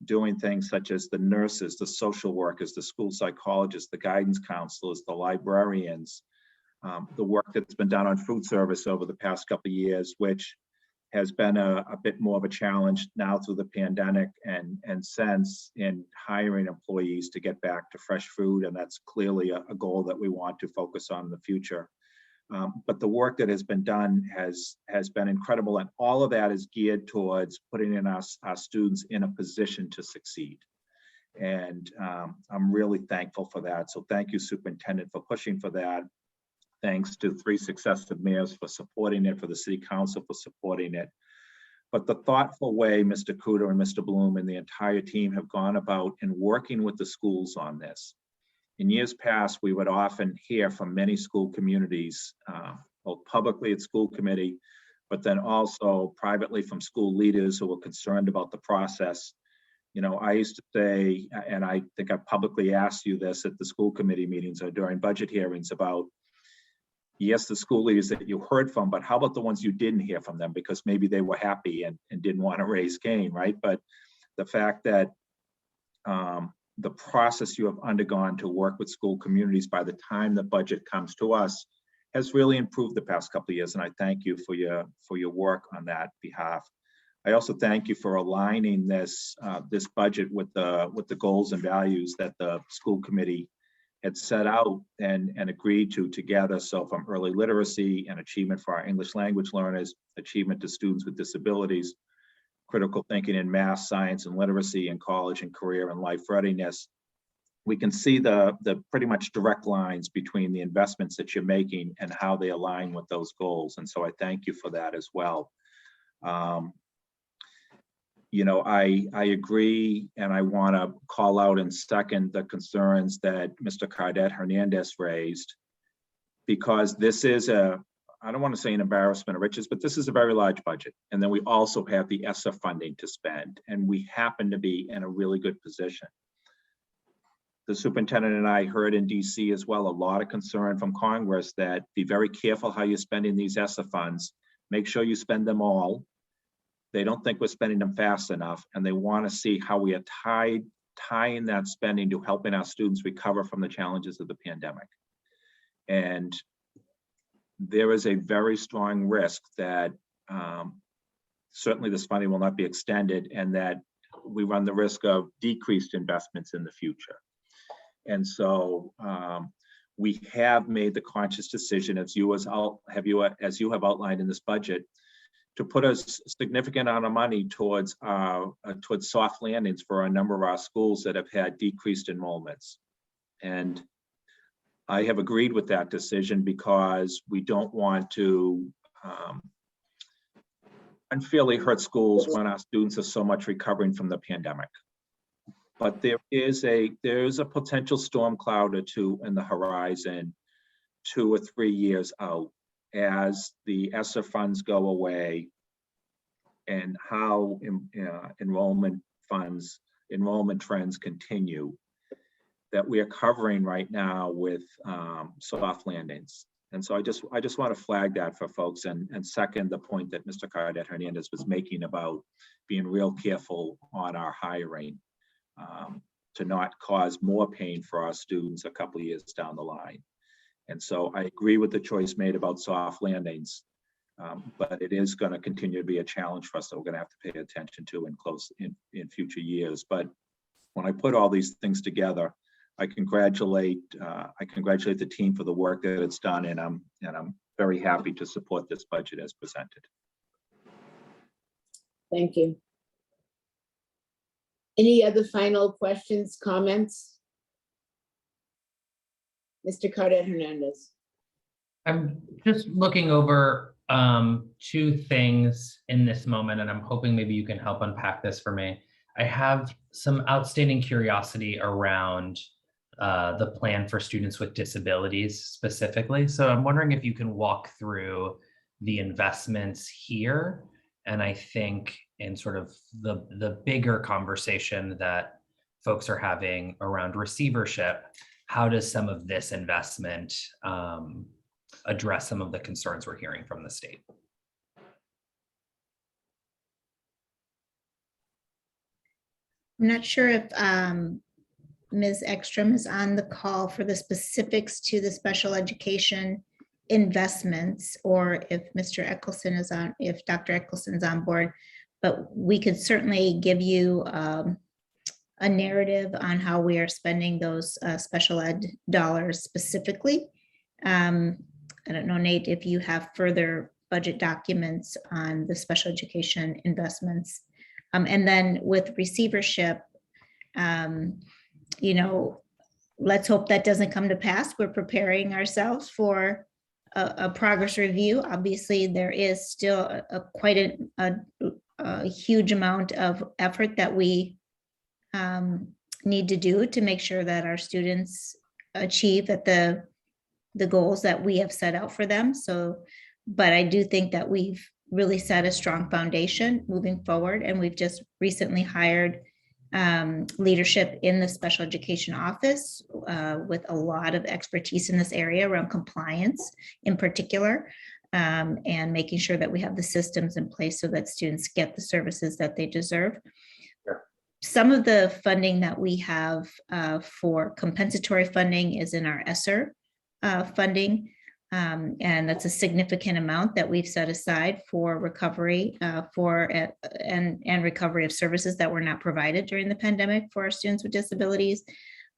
doing things such as the nurses, the social workers, the school psychologists, the guidance counselors, the librarians, the work that's been done on food service over the past couple of years, which has been a bit more of a challenge now through the pandemic and since, in hiring employees to get back to fresh food. And that's clearly a goal that we want to focus on in the future. But the work that has been done has been incredible. And all of that is geared towards putting in our students in a position to succeed. And I'm really thankful for that. So thank you, Superintendent, for pushing for that. Thanks to 3 successive mayors for supporting it, for the city council for supporting it. But the thoughtful way Mr. Cooter and Mr. Bloom and the entire team have gone about in working with the schools on this. In years past, we would often hear from many school communities, both publicly at school committee, but then also privately from school leaders who were concerned about the process. I used to say, and I think I publicly asked you this at the school committee meetings or during budget hearings, about, yes, the school leaders that you heard from, but how about the ones you didn't hear from them? Because maybe they were happy and didn't want to raise Cain, right? But the fact that the process you have undergone to work with school communities by the time the budget comes to us has really improved the past couple of years. And I thank you for your work on that behalf. I also thank you for aligning this budget with the goals and values that the school committee had set out and agreed to together. So from early literacy and achievement for our English language learners, achievement to students with disabilities, critical thinking in math, science, and literacy in college and career and life readiness, we can see the pretty much direct lines between the investments that you're making and how they align with those goals. And so I thank you for that as well. I agree, and I want to call out and second the concerns that Mr. Cardet Hernandez raised, because this is I don't want to say an embarrassment of riches, but this is a very large budget. And then we also have the ESSER funding to spend, and we happen to be in a really good position. The superintendent and I heard in DC as well, a lot of concern from Congress that be very careful how you're spending these ESSER funds. Make sure you spend them all. They don't think we're spending them fast enough, and they want to see how we are tying that spending to helping our students recover from the challenges of the pandemic. And there is a very strong risk that certainly this funding will not be extended, and that we run the risk of decreased investments in the future. And so we have made the conscious decision, as you have outlined in this budget, to put a significant amount of money towards soft landings for a number of our schools that have had decreased enrollments. And I have agreed with that decision because we don't want to unfairly hurt schools when our students are so much recovering from the pandemic. But there is a potential storm cloud or two in the horizon 2 or 3 years out, as the ESSER funds go away and how enrollment trends continue, that we are covering right now with soft landings. And so I just want to flag that for folks, and second the point that Mr. Cardet Hernandez was making about being real careful on our hiring to not cause more pain for our students a couple of years down the line. And so I agree with the choice made about soft landings, but it is going to continue to be a challenge for us that we're going to have to pay attention to in future years. But when I put all these things together, I congratulate the team for the work that it's done, and I'm very happy to support this budget as presented. Thank you. Any other final questions, comments? Mr. Cardet Hernandez. I'm just looking over two things in this moment, and I'm hoping maybe you can help unpack this for me. I have some outstanding curiosity around the plan for students with disabilities specifically. So I'm wondering if you can walk through the investments here. And I think in sort of the bigger conversation that folks are having around receivership, how does some of this investment address some of the concerns we're hearing from the state? I'm not sure if Ms. Ekstrom is on the call for the specifics to the special education investments, or if Mr. Eccleston is on, if Dr. Eccleston's on board, but we could certainly give you a narrative on how we are spending those special ed dollars specifically. I don't know, Nate, if you have further budget documents on the special education investments. And then with receivership, you know, let's hope that doesn't come to pass. We're preparing ourselves for a progress review. Obviously, there is still quite a huge amount of effort that we need to do to make sure that our students achieve at the goals that we have set out for them. So, but I do think that we've really set a strong foundation moving forward. And we've just recently hired leadership in the special education office with a lot of expertise in this area around compliance in particular, and making sure that we have the systems in place so that students get the services that they deserve. Some of the funding that we have for compensatory funding is in our ESSER funding. And that's a significant amount that we've set aside for recovery and recovery of services that were not provided during the pandemic for our students with disabilities.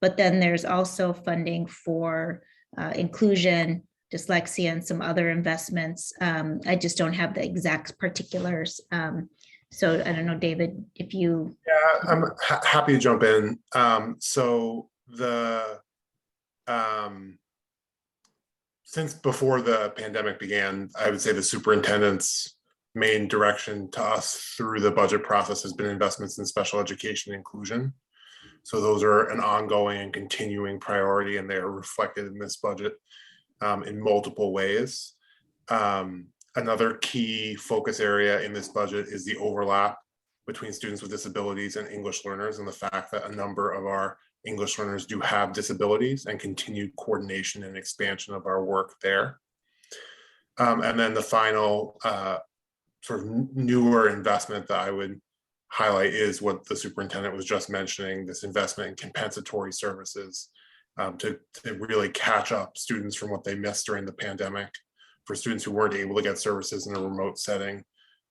But then there's also funding for inclusion, dyslexia, and some other investments. I just don't have the exact particulars. So I don't know, David, if you. Yeah, I'm happy to jump in. So the since before the pandemic began, I would say the superintendent's main direction to us through the budget process has been investments in special education inclusion. So those are an ongoing and continuing priority, and they are reflected in this budget in multiple ways. Another key focus area in this budget is the overlap between students with disabilities and English learners, and the fact that a number of our English learners do have disabilities, and continued coordination and expansion of our work there. And then the final sort of newer investment that I would highlight is what the superintendent was just mentioning, this investment in compensatory services to really catch up students from what they missed during the pandemic. For students who weren't able to get services in a remote setting,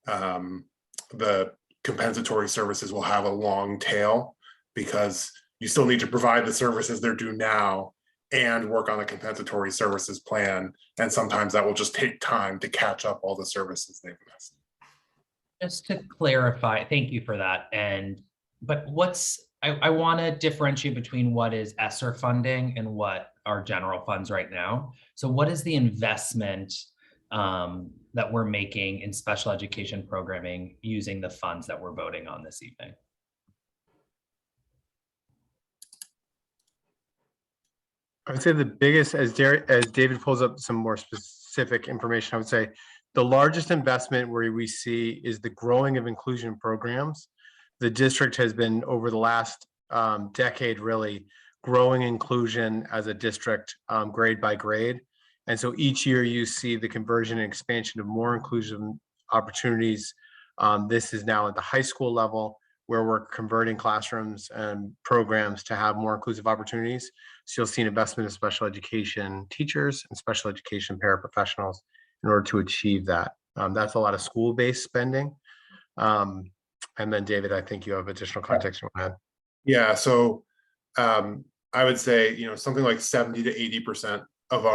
the compensatory services will have a long tail, because you still need to provide the services they're due now and work on a compensatory services plan. And sometimes that will just take time to catch up all the services they've missed. Just to clarify, thank you for that. But I want to differentiate between what is ESSER funding and what are general funds right now. So what is the investment that we're making in special education programming using the funds that we're voting on this evening? I would say the biggest, as David pulls up some more specific information, I would say the largest investment where we see is the growing of inclusion programs. The district has been, over the last decade, really growing inclusion as a district grade by grade. And so each year you see the conversion and expansion of more inclusion opportunities. This is now at the high school level, where we're converting classrooms and programs to have more inclusive opportunities. So you'll see an investment in special education teachers and special education paraprofessionals in order to achieve that. That's a lot of school-based spending. And then David, I think you have additional context you want to add. Yeah, so I would say, something like 70 to 80% of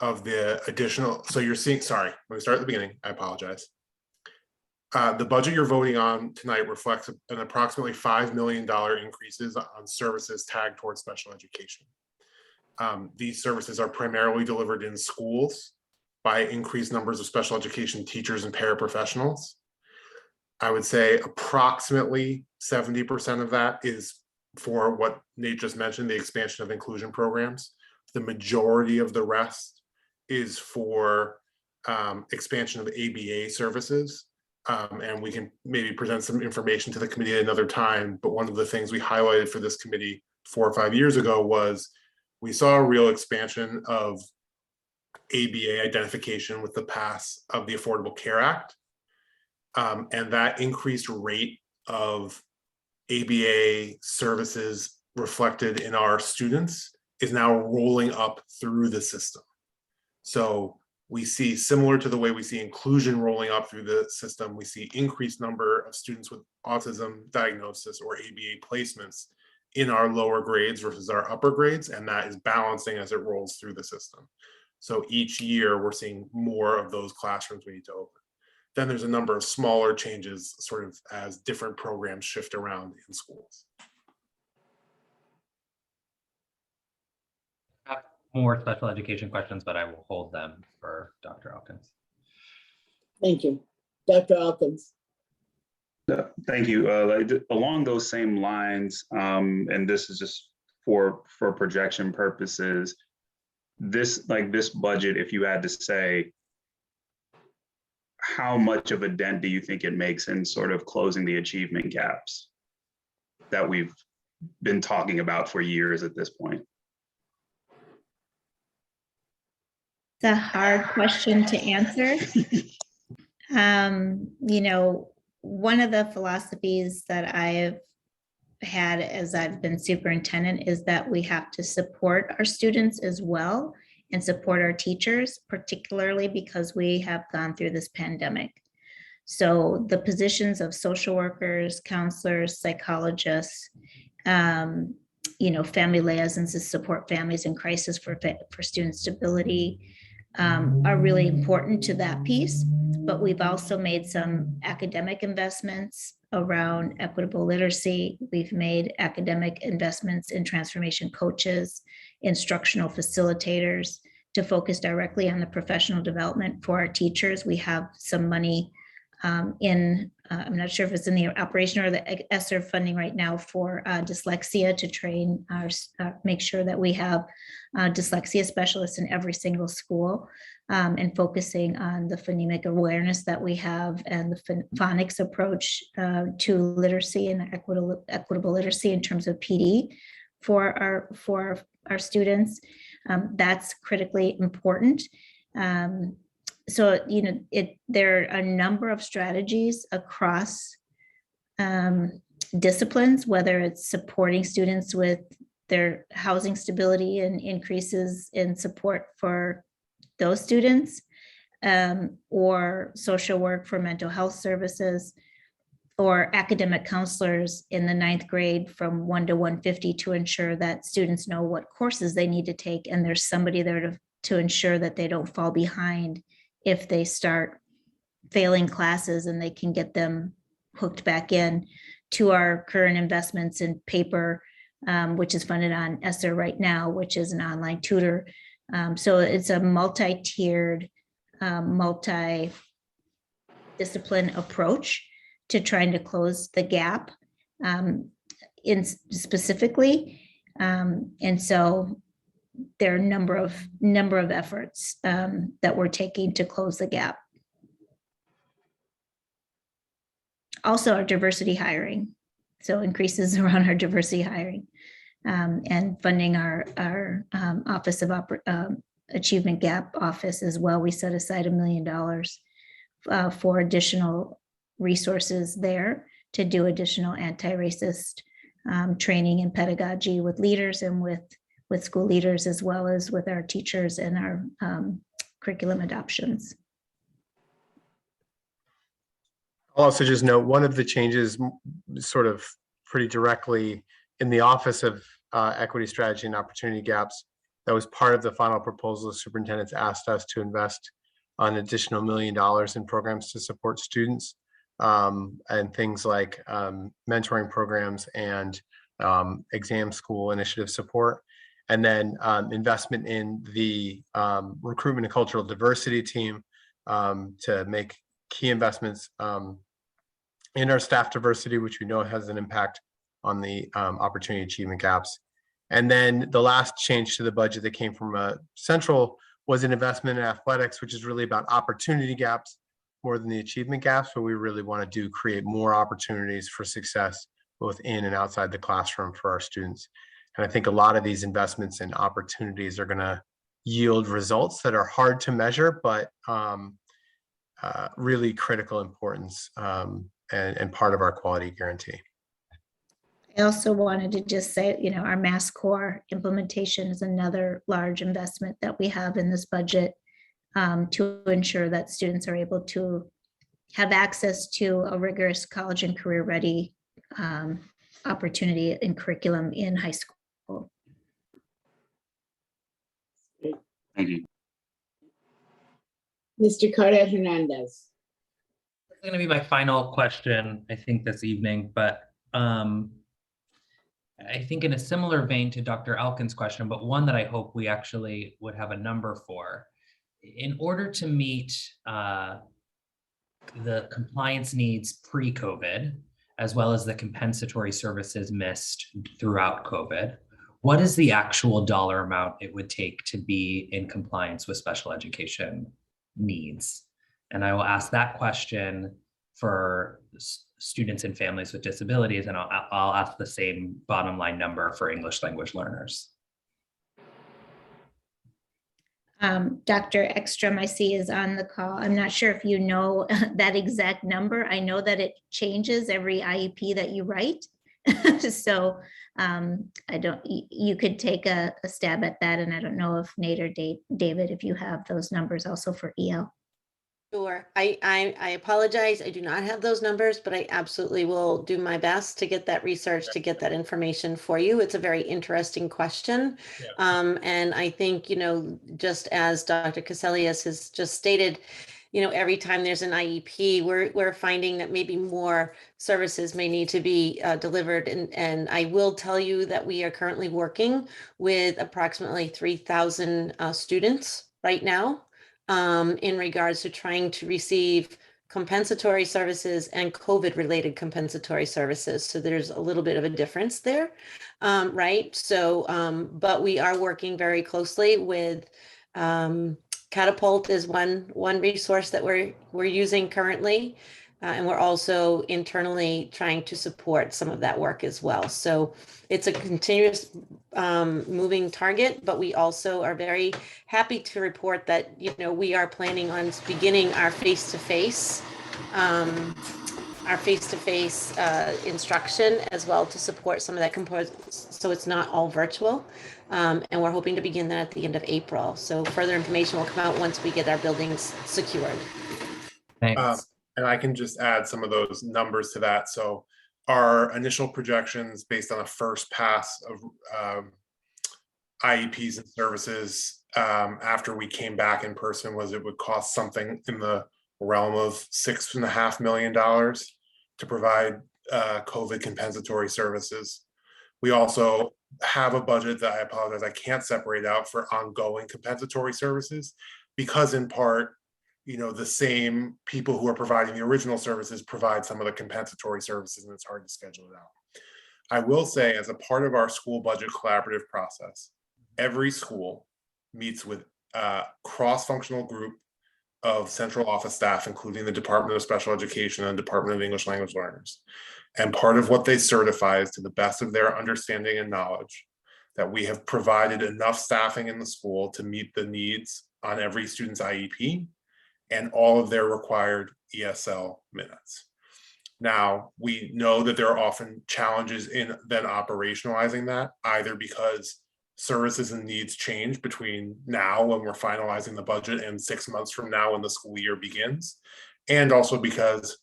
of the additional, so you're seeing, sorry, let me start at the beginning, I apologize. The budget you're voting on tonight reflects an approximately $5 million increases on services tagged towards special education. These services are primarily delivered in schools by increased numbers of special education teachers and paraprofessionals. I would say approximately 70% of that is for what Nate just mentioned, the expansion of inclusion programs. The majority of the rest is for expansion of ABA services. And we can maybe present some information to the committee at another time. But one of the things we highlighted for this committee 4 or 5 years ago was we saw a real expansion of ABA identification with the pass of the Affordable Care Act. And that increased rate of ABA services reflected in our students is now rolling up through the system. So we see, similar to the way we see inclusion rolling up through the system, we see increased number of students with autism diagnosis or ABA placements in our lower grades versus our upper grades, and that is balancing as it rolls through the system. So each year we're seeing more of those classrooms we need to open. Then there's a number of smaller changes sort of as different programs shift around in schools. More special education questions, but I will hold them for Dr. Elkins. Thank you. Dr. Elkins. Thank you. Along those same lines, and this is just for projection purposes, this budget, if you had to say, how much of a dent do you think it makes in sort of closing the achievement gaps that we've been talking about for years at this point? It's a hard question to answer. You know, one of the philosophies that I've had as I've been superintendent is that we have to support our students as well and support our teachers, particularly because we have gone through this pandemic. So the positions of social workers, counselors, psychologists, you know, family liaisons to support families in crisis for student stability are really important to that piece. But we've also made some academic investments around equitable literacy. We've made academic investments in transformation coaches, instructional facilitators to focus directly on the professional development for our teachers. We have some money in, I'm not sure if it's in the operation or the ESSER funding right now for dyslexia to train our, make sure that we have dyslexia specialists in every single school, and focusing on the phonemic awareness that we have and the phonics approach to literacy and equitable literacy in terms of PD for our students. That's critically important. So, you know, there are a number of strategies across disciplines, whether it's supporting students with their housing stability and increases in support for those students, or social work for mental health services, or academic counselors in the 9th grade from 1 to 150 to ensure that students know what courses they need to take, and there's somebody there to ensure that they don't fall behind if they start failing classes, and they can get them hooked back in, to our current investments in paper, which is funded on ESSER right now, which is an online tutor. So it's a multi-tiered, multi-discipline approach to trying to close the gap in specifically. And so there are a number of efforts that we're taking to close the gap. Also, our diversity hiring, so increases around our diversity hiring, and funding our Office of Achievement Gap office as well. We set aside $1 million for additional resources there to do additional anti-racist training and pedagogy with leaders and with school leaders, as well as with our teachers and our curriculum adoptions. I'll also just note one of the changes sort of pretty directly in the Office of Equity Strategy and Opportunity Gaps That was part of the final proposal. The superintendent's asked us to invest an additional $1 million in programs to support students, and things like mentoring programs and exam school initiative support. And then investment in the recruitment and cultural diversity team to make key investments in our staff diversity, which we know has an impact on the opportunity achievement gaps. And then the last change to the budget that came from central was an investment in athletics, which is really about opportunity gaps more than the achievement gaps, but we really want to create more opportunities for success both in and outside the classroom for our students. And I think a lot of these investments and opportunities are going to yield results that are hard to measure, but really critical importance and part of our quality guarantee. I also wanted to just say, our Mass Core implementation is another large investment that we have in this budget to ensure that students are able to have access to a rigorous college and career ready opportunity and curriculum in high school. Thank you. Mr. Carter Hernandez. That's going to be my final question, I think, this evening, but I think in a similar vein to Dr. Elkin's question, but one that I hope we actually would have a number for. In order to meet the compliance needs pre-COVID, as well as the compensatory services missed throughout COVID, what is the actual dollar amount it would take to be in compliance with special education needs? And I will ask that question for students and families with disabilities, and I'll ask the same bottom line number for English language learners. Dr. Ekstrom, I see, is on the call. I'm not sure if you know that exact number. I know that it changes every IEP that you write. So you could take a stab at that. And I don't know if Nate or David, if you have those numbers also for EL. Sure. I apologize. I do not have those numbers, but I absolutely will do my best to get that research, to get that information for you. It's a very interesting question. Yeah. And I think, just as Dr. Cassellius has just stated, every time there's an IEP, we're finding that maybe more services may need to be delivered. And I will tell you that we are currently working with approximately 3,000 students right now. In regards to trying to receive compensatory services and COVID-related compensatory services. So there's a little bit of a difference there, right? So, but we are working very closely with Catapult is one resource that we're using currently. And we're also internally trying to support some of that work as well. So it's a continuous moving target, but we also are very happy to report that, we are planning on beginning our face-to-face instruction as well to support some of that so it's not all virtual. And we're hoping to begin that at the end of April. So further information will come out once we get our buildings secured. Thanks. And I can just add some of those numbers to that. So our initial projections based on a first pass of IEPs and services after we came back in person was it would cost something in the realm of $6.5 million to provide COVID compensatory services. We also have a budget that I apologize, I can't separate out for ongoing compensatory services because in part, the same people who are providing the original services provide some of the compensatory services, and it's hard to schedule it out. I will say, as a part of our school budget collaborative process, every school meets with a cross-functional group of central office staff, including the Department of Special Education and Department of English Language Learners. And part of what they certify is, to the best of their understanding and knowledge, that we have provided enough staffing in the school to meet the needs on every student's IEP and all of their required ESL minutes. Now, we know that there are often challenges in then operationalizing that, either because services and needs change between now when we're finalizing the budget and 6 months from now when the school year begins, and also because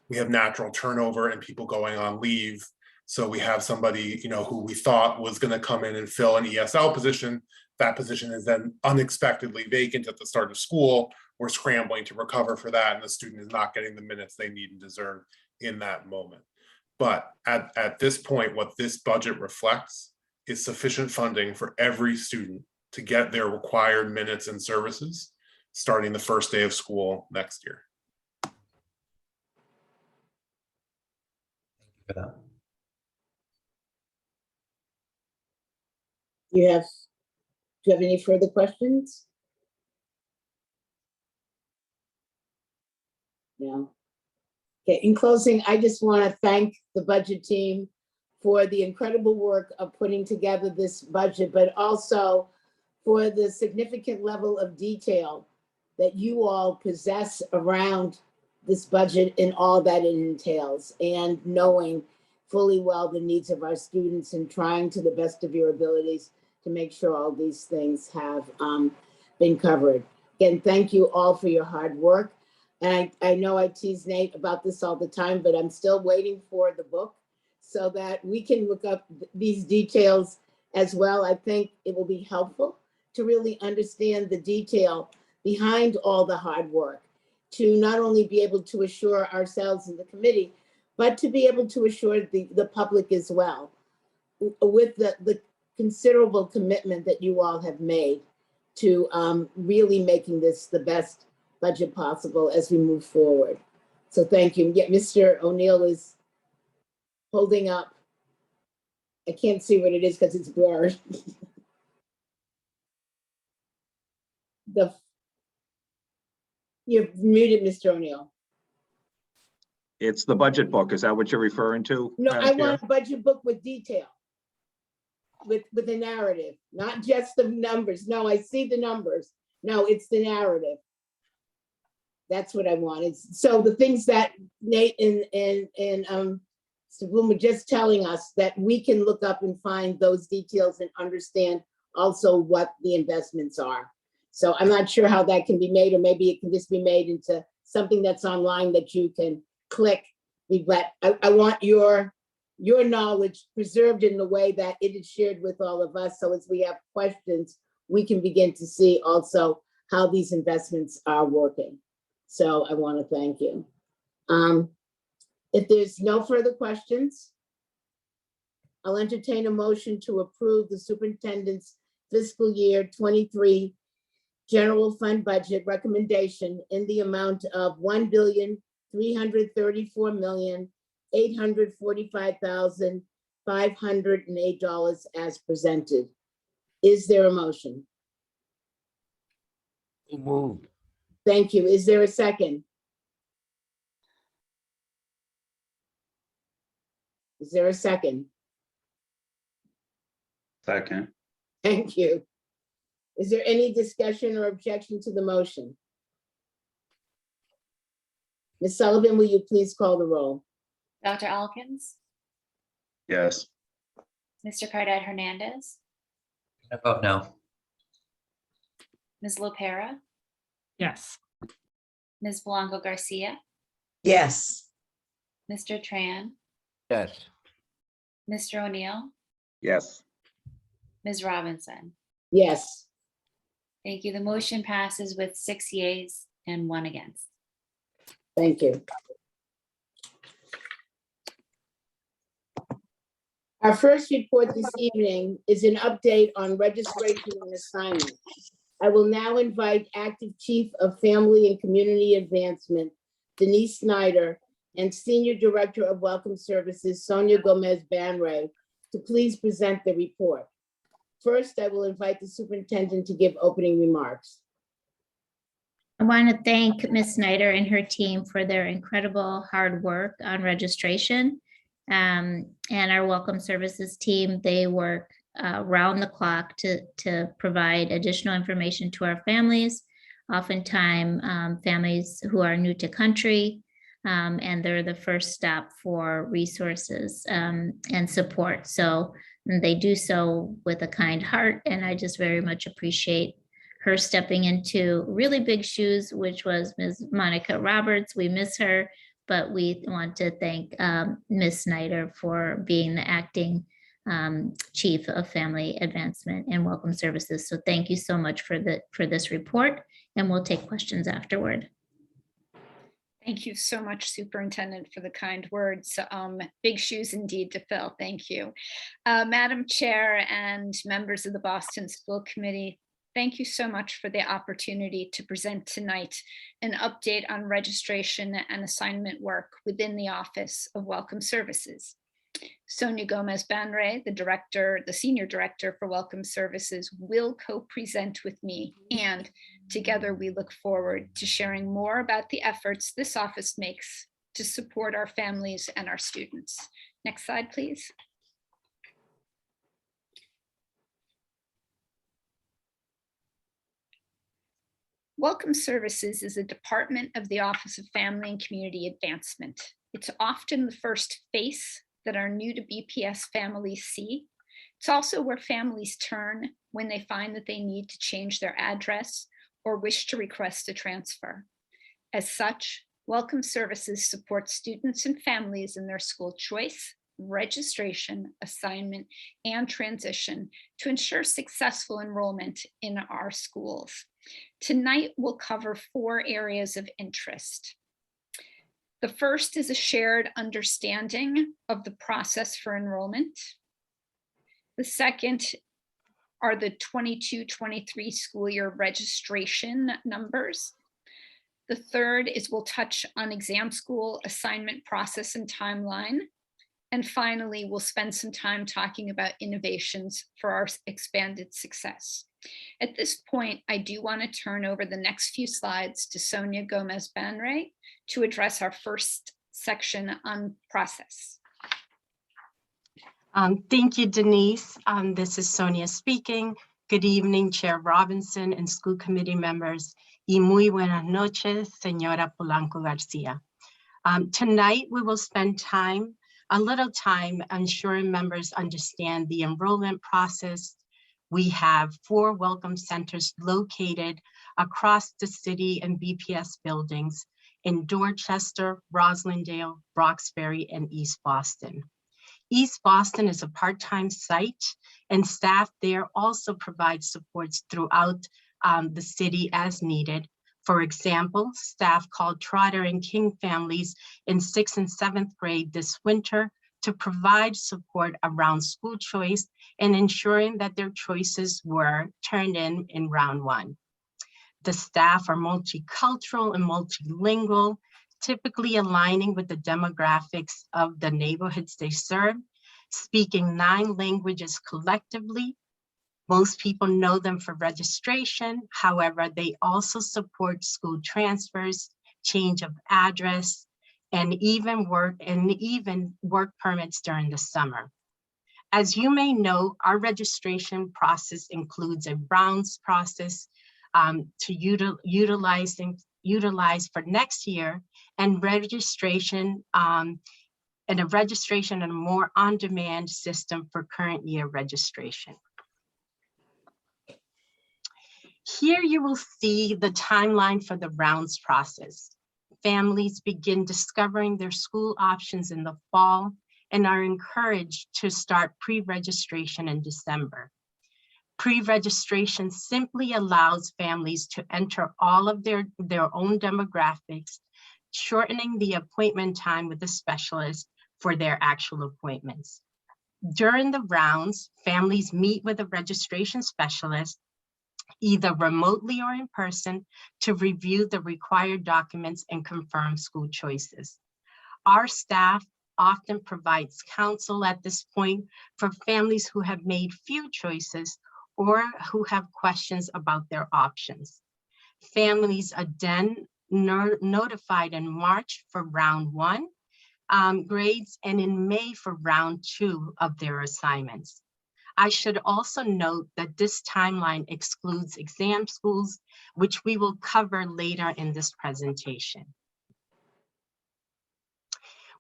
we have natural turnover and people going on leave So we have somebody, who we thought was going to come in and fill an ESL position. That position is then unexpectedly vacant at the start of school. We're scrambling to recover for that, and the student is not getting the minutes they need and deserve in that moment. But at this point, what this budget reflects is sufficient funding for every student to get their required minutes and services starting the first day of school next year. For that. Do you have any further questions? No. Okay, in closing, I just want to thank the budget team for the incredible work of putting together this budget, but also for the significant level of detail that you all possess around this budget and all that it entails, and knowing fully well the needs of our students and trying to the best of your abilities to make sure all these things have been covered. Again, thank you all for your hard work. And I know I tease Nate about this all the time, but I'm still waiting for the book so that we can look up these details as well. I think it will be helpful to really understand the detail behind all the hard work, to not only be able to assure ourselves in the committee, but to be able to assure the public as well, with the considerable commitment that you all have made to really making this the best budget possible as we move forward. So thank you. Yeah, Mr. O'Neill is holding up. I can't see what it is because it's blurred. You're muted, Mr. O'Neill. It's the budget book. Is that what you're referring to? No, Madam I Chair? want a budget book with detail, with a narrative, not just the numbers. No, I see the numbers. No, it's the narrative. That's what I want. It's so the things that Nate and Mr. Bloom were just telling us, that we can look up and find those details and understand also what the investments are. So I'm not sure how that can be made, or maybe it can just be made into something that's online that you can click. But I want your knowledge preserved in the way that it is shared with all of us. So as we have questions, we can begin to see also how these investments are working. So I want to thank you. If there's no further questions, I'll entertain a motion to approve the superintendent's fiscal year 23 general fund budget recommendation in the amount of $1,334,845,508 as presented. Is there a motion? Moved. Thank you. Is there a second? Is there a second? Second. Thank you. Is there any discussion or objection to the motion? Ms. Sullivan, will you please call the roll? Dr. Alkins, Yes. Mr. Cardad Hernandez, I vote no. Ms. Lopera, Yes. Ms. Blanco Garcia, Yes. Mr. Tran, Yes. Mr. O'Neill, Yes. Ms. Robinson. Yes. Thank you. The motion passes with 6 yeas and 1 against. Thank you. Our first report this evening is an update on registration and assignment. I will now invite Active Chief of Family and Community Advancement, Denise Snyder, and Senior Director of Welcome Services, Sonia Gomez Banray, to please present the report. First, I will invite the superintendent to give opening remarks. I want to thank Ms. Snyder and her team for their incredible hard work on registration. And our Welcome Services team, they work round the clock to provide additional information to our families, oftentimes families who are new to country, and they're the first stop for resources and support. So they do so with a kind heart, and I just very much appreciate her stepping into really big shoes, which was Ms. Monica Roberts. We miss her, but we want to thank Ms. Snyder for being the acting Chief of Family Advancement and Welcome Services. So thank you so much for this report, and we'll take questions afterward. Thank you so much, Superintendent, for the kind words. Big shoes indeed to fill. Thank you. Madam Chair and members of the Boston School Committee, thank you so much for the opportunity to present tonight an update on registration and assignment work within the Office of Welcome Services. Sonia Gomez-Banre, the Senior Director for Welcome Services, will co-present with me, and together we look forward to sharing more about the efforts this office makes to support our families and our students. Next slide, please. Welcome Services is a department of the Office of Family and Community Advancement. It's often the first face that our new to BPS families see. It's also where families turn when they find that they need to change their address or wish to request a transfer. As such, Welcome Services supports students and families in their school choice, registration, assignment, and transition to ensure successful enrollment in our schools. Tonight, we'll cover 4 areas of interest. The first is a shared understanding of the process for enrollment. The second are the 22-23 school year registration numbers. The third is we'll touch on exam school assignment process and timeline. And finally, we'll spend some time talking about innovations for our expanded success. At this point, I do want to turn over the next few slides to Sonia Gomez-Banre to address our first section on process. Thank you, Denise. This is Sonia speaking. Good evening, Chair Robinson and school committee members. Y muy buenas noches, Señora Polanco Garcia. Tonight, we will spend a little time ensuring members understand the enrollment process. We have 4 welcome centers located across the city and BPS buildings in Dorchester, Roslindale, Roxbury, and East Boston. East Boston is a part-time site, and staff there also provide supports throughout the city as needed. For example, staff called Trotter and King families in 6th and 7th grade this winter to provide support around school choice and ensuring that their choices were turned in round 1. The staff are multicultural and multilingual, typically aligning with the demographics of the neighborhoods they serve, speaking 9 languages collectively. Most people know them for registration. However, they also support school transfers, change of address, and even work permits during the summer. As you may know, our registration process includes a rounds process to utilize for next year, and registration and a more on-demand system for current year registration. Here you will see the timeline for the rounds process. Families begin discovering their school options in the fall and are encouraged to start pre-registration in December. Pre-registration simply allows families to enter all of their own demographics, shortening the appointment time with the specialist for their actual appointments. During the rounds, families meet with a registration specialist, either remotely or in person, to review the required documents and confirm school choices. Our staff often provides counsel at this point for families who have made few choices or who have questions about their options. Families are then notified in March for round 1 grades and in May for round 2 of their assignments. I should also note that this timeline excludes exam schools, which we will cover later in this presentation.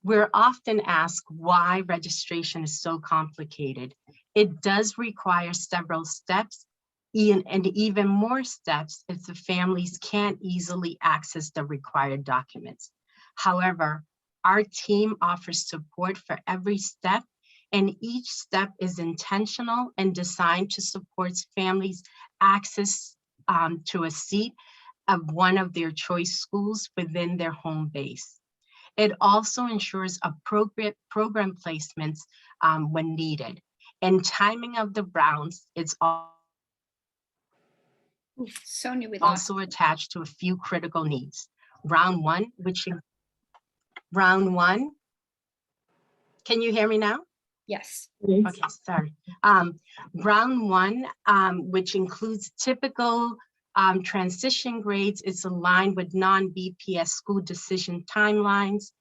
We're often asked why registration is so complicated. It does require several steps, and even more steps if the families can't easily access the required documents. However, Our team offers support for every step, and each step is intentional and designed to support families' access to a seat of one of their choice schools within their home base. It also ensures appropriate program placements when needed. And timing of the rounds is Sonia, we lost. also attached to a few critical needs. Round one, round one, can you hear me now? Yes. Okay, sorry. Round one, which includes typical transition grades, is aligned with non-BPS school decision timelines.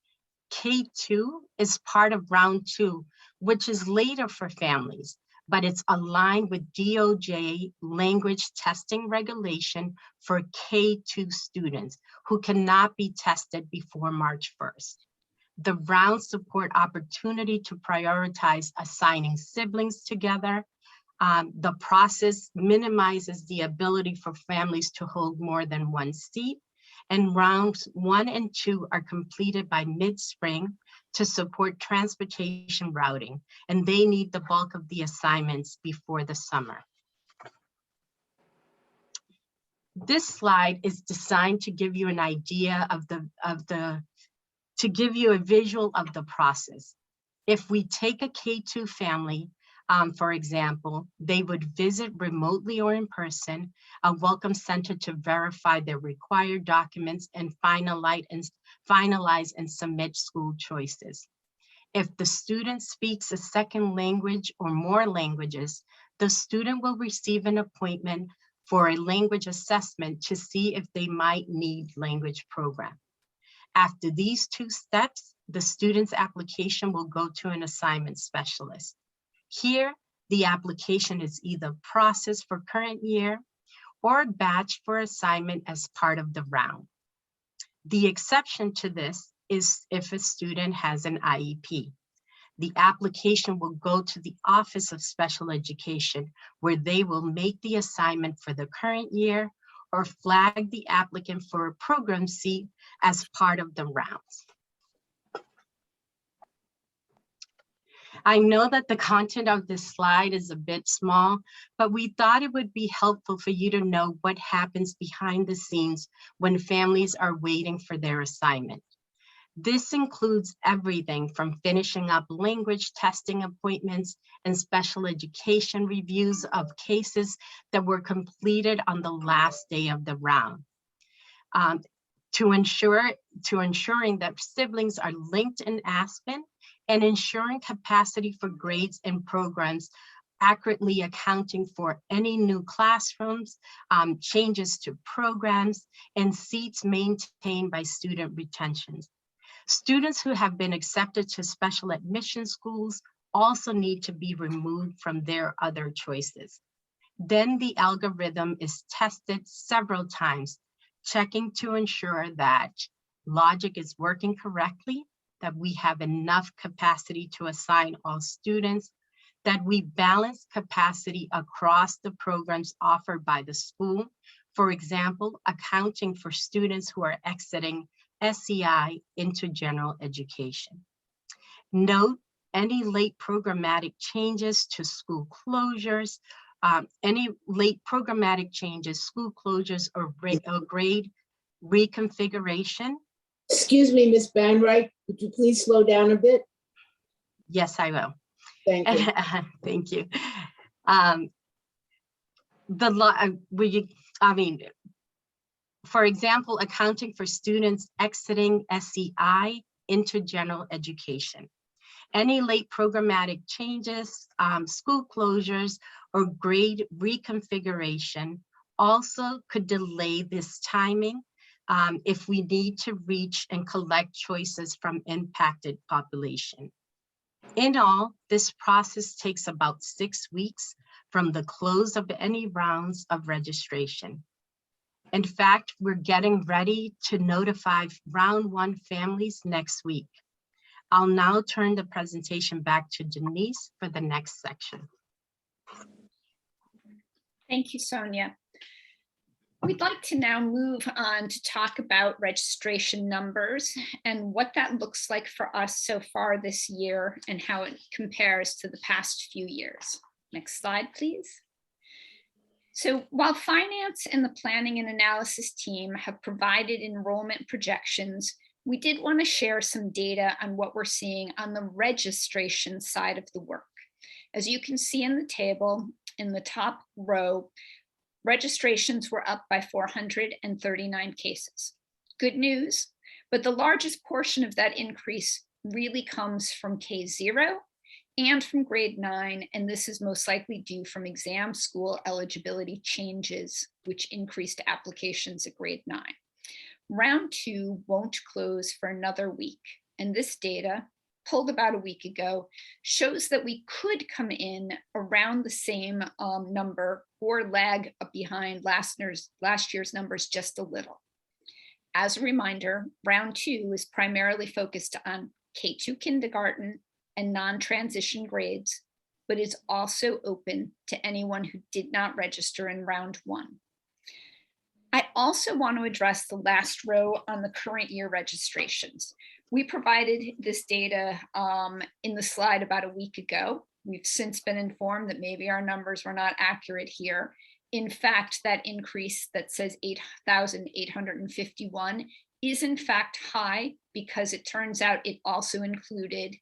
K2 is part of round two, which is later for families, but it's aligned with DOJ language testing regulation for K2 students who cannot be tested before March 1st. The rounds support opportunity to prioritize assigning siblings together. The process minimizes the ability for families to hold more than one seat. And rounds 1 and 2 are completed by mid-spring to support transportation routing, and they need the bulk of the assignments before the summer. This slide is designed to give you an idea to give you a visual of the process. If we take a K2 family, for example, they would visit remotely or in person a welcome center to verify their required documents and finalize and submit school choices. If the student speaks a second language or more languages, the student will receive an appointment for a language assessment to see if they might need language program. After these two steps, the student's application will go to an assignment specialist. Here, the application is either processed for current year or batched for assignment as part of the round. The exception to this is if a student has an IEP. The application will go to the Office of Special Education, where they will make the assignment for the current year or flag the applicant for a program seat as part of the rounds. I know that the content of this slide is a bit small, but we thought it would be helpful for you to know what happens behind the scenes when families are waiting for their assignment. This includes everything from finishing up language testing appointments and special education reviews of cases that were completed on the last day of the round. To ensuring that siblings are linked in Aspen, and ensuring capacity for grades and programs, accurately accounting for any new classrooms, changes to programs, and seats maintained by student retentions. Students who have been accepted to special admission schools also need to be removed from their other choices. Then the algorithm is tested several times, checking to ensure that logic is working correctly, that we have enough capacity to assign all students, that we balance capacity across the programs offered by the school. For example, accounting for students who are exiting SEI into general education. Note any late programmatic changes to school closures, school closures or grade reconfiguration. Excuse me, Ms. Banwright, could you please slow down a bit? Yes, I will. Thank you. Thank you. For example, accounting for students exiting SEI into general education. Any late programmatic changes, school closures, or grade reconfiguration also could delay this timing if we need to reach and collect choices from impacted population. In all, this process takes about 6 weeks from the close of any rounds of registration. In fact, we're getting ready to notify round 1 families next week. I'll now turn the presentation back to Denise for the next section. Thank you, Sonia. We'd like to now move on to talk about registration numbers and what that looks like for us so far this year and how it compares to the past few years. Next slide, please. So while finance and the planning and analysis team have provided enrollment projections, we did want to share some data on what we're seeing on the registration side of the work. As you can see in the table in the top row, registrations were up by 439 cases. Good news, but the largest portion of that increase really comes from K0 and from grade 9, and this is most likely due from exam school eligibility changes, which increased applications at grade 9. Round 2 won't close for another week, and this data, pulled about a week ago, shows that we could come in around the same number or lag behind last year's numbers just a little. As a reminder, round 2 is primarily focused on K2 kindergarten and non-transition grades, but is also open to anyone who did not register in round 1. I also want to address the last row on the current year registrations. We provided this data in the slide about a week ago. We've since been informed that maybe our numbers were not accurate here. In fact, that increase that says 8,851 is in fact high because it turns out it also included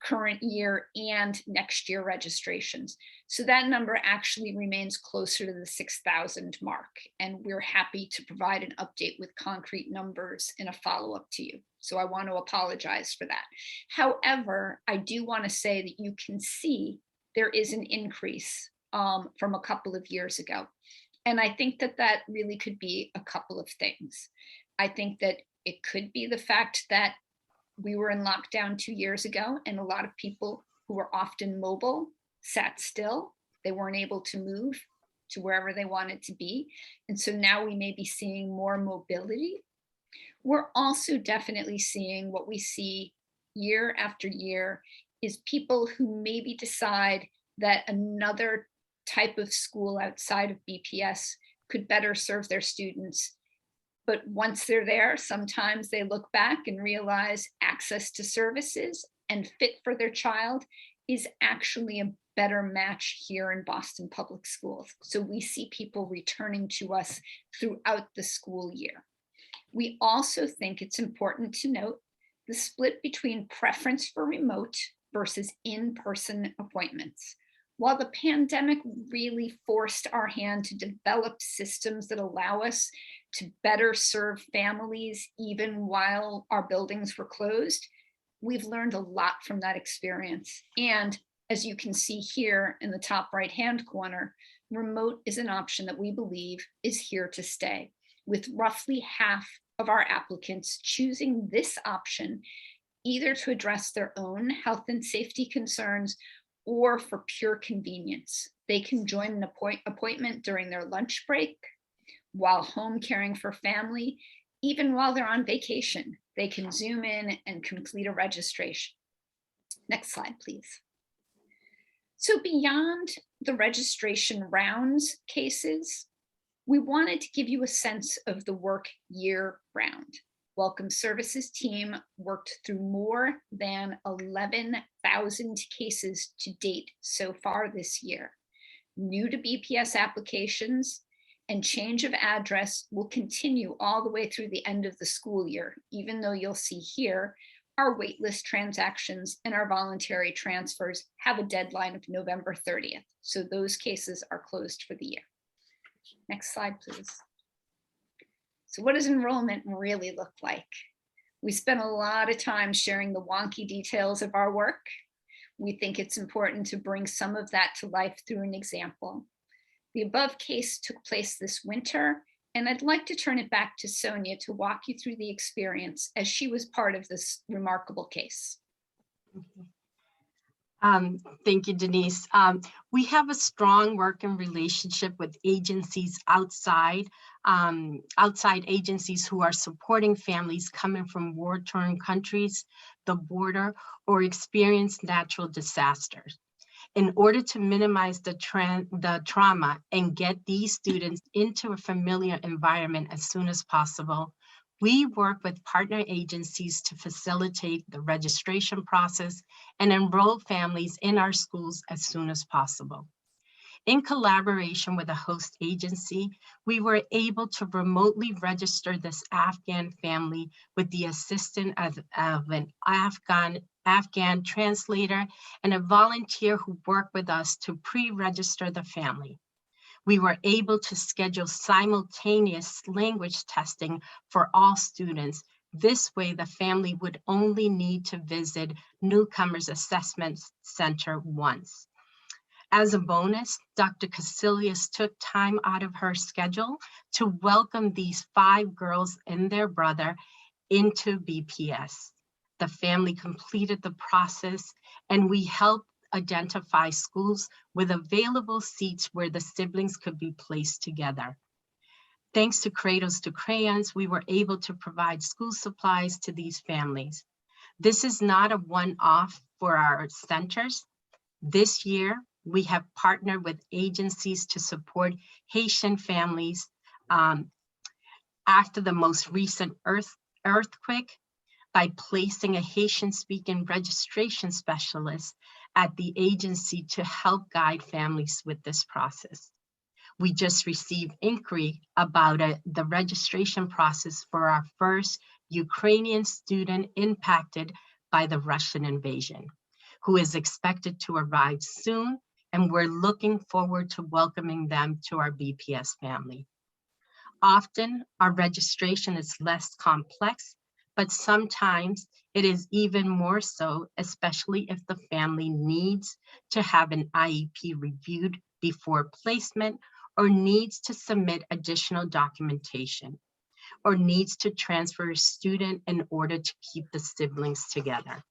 current year and next year registrations. So that number actually remains closer to the 6,000 mark, and we're happy to provide an update with concrete numbers in a follow-up to you. So I want to apologize for that. However, I do want to say that you can see there is an increase from a couple of years ago. And I think that that really could be a couple of things. I think that it could be the fact that we were in lockdown 2 years ago, and a lot of people who were often mobile sat still. They weren't able to move to wherever they wanted to be. And so now we may be seeing more mobility. We're also definitely seeing what we see year after year is people who maybe decide that another type of school outside of BPS could better serve their students. But once they're there, sometimes they look back and realize access to services and fit for their child is actually a better match here in Boston Public Schools. So we see people returning to us throughout the school year. We also think it's important to note the split between preference for remote versus in-person appointments. While the pandemic really forced our hand to develop systems that allow us to better serve families even while our buildings were closed, we've learned a lot from that experience. And as you can see here in the top right-hand corner, remote is an option that we believe is here to stay, with roughly half of our applicants choosing this option, either to address their own health and safety concerns or for pure convenience. They can join an appointment during their lunch break, while home caring for family, even while they're on vacation. They can zoom in and complete a registration. Next slide, please. So beyond the registration rounds cases, we wanted to give you a sense of the work year round. Welcome Services team worked through more than 11,000 cases to date so far this year. New to BPS applications and change of address will continue all the way through the end of the school year, even though you'll see here our waitlist transactions and our voluntary transfers have a deadline of November 30th. So those cases are closed for the year. Next slide, please. So what does enrollment really look like? We spent a lot of time sharing the wonky details of our work. We think it's important to bring some of that to life through an example. The above case took place this winter, and I'd like to turn it back to Sonia to walk you through the experience as she was part of this remarkable case. Thank you, Denise. We have a strong working relationship with agencies outside agencies who are supporting families coming from war-torn countries, the border, or experience natural disasters. In order to minimize the trauma and get these students into a familiar environment as soon as possible, we work with partner agencies to facilitate the registration process and enroll families in our schools as soon as possible. In collaboration with a host agency, we were able to remotely register this Afghan family with the assistance of an Afghan translator and a volunteer who worked with us to pre-register the family. We were able to schedule simultaneous language testing for all students. This way, the family would only need to visit Newcomers Assessment Center once. As a bonus, Dr. Casilius took time out of her schedule to welcome these 5 girls and their brother into BPS. The family completed the process and we helped identify schools with available seats where the siblings could be placed together. Thanks to Cradles to Crayons, we were able to provide school supplies to these families. This is not a one-off for our centers. This year, we have partnered with agencies to support Haitian families after the most recent earthquake by placing a Haitian-speaking registration specialist at the agency to help guide families with this process. We just received inquiry about the registration process for our first Ukrainian student impacted by the Russian invasion, who is expected to arrive soon, and we're looking forward to welcoming them to our BPS family. Often, our registration is less complex, but sometimes it is even more so, especially if the family needs to have an IEP reviewed before placement, or needs to submit additional documentation, or needs to transfer a student in order to keep the siblings together.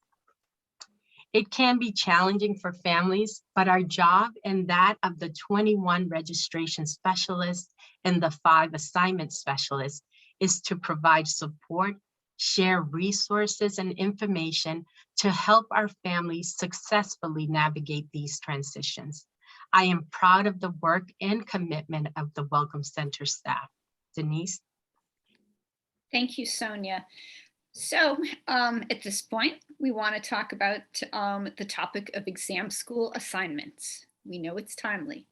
It can be challenging for families, but our job and that of the 21 registration specialists and the 5 assignment specialists is to provide support, share resources and information to help our families successfully navigate these transitions. I am proud of the work and commitment of the Welcome Center staff. Denise? Thank you, Sonia. So at this point, we want to talk about the topic of exam school assignments. We know it's timely.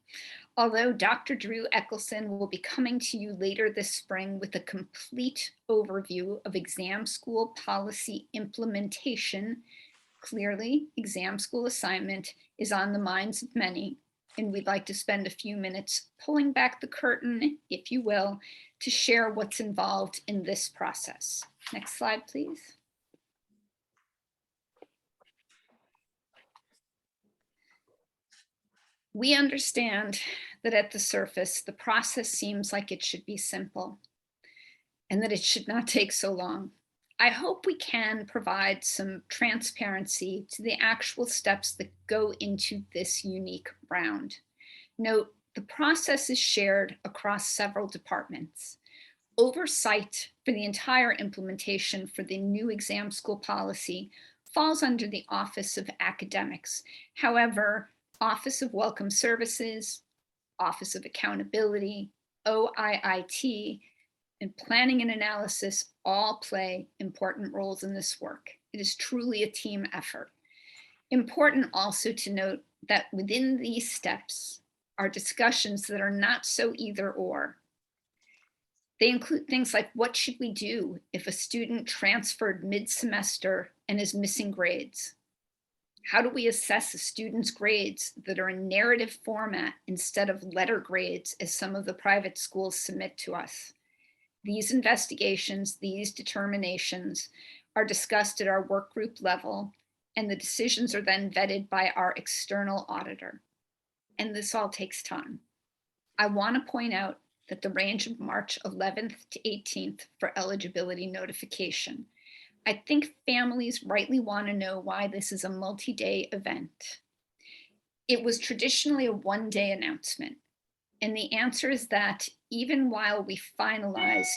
Although Dr. Drew Eckelson will be coming to you later this spring with a complete overview of exam school policy implementation, clearly exam school assignment is on the minds of many, and we'd like to spend a few minutes pulling back the curtain, if you will, to share what's involved in this process. Next slide, please. We understand that at the surface, the process seems like it should be simple and that it should not take so long. I hope we can provide some transparency to the actual steps that go into this unique round. Note, the process is shared across several departments. Oversight for the entire implementation for the new exam school policy falls under the Office of Academics. However, Office of Welcome Services, Office of Accountability, OIIT, and Planning and Analysis all play important roles in this work. It is truly a team effort. Important also to note that within these steps are discussions that are not so either or. They include things like, what should we do if a student transferred mid-semester and is missing grades? How do we assess a student's grades that are in narrative format instead of letter grades as some of the private schools submit to us? These investigations, these determinations are discussed at our work group level, and the decisions are then vetted by our external auditor. And this all takes time. I want to point out that the range of March 11th to 18th for eligibility notification. I think families rightly want to know why this is a multi-day event. It was traditionally a one-day announcement. And the answer is that even while we finalized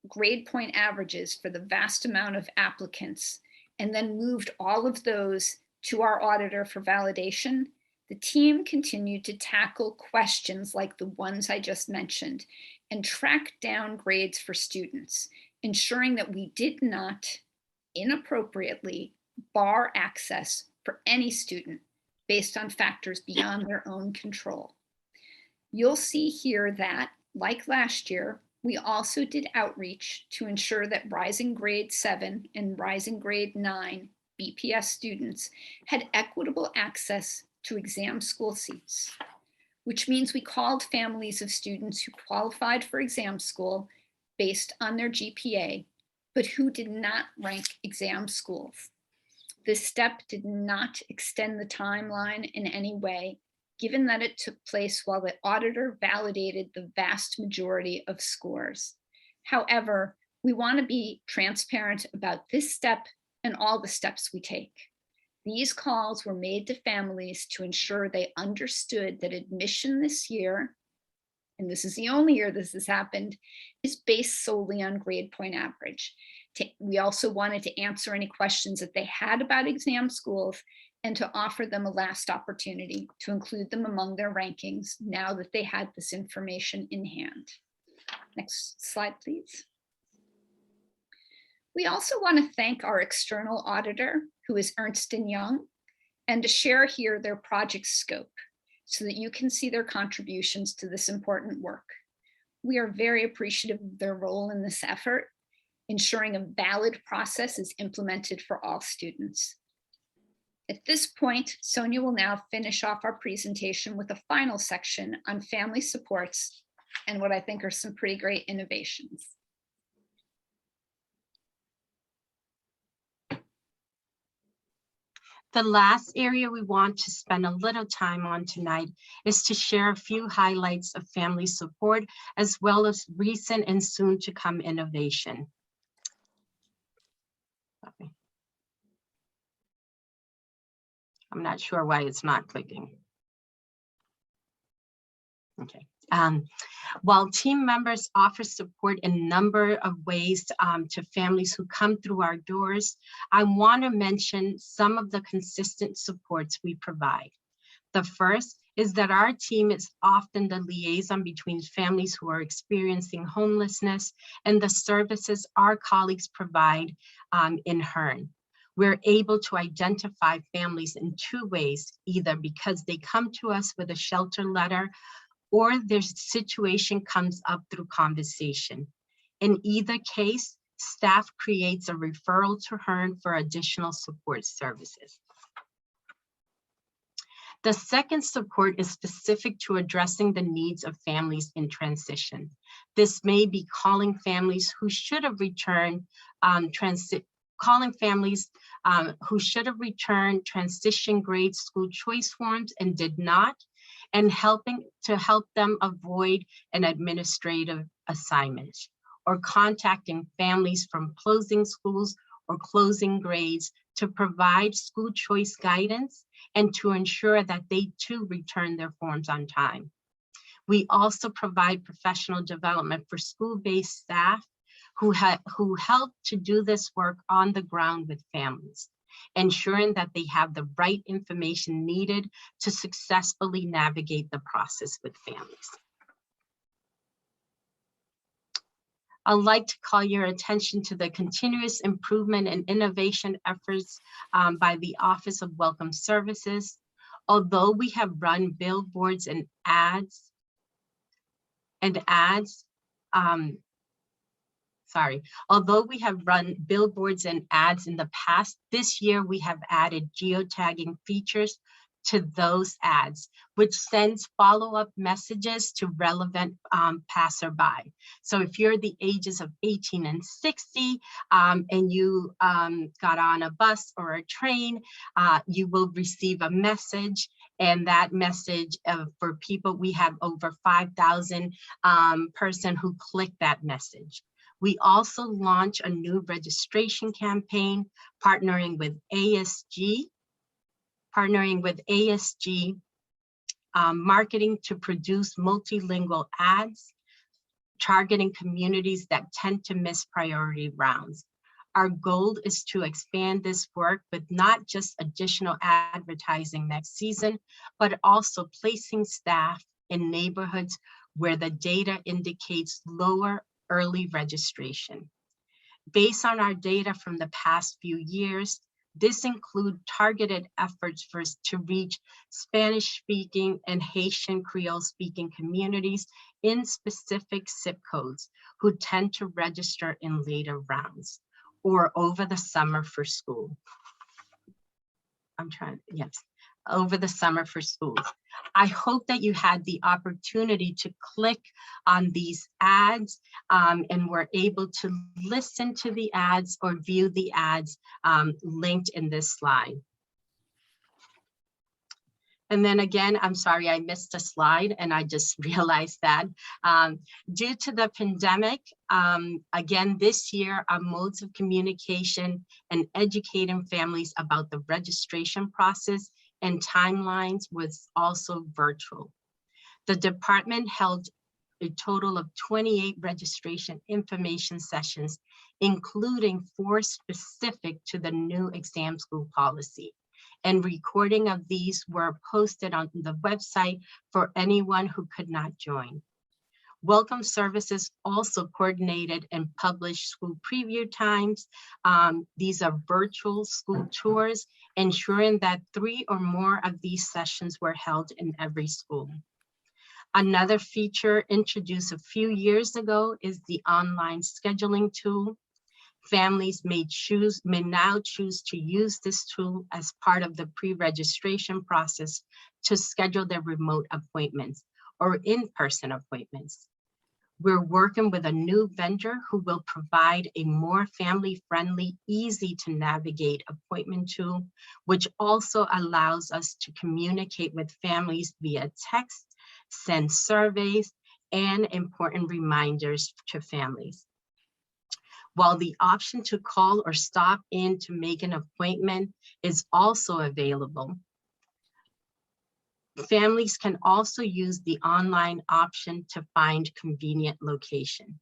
grade point averages for the vast amount of applicants and then moved all of those to our auditor for validation, The team continued to tackle questions like the ones I just mentioned and track down grades for students, ensuring that we did not inappropriately bar access for any student based on factors beyond their own control. You'll see here that, like last year, we also did outreach to ensure that rising grade 7 and rising grade 9 BPS students had equitable access to exam school seats, which means we called families of students who qualified for exam school based on their GPA, but who did not rank exam schools. This step did not extend the timeline in any way, given that it took place while the auditor validated the vast majority of scores. However, we want to be transparent about this step and all the steps we take. These calls were made to families to ensure they understood that admission this year, and this is the only year this has happened, is based solely on grade point average. We also wanted to answer any questions that they had about exam schools and to offer them a last opportunity to include them among their rankings now that they had this information in hand. Next slide, please. We also want to thank our external auditor, who is Ernst & Young, and to share here their project scope so that you can see their contributions to this important work. We are very appreciative of their role in this effort, ensuring a valid process is implemented for all students. At this point, Sonia will now finish off our presentation with a final section on family supports and what I think are some pretty great innovations. The last area we want to spend a little time on tonight is to share a few highlights of family support, as well as recent and soon to come innovation. Sorry. I'm not sure why it's not clicking. Okay. While team members offer support in a number of ways to families who come through our doors, I want to mention some of the consistent supports we provide. The first is that our team is often the liaison between families who are experiencing homelessness and the services our colleagues provide in Hearn. We're able to identify families in two ways, either because they come to us with a shelter letter or their situation comes up through conversation. In either case, staff creates a referral to Hearn for additional support services. The second support is specific to addressing the needs of families in transition. This may be calling families who should have returned transition grade school choice forms and did not, and helping to help them avoid an administrative assignment, or contacting families from closing schools or closing grades to provide school choice guidance and to ensure that they too return their forms on time. We also provide professional development for school-based staff who help to do this work on the ground with families, ensuring that they have the right information needed to successfully navigate the process with families. I'd like to call your attention to the continuous improvement and innovation efforts by the Office of Welcome Services. Although we have run billboards and ads, although we have run billboards and ads in the past, this year we have added geotagging features to those ads, which sends follow-up messages to relevant passerby. So if you're the ages of 18 and 60 and you got on a bus or a train, you will receive a message, and that message for people, we have over 5,000 person who click that message. We also launch a new registration campaign partnering with ASG, marketing to produce multilingual ads, targeting communities that tend to miss priority rounds. Our goal is to expand this work with not just additional advertising next season, but also placing staff in neighborhoods where the data indicates lower early registration. Based on our data from the past few years, this includes targeted efforts to reach Spanish-speaking and Haitian Creole-speaking communities in specific zip codes who tend to register in later rounds or over the summer for school. Over the summer for schools. I hope that you had the opportunity to click on these ads and were able to listen to the ads or view the ads linked in this slide. And then again, I'm sorry, I missed a slide and I just realized that. Due to the pandemic, again, this year, our modes of communication and educating families about the registration process and timelines was also virtual. The department held a total of 28 registration information sessions, including 4 specific to the new exam school policy. And recording of these were posted on the website for anyone who could not join. Welcome Services also coordinated and published school preview times. These are virtual school tours, ensuring that 3 or more of these sessions were held in every school. Another feature introduced a few years ago is the online scheduling tool. Families may now choose to use this tool as part of the pre-registration process to schedule their remote appointments or in-person appointments. We're working with a new vendor who will provide a more family-friendly, easy to navigate appointment tool, which also allows us to communicate with families via text, send surveys, and important reminders to families. While the option to call or stop in to make an appointment is also available, families can also use the online option to find convenient location,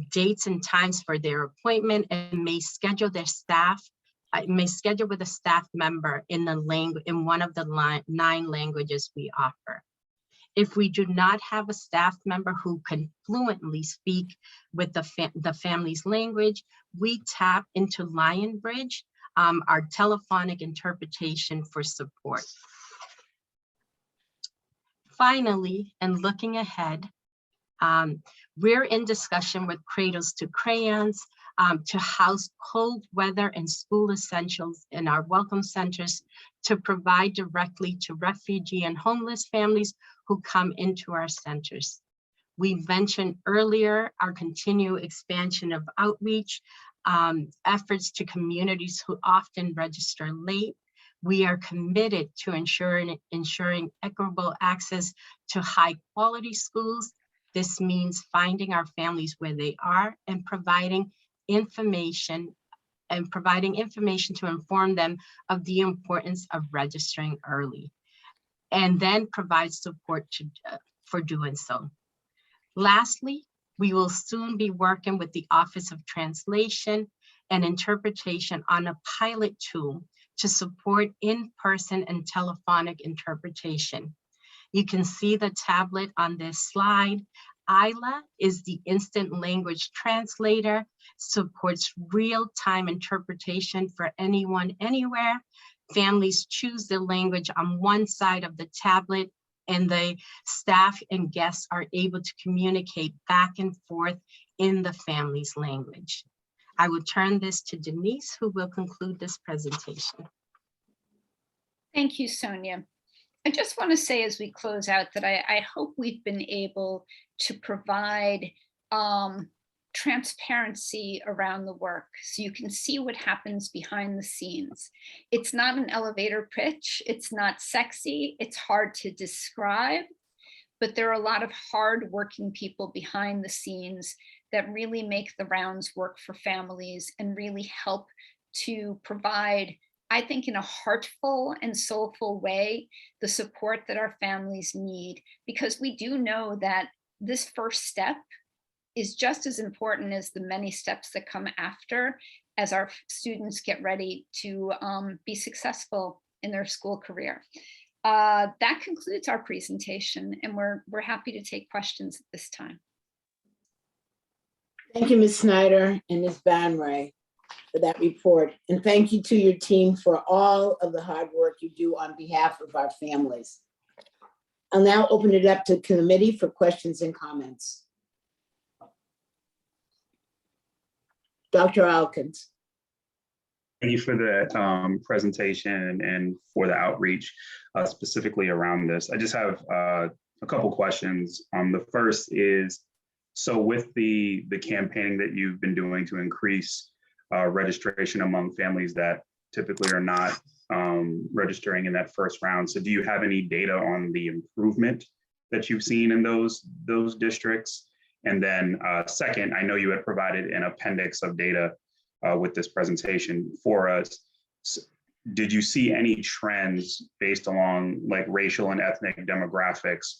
dates and times for their appointment, and may schedule with a staff member in one of the 9 languages we offer. If we do not have a staff member who can fluently speak with the family's language, we tap into Lionbridge, our telephonic interpretation for support. Finally, and looking ahead, we're in discussion with Cradles to Crayons to house cold weather and school essentials in our welcome centers to provide directly to refugee and homeless families who come into our centers. We mentioned earlier our continued expansion of outreach efforts to communities who often register late. We are committed to ensuring equitable access to high quality schools. This means finding our families where they are and providing information to inform them of the importance of registering early, and then provide support for doing so. Lastly, we will soon be working with the Office of Translation and Interpretation on a pilot tool to support in-person and telephonic interpretation. You can see the tablet on this slide. Isla is the instant language translator, supports real-time interpretation for anyone, anywhere. Families choose the language on one side of the tablet, and the staff and guests are able to communicate back and forth in the family's language. I will turn this to Denise, who will conclude this presentation. Thank you, Sonia. I just want to say as we close out that I hope we've been able to provide transparency around the work so you can see what happens behind the scenes. It's not an elevator pitch. It's not sexy. It's hard to describe, but there are a lot of hard-working people behind the scenes that really make the rounds work for families and really help to provide, I think, in a heartful and soulful way, the support that our families need, because we do know that this first step is just as important as the many steps that come after, as our students get ready to be successful in their school career. That concludes our presentation, and we're happy to take questions at this time. Thank you, Ms. Snyder and Ms. Van Ray, for that report. And thank you to your team for all of the hard work you do on behalf of our families. I'll now open it up to committee for questions and comments. Dr. Alkins. Thank you for the presentation and for the outreach specifically around this. I just have a couple questions. The first is, so with the campaigning that you've been doing to increase registration among families that typically are not registering in that first round, so do you have any data on the improvement that you've seen in those districts? And then second, I know you had provided an appendix of data with this presentation for us. Did you see any trends based along like racial and ethnic demographics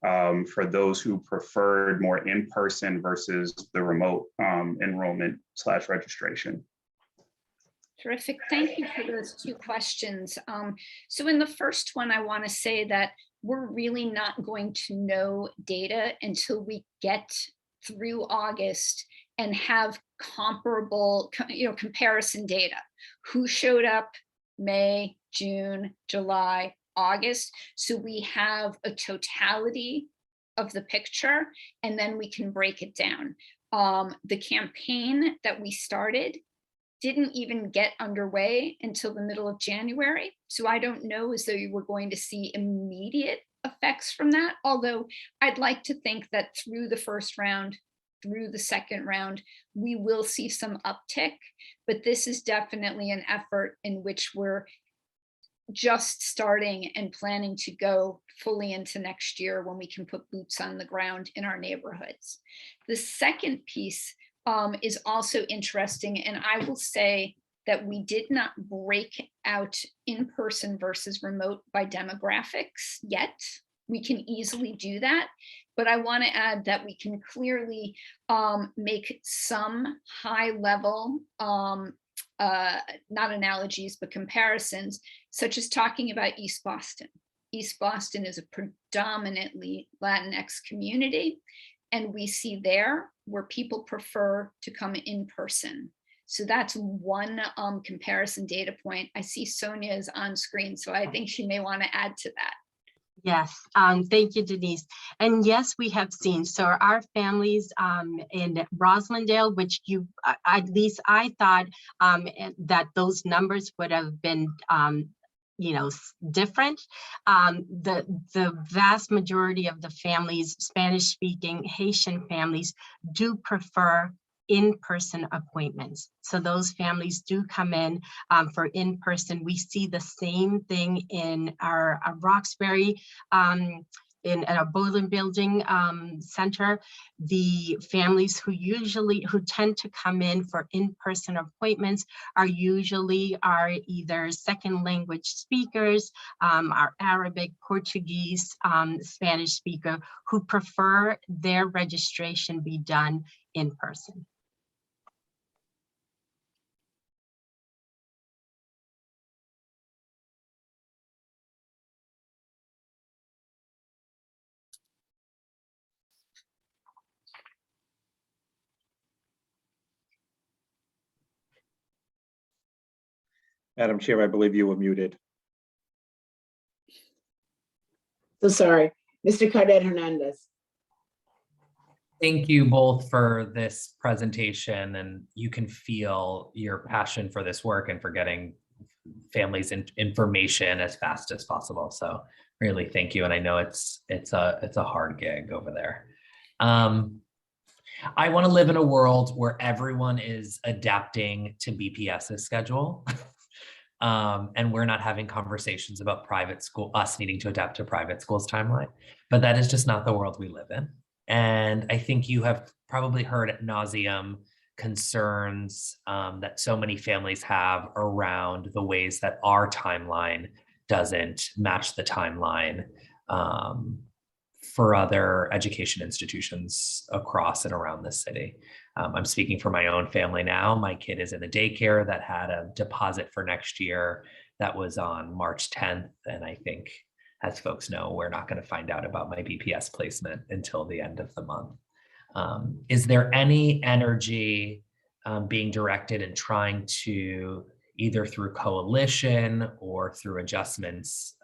for those who preferred more in-person versus the remote enrollment / registration? Terrific. Thank you for those two questions. So in the first one, I want to say that we're really not going to know data until we get through August and have comparable, comparison data. Who showed up May, June, July, August. So we have a totality of the picture, and then we can break it down. The campaign that we started didn't even get underway until the middle of January. So I don't know as though you were going to see immediate effects from that, although I'd like to think that through the first round, through the second round, we will see some uptick, but this is definitely an effort in which we're just starting and planning to go fully into next year when we can put boots on the ground in our neighborhoods. The second piece is also interesting, and I will say that we did not break out in-person versus remote by demographics yet. We can easily do that, but I want to add that we can clearly make some high level, not analogies, but comparisons, such as talking about East Boston. East Boston is a predominantly Latinx community, and we see there where people prefer to come in person. So that's one comparison data point. I see Sonia is on screen, so I think she may want to add to that. Yes, thank you, Denise. And yes, we have seen, so our families in Roslindale, which at least I thought that those numbers would have been different. The vast majority of the families, Spanish speaking Haitian families, do prefer in-person appointments. So those families do come in for in-person. We see the same thing in our Roxbury, in our Boylan Building Center. The families who tend to come in for in-person appointments are usually either second language speakers, are Arabic, Portuguese, Spanish speaker, who prefer their registration be done in person. Madam Chair, I believe you were muted. So sorry, Mr. Cardet Hernandez. Thank you both for this presentation, and you can feel your passion for this work and for getting families information as fast as possible. So really thank you. And I know it's a hard gig over there. I want to live in a world where everyone is adapting to BPS's schedule. And we're not having conversations about private school, us needing to adapt to private schools timeline, but that is just not the world we live in. And I think you have probably heard ad nauseum concerns that so many families have around the ways that our timeline doesn't match the timeline for other education institutions across and around the city. I'm speaking for my own family now. My kid is in a daycare that had a deposit for next year that was on March 10th. And I think, as folks know, we're not going to find out about my BPS placement until the end of the month. Is there any energy being directed in trying to, either through coalition or through adjustments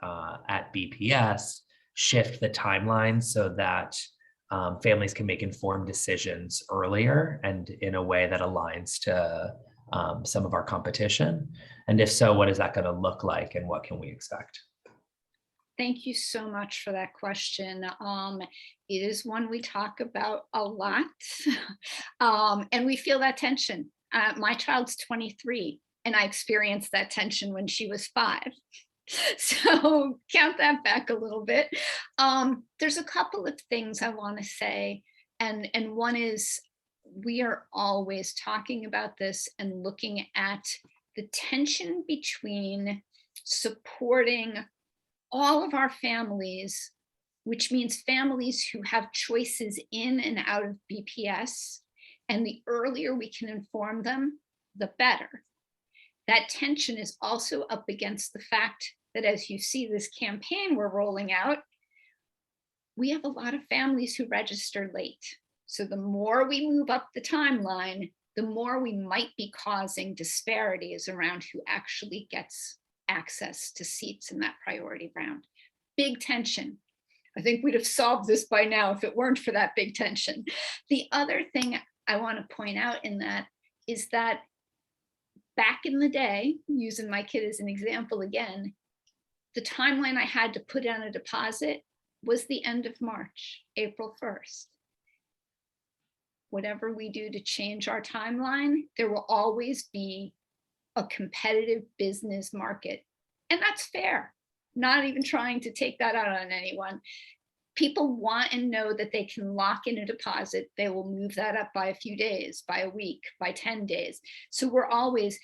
at BPS, shift the timeline so that families can make informed decisions earlier and in a way that aligns to some of our competition? And if so, what is that going to look like and what can we expect? Thank you so much for that question. It is one we talk about a lot, and we feel that tension. My child's 23, and I experienced that tension when she was 5. So count that back a little bit. There's a couple of things I want to say, and one is we are always talking about this and looking at the tension between supporting all of our families, which means families who have choices in and out of BPS, and the earlier we can inform them, the better. That tension is also up against the fact that, as you see this campaign we're rolling out, we have a lot of families who register late. So the more we move up the timeline, the more we might be causing disparities around who actually gets access to seats in that priority round. Big tension. I think we'd have solved this by now if it weren't for that big tension. The other thing I want to point out in that is that back in the day, using my kid as an example again, the timeline I had to put down a deposit was the end of March, April 1st. Whatever we do to change our timeline, there will always be a competitive business market. And that's fair. Not even trying to take that out on anyone. People want and know that they can lock in a deposit. They will move that up by a few days, by a week, by 10 days. So we're always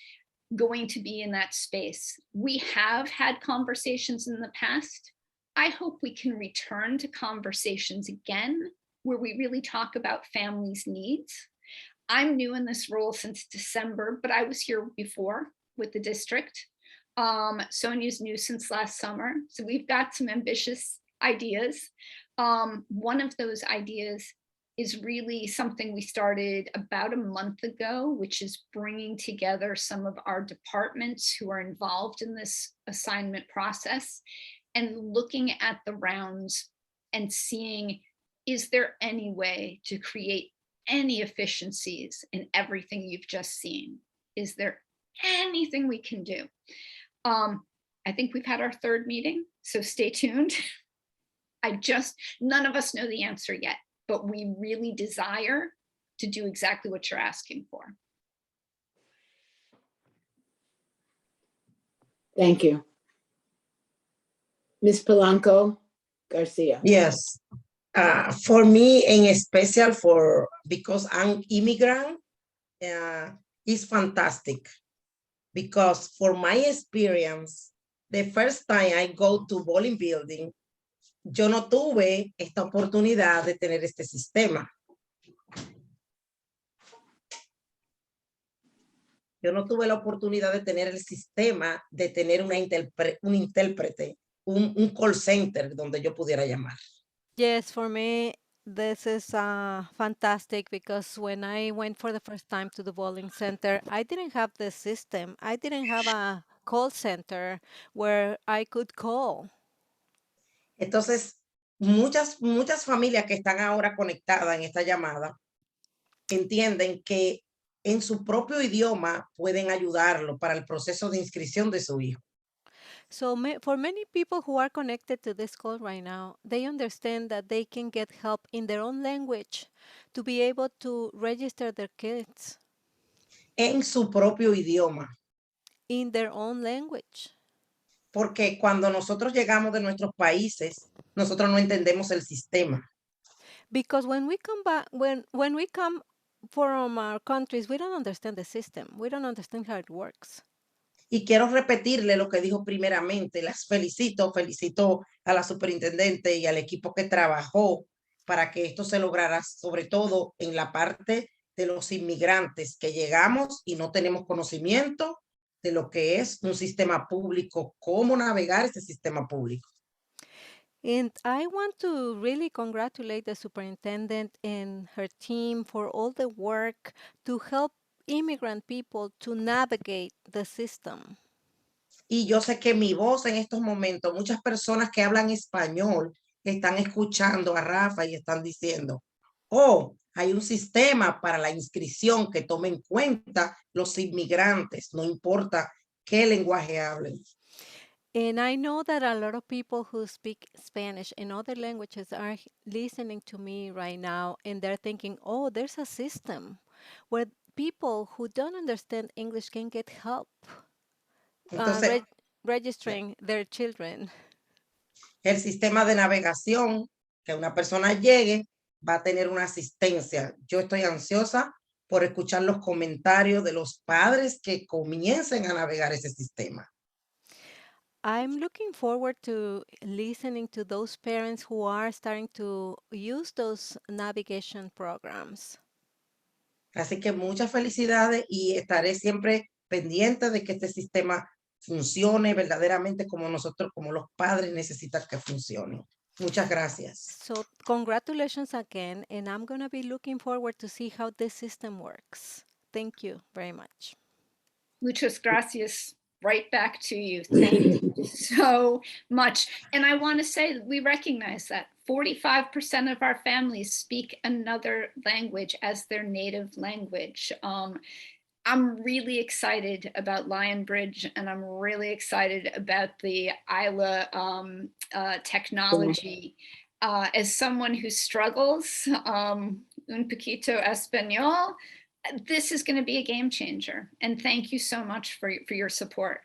going to be in that space. We have had conversations in the past. I hope we can return to conversations again where we really talk about families' needs. I'm new in this role since December, but I was here before with the district. Sonia's new since last summer. So we've got some ambitious ideas. One of those ideas is really something we started about a month ago, which is bringing together some of our departments who are involved in this assignment process and looking at the rounds and seeing, is there any way to create any efficiencies in everything you've just seen? Is there anything we can do? I think we've had our 3rd meeting, so stay tuned. None of us know the answer yet, but we really desire to do exactly what you're asking for. Thank you. Ms. Polanco Garcia. Yes. For me, and especially because I'm immigrant, it's fantastic. Because for my experience, the first time I go to bowling building, yo no tuve esta oportunidad de tener este sistema. Yo no tuve la oportunidad de tener el sistema, de tener un intérprete, un call center donde yo pudiera llamar. Yes, for me, this is fantastic because when I went for the first time to the bowling center, I didn't have the system. I didn't have a call center where I could call. Entonces, muchas familias que están ahora conectadas en esta llamada entienden que en su propio idioma pueden ayudarlo para el proceso de inscripción de su hijo. So for many people who are connected to this call right now, they understand that they can get help in their own language to be able to register their kids. En su propio idioma. In their own language. Porque cuando nosotros llegamos de nuestros países, nosotros no entendemos el sistema. Because when we come back, when we come from our countries, we don't understand the system. We don't understand how it works. Y quiero repetirle lo que dijo primeramente. Las felicito a la superintendente y al equipo que trabajó para que esto se lograra, sobre todo en la parte de los inmigrantes que llegamos y no tenemos conocimiento de lo que es un sistema público, cómo navegar ese sistema público. And I want to really congratulate the superintendent and her team for all the work to help immigrant people to navigate the system. Y yo sé que mi voz en estos momentos, muchas personas que hablan español están escuchando a Rafa y están diciendo, oh, hay un sistema para la inscripción que tome en cuenta los inmigrantes, no importa qué lenguaje hablen. And I know that a lot of people who speak Spanish and other languages are listening to me right now, and they're thinking, oh, there's a system where people who don't understand English can get help Entonces, registering their children. el sistema de navegación, que una persona llegue, va a tener una asistencia. Yo estoy ansiosa por escuchar los comentarios de los padres que comiencen a navegar ese sistema. I'm looking forward to listening to those parents who are starting to use those navigation programs. Así que muchas felicidades y estaré siempre pendiente de que este sistema funcione verdaderamente como nosotros, como los padres necesitan que funcione. Muchas gracias. So congratulations again, and I'm going to be looking forward to see how this system works. Thank you very much. Muchas gracias. Right back to you. Thank you so much. And I want to say that we recognize that 45% of our families speak another language as their native language. I'm really excited about Lionbridge, and I'm really excited about the ILA technology. As someone who struggles un poquito español, this is going to be a game changer. And thank you so much for your support.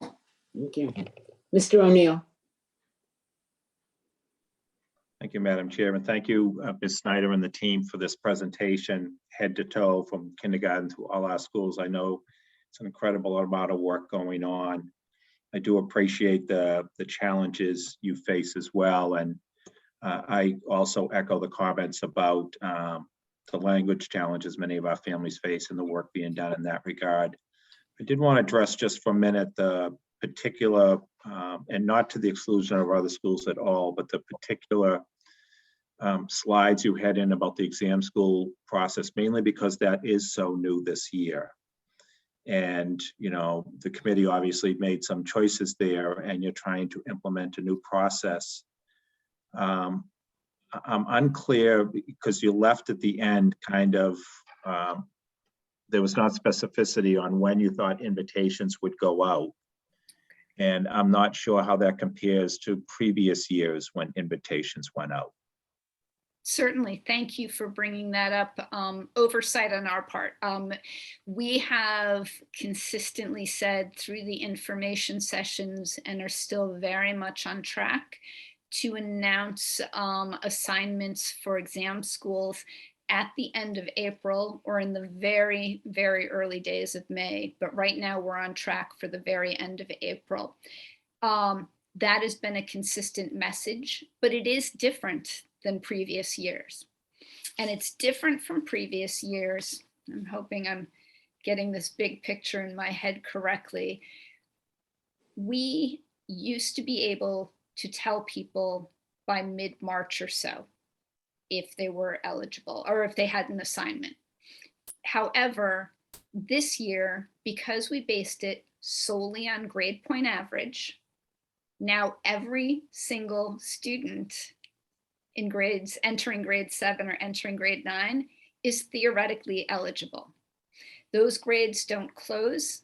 Thank you. Mr. O'Neill. Thank you, Madam Chair, and thank you, Ms. Snyder and the team for this presentation, head to toe, from kindergarten to all our schools. I know it's an incredible amount of work going on. I do appreciate the challenges you face as well, and I also echo the comments about the language challenges many of our families face and the work being done in that regard. I did want to address just for a minute the particular, and not to the exclusion of other schools at all, but the particular slides you had in about the exam school process, mainly because that is so new this year. And, you know, the committee obviously made some choices there, and you're trying to implement a new process. I'm unclear because you left at the end kind of, there was not specificity on when you thought invitations would go out. And I'm not sure how that compares to previous years when invitations went out. Certainly. Thank you for bringing that up. Oversight on our part. We have consistently said through the information sessions, and are still very much on track to announce assignments for exam schools at the end of April or in the very, very early days of May. But right now we're on track for the very end of April. That has been a consistent message, but it is different than previous years. And it's different from previous years. I'm hoping I'm getting this big picture in my head correctly. We used to be able to tell people by mid-March or so if they were eligible or if they had an assignment. However, this year, because we based it solely on grade point average, now every single student in grades entering grade 7 or entering grade 9 is theoretically eligible. Those grades don't close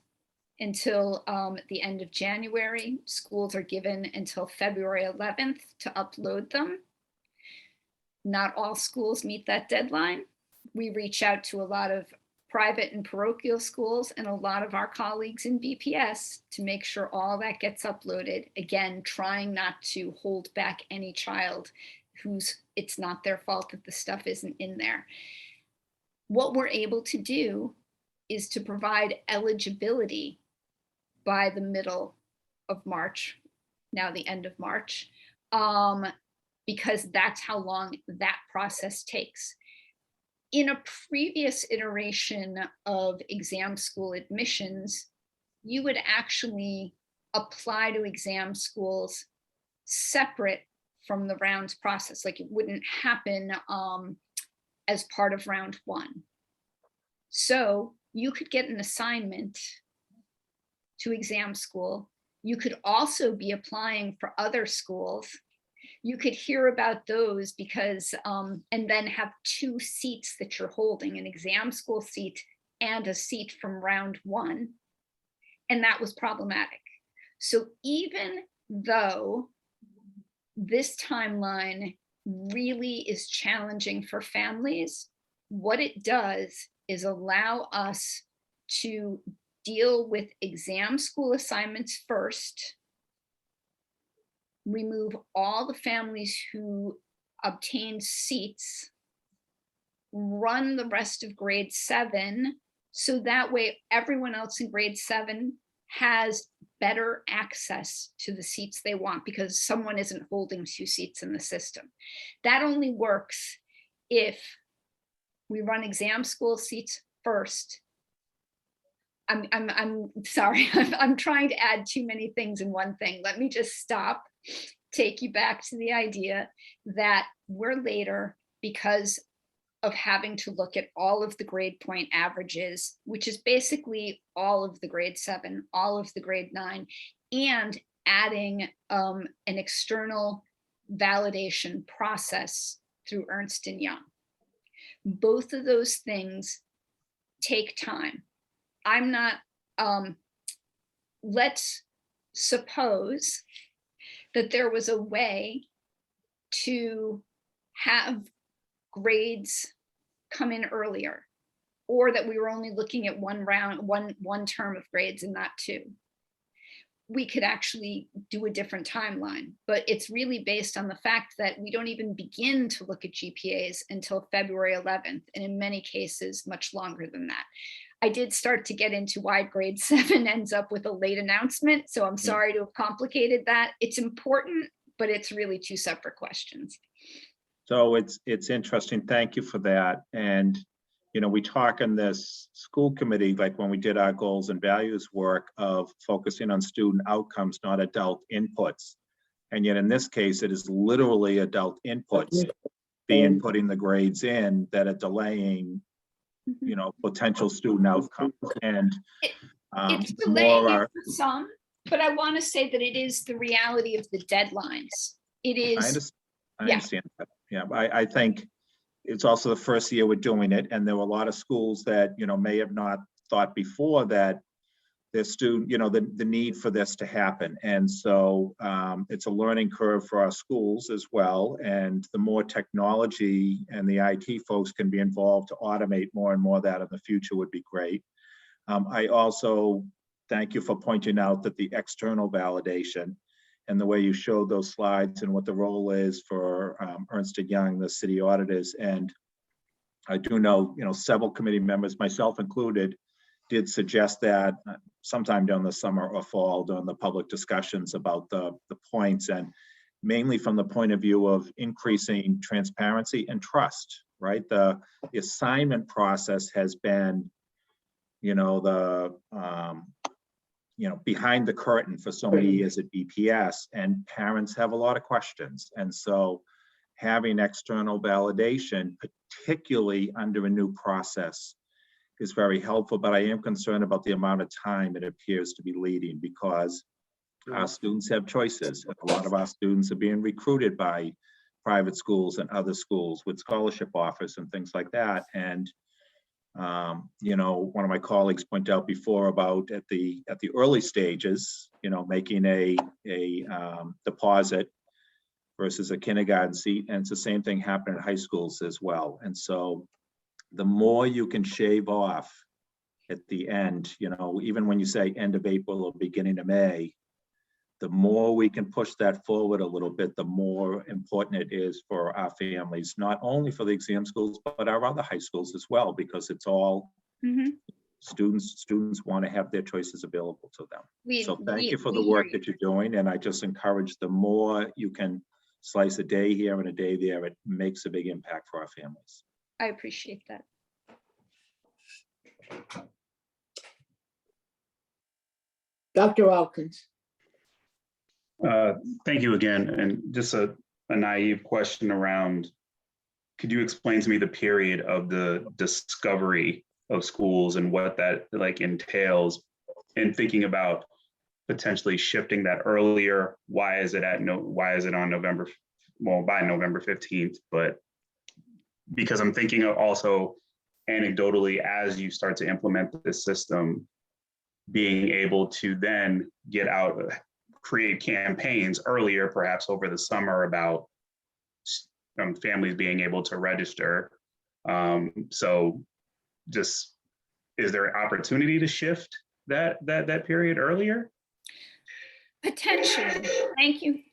until the end of January. Schools are given until February 11th to upload them. Not all schools meet that deadline. We reach out to a lot of private and parochial schools and a lot of our colleagues in BPS to make sure all that gets uploaded. Again, trying not to hold back any child who's, it's not their fault that the stuff isn't in there. What we're able to do is to provide eligibility by the middle of March, now the end of March, because that's how long that process takes. In a previous iteration of exam school admissions, you would actually apply to exam schools separate from the rounds process. Like it wouldn't happen as part of round one. So you could get an assignment to exam school. You could also be applying for other schools. You could hear about those because, and then have 2 seats that you're holding, an exam school seat and a seat from round one. And that was problematic. So even though this timeline really is challenging for families, what it does is allow us to deal with exam school assignments first, remove all the families who obtained seats, run the rest of grade 7, so that way everyone else in grade 7 has better access to the seats they want because someone isn't holding 2 seats in the system. That only works if we run exam school seats first. I'm sorry, I'm trying to add too many things in one thing. Let me just stop, take you back to the idea that we're later because of having to look at all of the grade point averages, which is basically all of the grade 7, all of the grade 9, and adding an external validation process through Ernst & Young. Both of those things take time. I'm not, let's suppose that there was a way to have grades come in earlier, or that we were only looking at one term of grades and not 2. We could actually do a different timeline, but it's really based on the fact that we don't even begin to look at GPAs until February 11th, and in many cases, much longer than that. I did start to get into why grade 7 ends up with a late announcement, so I'm sorry to have complicated that. It's important, but it's really 2 separate questions. So it's interesting. Thank you for that. And, you know, we talk in this school committee, like when we did our goals and values work, of focusing on student outcomes, not adult inputs. And yet in this case, it is literally adult inputs being putting the grades in that are delaying, you know, potential student outcomes. And it's delaying it for some, but I want to say that it is the reality of the deadlines. It is. I understand that. Yeah, I think it's also the first year we're doing it, and there were a lot of schools that, you know, may have not thought before that their student, you know, the need for this to happen. And so it's a learning curve for our schools as well. And the more technology and the IT folks can be involved to automate more and more of that in the future would be great. I also thank you for pointing out that the external validation and the way you showed those slides and what the role is for Ernst & Young, the city auditors. And I do know, you know, several committee members, myself included, did suggest that sometime during the summer or fall during the public discussions about the points, and mainly from the point of view of increasing transparency and trust, right? The assignment process has been, you know, behind the curtain for so many years at BPS, and parents have a lot of questions. And so having external validation, particularly under a new process, is very helpful. But I am concerned about the amount of time it appears to be leading, because our students have choices. A lot of our students are being recruited by private schools and other schools with scholarship offers and things like that. And you know, one of my colleagues pointed out before about at the early stages, you know, making a deposit versus a kindergarten seat, and it's the same thing happening at high schools as well. And so the more you can shave off at the end, you know, even when you say end of April or beginning of May, the more we can push that forward a little bit, the more important it is for our families, not only for the exam schools, but our other high schools as well, because it's all Students want to have their choices available to them. So thank you for the we work hear you. that you're doing. And I just encourage, the more you can slice a day here and a day there, it makes a big impact for our families. I appreciate that. Dr. Alkins. Thank you again. And just a naive question around, could you explain to me the period of the discovery of schools and what that like entails, and thinking about potentially shifting that earlier? Why is it on November, well, by November 15th? But because I'm thinking of also anecdotally, as you start to implement this system, being able to then get out, create campaigns earlier, perhaps over the summer, about families being able to register. So just, is there an opportunity to shift that period earlier? Potentially.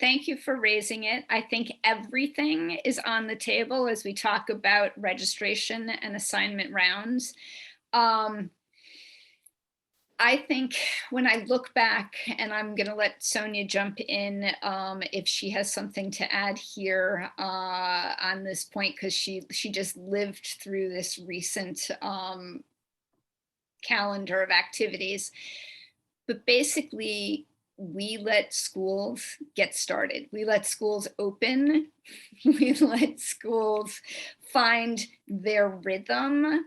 Thank you for raising it. I think everything is on the table as we talk about registration and assignment rounds. I think when I look back, and I'm going to let Sonia jump in if she has something to add here on this point, because she just lived through this recent calendar of activities. But basically, we let schools get started. We let schools open. We let schools find their rhythm.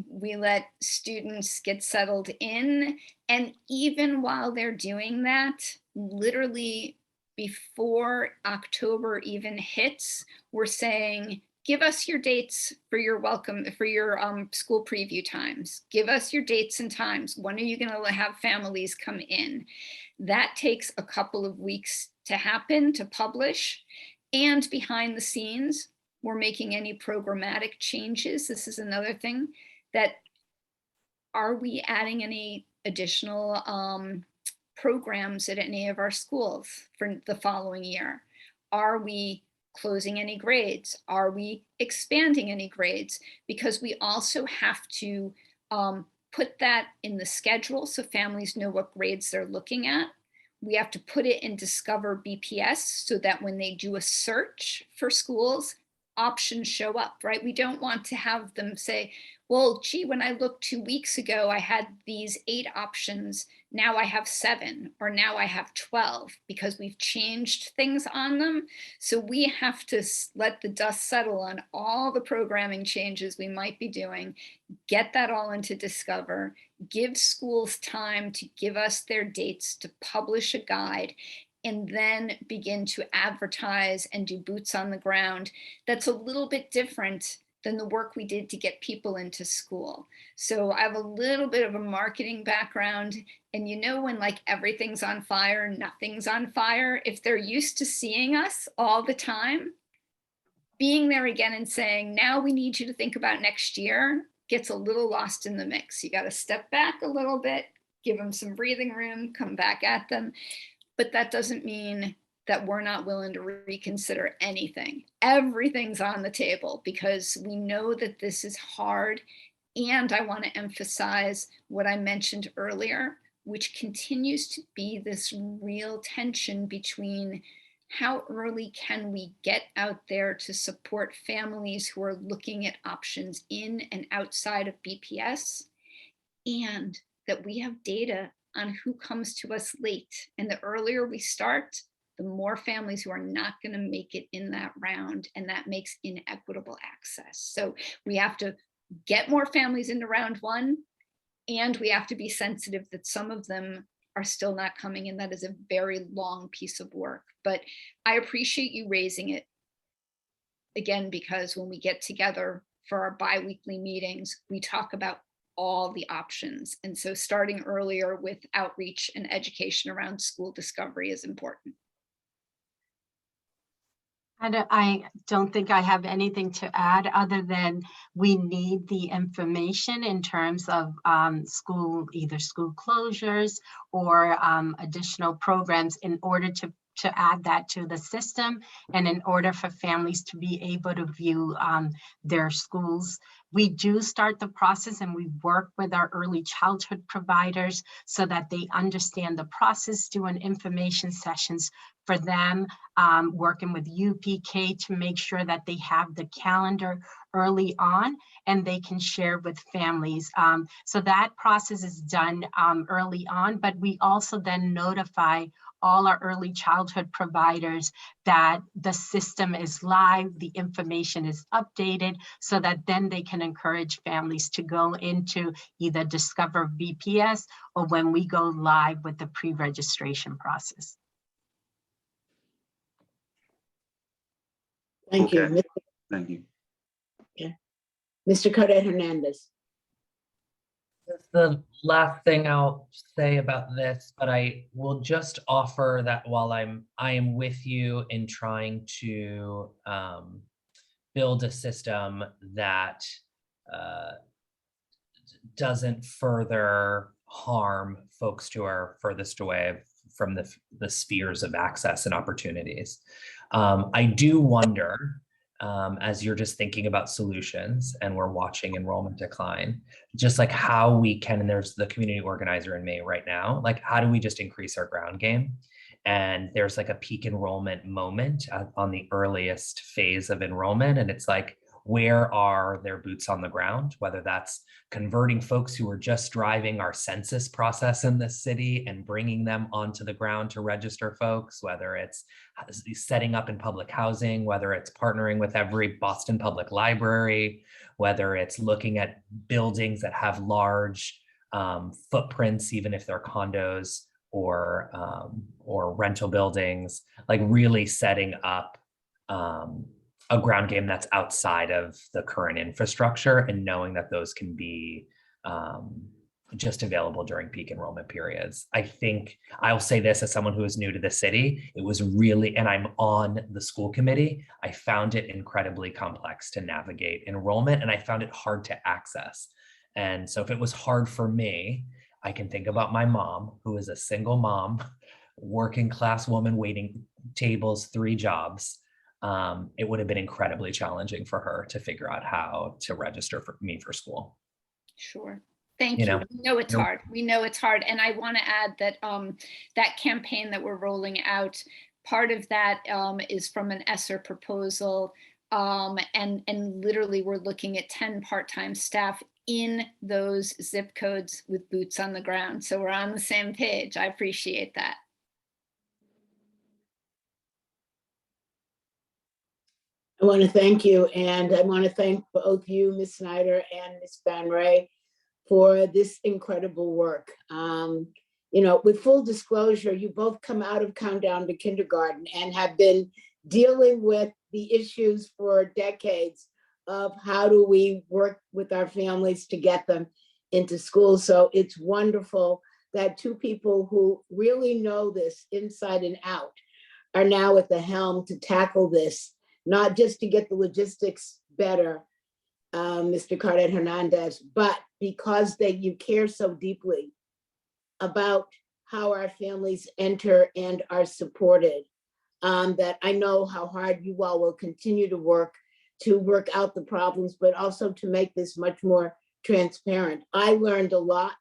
We let students get settled in. And even while they're doing that, literally before October even hits, we're saying, give us your dates for your school preview times. Give us your dates and times. When are you going to have families come in? That takes a couple of weeks to happen, to publish. And behind the scenes, we're making any programmatic changes. This is another thing, that are we adding any additional programs at any of our schools for the following year? Are we closing any grades? Are we expanding any grades? Because we also have to put that in the schedule so families know what grades they're looking at. We have to put it in Discover BPS so that when they do a search for schools, options show up, right? We don't want to have them say, well, gee, when I looked 2 weeks ago, I had these 8 options. Now I have 7, or now I have 12, because we've changed things on them. So we have to let the dust settle on all the programming changes we might be doing, get that all into Discover, give schools time to give us their dates to publish a guide, and then begin to advertise and do boots on the ground. That's a little bit different than the work we did to get people into school. So I have a little bit of a marketing background, and you know, when like everything's on fire, nothing's on fire. If they're used to seeing us all the time, being there again and saying, now we need you to think about next year, gets a little lost in the mix. You got to step back a little bit, give them some breathing room, come back at them. But that doesn't mean that we're not willing to reconsider anything. Everything's on the table, because we know that this is hard. And I want to emphasize what I mentioned earlier, which continues to be this real tension between how early can we get out there to support families who are looking at options in and outside of BPS, and that we have data on who comes to us late. And the earlier we start, the more families who are not going to make it in that round, and that makes inequitable access. So we have to get more families into round 1, and we have to be sensitive that some of them are still not coming, and that is a very long piece of work. But I appreciate you raising it again, because when we get together for our bi-weekly meetings, we talk about all the options. And so starting earlier with outreach and education around school discovery is important. I don't think I have anything to add other than we need the information in terms of either school closures or additional programs in order to to add that to the system. And in order for families to be able to view their schools, we do start the process and we work with our early childhood providers so that they understand the process, doing information sessions for them, working with UPK to make sure that they have the calendar early on and they can share with families. So that process is done early on, but we also then notify all our early childhood providers that the system is live, the information is updated, so that then they can encourage families to go into either Discover BPS or when we go live with the pre-registration process. Thank you. Okay. Thank you. Okay. Mr. Cadet Hernandez. The last thing I'll say about this, but I will just offer that while I am with you in trying to build a system that doesn't further harm folks who are furthest away from the spheres of access and opportunities. I do wonder, as you're just thinking about solutions and we're watching enrollment decline, just like how we can, and there's the community organizer in May right now, like how do we just increase our ground game? And there's like a peak enrollment moment on the earliest phase of enrollment. And it's like, where are their boots on the ground, whether that's converting folks who are just driving our census process in this city and bringing them onto the ground to register folks, whether it's setting up in public housing, whether it's partnering with every Boston Public Library, whether it's looking at buildings that have large footprints, even if they're condos or rental buildings, like really setting up a ground game that's outside of the current infrastructure and knowing that those can be just available during peak enrollment periods. I think I'll say this as someone who is new to the city, it was really, and I'm on the school committee, I found it incredibly complex to navigate enrollment and I found it hard to access. And so if it was hard for me, I can think about my mom, who is a single mom, working class woman, waiting tables, 3 jobs. It would have been incredibly challenging for her to figure out how to register for me for school. Sure. Thank You you. know, We know it's you're- hard. We know it's hard. And I want to add that that campaign that we're rolling out, part of that is from an ESSER proposal. And literally we're looking at 10 part-time staff in those zip codes with boots on the ground. So we're on the same page. I appreciate that. I want to thank you, and I want to thank both you, Ms. Snyder and Ms. Van Ray, for this incredible work. You know, with full disclosure, you both come out of Countdown to Kindergarten and have been dealing with the issues for decades of how do we work with our families to get them into school. So it's wonderful that 2 people who really know this inside and out are now at the helm to tackle this, not just to get the logistics better, Mr. Cadet Hernandez, but because you care so deeply about how our families enter and are supported, that I know how hard you all will continue to work out the problems, but also to make this much more transparent. I learned a lot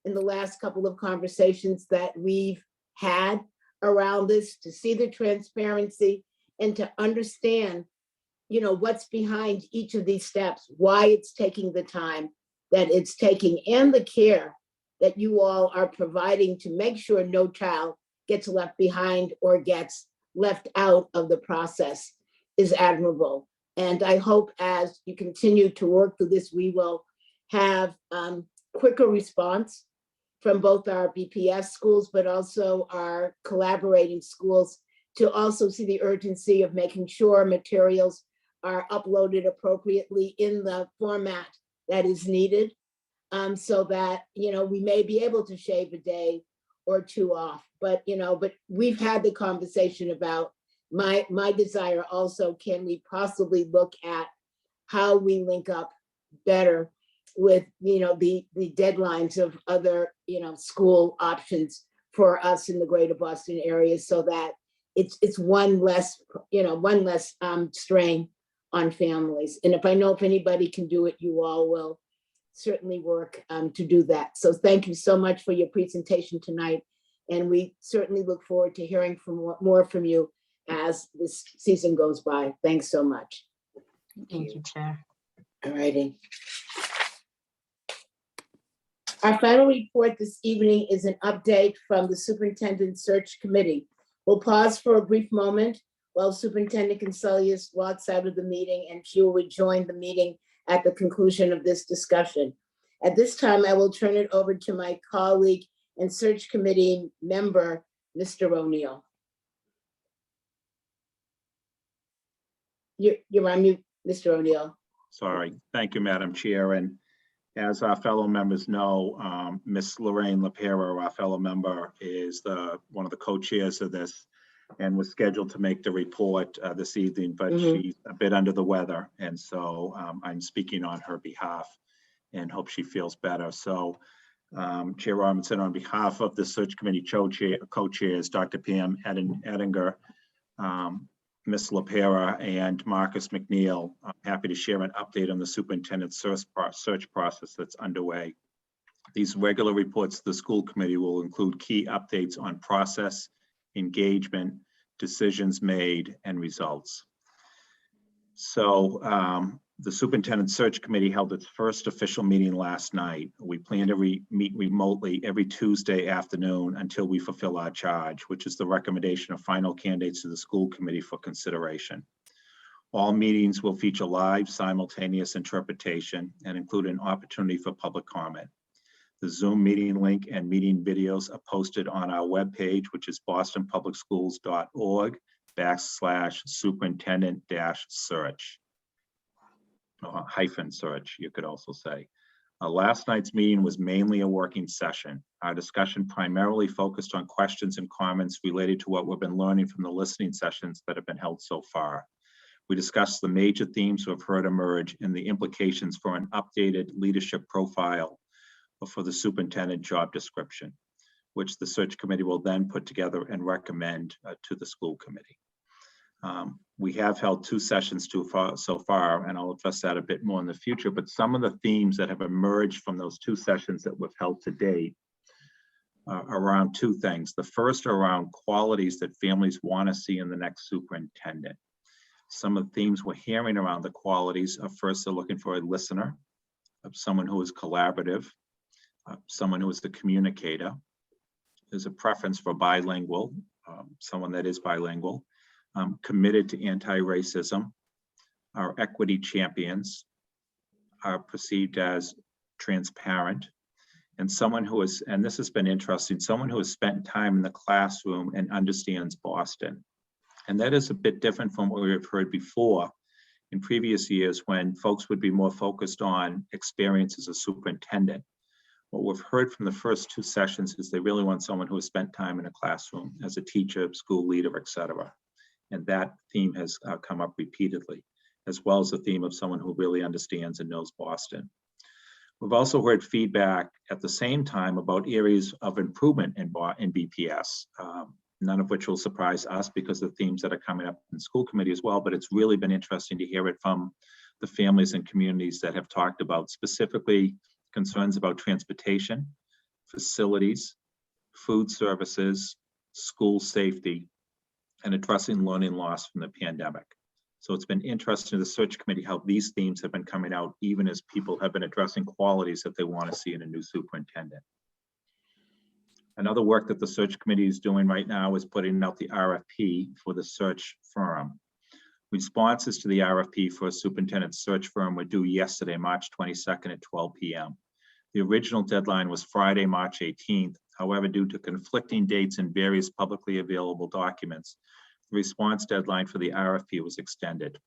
in the last couple of conversations that we've had around this, to see the transparency and to understand, you know, what's behind each of these steps, why it's taking the time that it's taking, and the care that you all are providing to make sure no child gets left behind or gets left out of the process is admirable. And I hope as you continue to work through this, we will have quicker response from both our BPS schools, but also our collaborating schools, to also see the urgency of making sure materials are uploaded appropriately in the format that is needed, so that, you know, we may be able to shave a day or 2 off. But, you know, but we've had the conversation about my desire also, can we possibly look at how we link up better with, you know, the deadlines of other, you know, school options for us in the greater Boston area, so that it's one less, one less strain on families. And if anybody can do it, you all will certainly work to do that. So thank you so much for your presentation tonight. And we certainly look forward to hearing more from you as this season goes by. Thanks so much. Thank you, Chair. All righty. Our final report this evening is an update from the Superintendent Search Committee. We'll pause for a brief moment while Superintendent Consilius walks out of the meeting, and she will rejoin the meeting at the conclusion of this discussion. At this time, I will turn it over to my colleague and Search Committee member, Mr. O'Neill. You're on mute, Mr. O'Neill. Sorry. Thank you, Madam Chair. And as our fellow members know, Ms. Lorraine LaPera, our fellow member, is one of the co-chairs of this and was scheduled to make the report this evening, but she's a bit under the weather. And so I'm speaking on her behalf and hope she feels better. So Chair Robinson, on behalf of the Search Committee co-chairs, Dr. Pam Ettinger, Ms. LaPera, and Marcus McNeil, I'm happy to share an update on the superintendent's search process that's underway. These regular reports to the school committee will include key updates on process, engagement, decisions made, and results. So the Superintendent Search Committee held its first official meeting last night. We plan to meet remotely every Tuesday afternoon until we fulfill our charge, which is the recommendation of final candidates to the school committee for consideration. All meetings will feature live simultaneous interpretation and include an opportunity for public comment. The Zoom meeting link and meeting videos are posted on our webpage, which is bostonpublicschools.org/superintendent-search. Hyphen search, you could also say. Last night's meeting was mainly a working session. Our discussion primarily focused on questions and comments related to what we've been learning from the listening sessions that have been held so far. We discussed the major themes we've heard emerge and the implications for an updated leadership profile for the superintendent job description, which the search committee will then put together and recommend to the school committee. We have held 2 sessions so far, and I'll address that a bit more in the future, but some of the themes that have emerged from those 2 sessions that we've held to date around 2 things. The first are around qualities that families want to see in the next superintendent. Some of the themes we're hearing around the qualities are, first, they're looking for a listener, someone who is collaborative, someone who is the communicator. There's a preference for bilingual, someone that is bilingual, committed to anti-racism. Our equity champions are perceived as transparent, and someone who is, and this has been interesting, someone who has spent time in the classroom and understands Boston. And that is a bit different from what we've heard before in previous years when folks would be more focused on experience as a superintendent. What we've heard from the first 2 sessions is they really want someone who has spent time in a classroom as a teacher, school leader, etc. And that theme has come up repeatedly, as well as the theme of someone who really understands and knows Boston. We've also heard feedback at the same time about areas of improvement in BPS, none of which will surprise us because of the themes that are coming up in school committee as well, but it's really been interesting to hear it from the families and communities that have talked about specifically concerns about transportation, facilities, food services, school safety, and addressing learning loss from the pandemic. So it's been interesting to the search committee how these themes have been coming out even as people have been addressing qualities that they want to see in a new superintendent. Another work that the search committee is doing right now is putting out the RFP for the search firm. Responses to the RFP for a superintendent search firm were due yesterday, March 22nd at 12 p.m. The original deadline was Friday, March 18th. However, due to conflicting dates in various publicly available documents, the response deadline for the RFP was extended.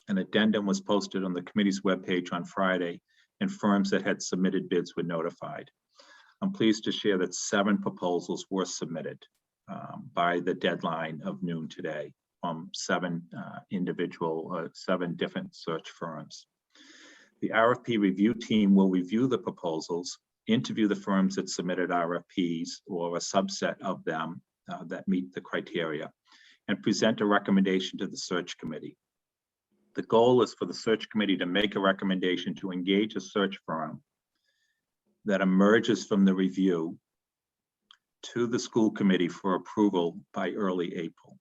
An addendum was posted on the committee's webpage on Friday, and firms that had submitted bids were notified. I'm pleased to share that 7 proposals were submitted by the deadline of noon today from 7 different search firms. The RFP review team will review the proposals, interview the firms that submitted RFPs or a subset of them that meet the criteria, and present a recommendation to the search committee. The goal is for the search committee to make a recommendation to engage a search firm that emerges from the review to the school committee for approval by early April.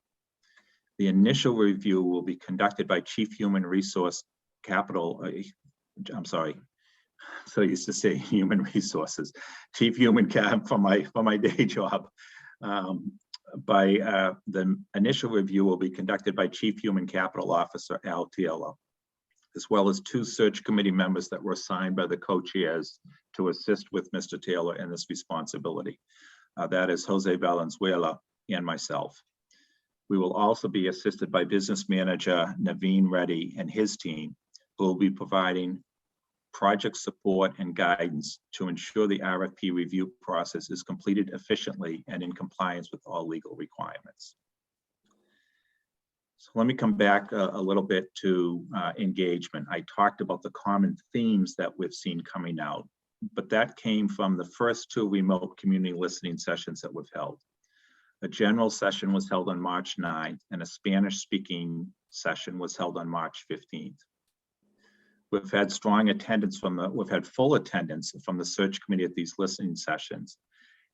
The initial review will be conducted by Chief Human Resource Capital, I'm sorry, so I used to say Human Resources, Chief Human Cap for my day job. The initial review will be conducted by Chief Human Capital Officer Al Tiello, as well as 2 search committee members that were assigned by the co-chairs to assist with Mr. Taylor in this responsibility. That is Jose Valenzuela and myself. We will also be assisted by business manager Naveen Reddy and his team, who will be providing project support and guidance to ensure the RFP review process is completed efficiently and in compliance with all legal requirements. So let me come back a little bit to engagement. I talked about the common themes that we've seen coming out, but that came from the first 2 remote community listening sessions that we've held. A general session was held on March 9th, and a Spanish speaking session was held on March 15th. We've had strong attendance we've had full attendance from the search committee at these listening sessions,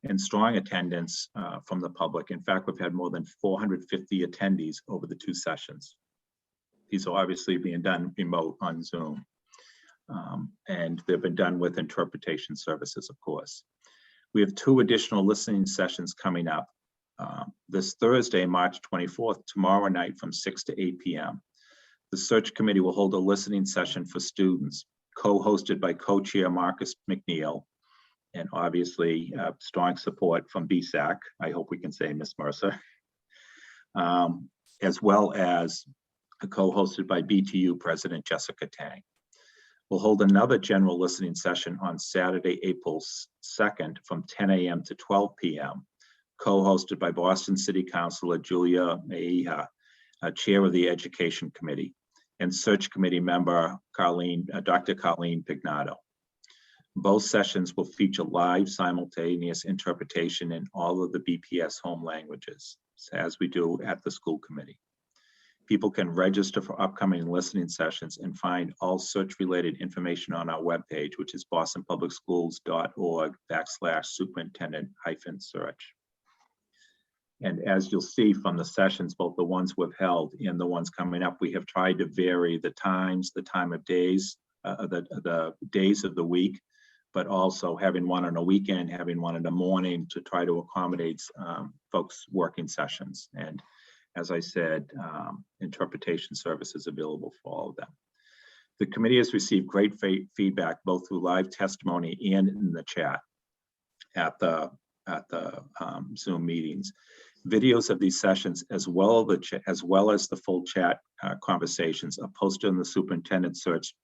and strong attendance from the public. In fact, we've had more than 450 attendees over the 2 sessions. These are obviously being done remote on Zoom. And they've been done with interpretation services, of course. We have 2 additional listening sessions coming up. This Thursday, March 24th, tomorrow night from 6 to 8 p.m. The search committee will hold a listening session for students, co-hosted by co-chair Marcus McNeil, and obviously strong support from BSAC. I hope we can say Ms. Mercer, as well as co-hosted by BTU President Jessica Tang. We'll hold another general listening session on Saturday, April 2nd from 10 a.m. to 12 p.m. co-hosted by Boston City Councilor Julia Mejia, Chair of the Education Committee, and Search Committee member Dr. Colleen Pignado. Both sessions will feature live simultaneous interpretation in all of the BPS home languages, as we do at the school committee. People can register for upcoming listening sessions and find all search-related information on our webpage, which is bostonpublicschools.org/superintendent-search. And as you'll see from the sessions, both the ones we've held and the ones coming up, we have tried to vary the times, the time of days, the days of the week, but also having one on a weekend, having one in the morning to try to accommodate folks' working sessions. And as I said, interpretation services available for all of them. The committee has received great feedback, both through live testimony and in the chat at the Zoom meetings. Videos of these sessions, as well as the full chat conversations, are posted on the superintendent search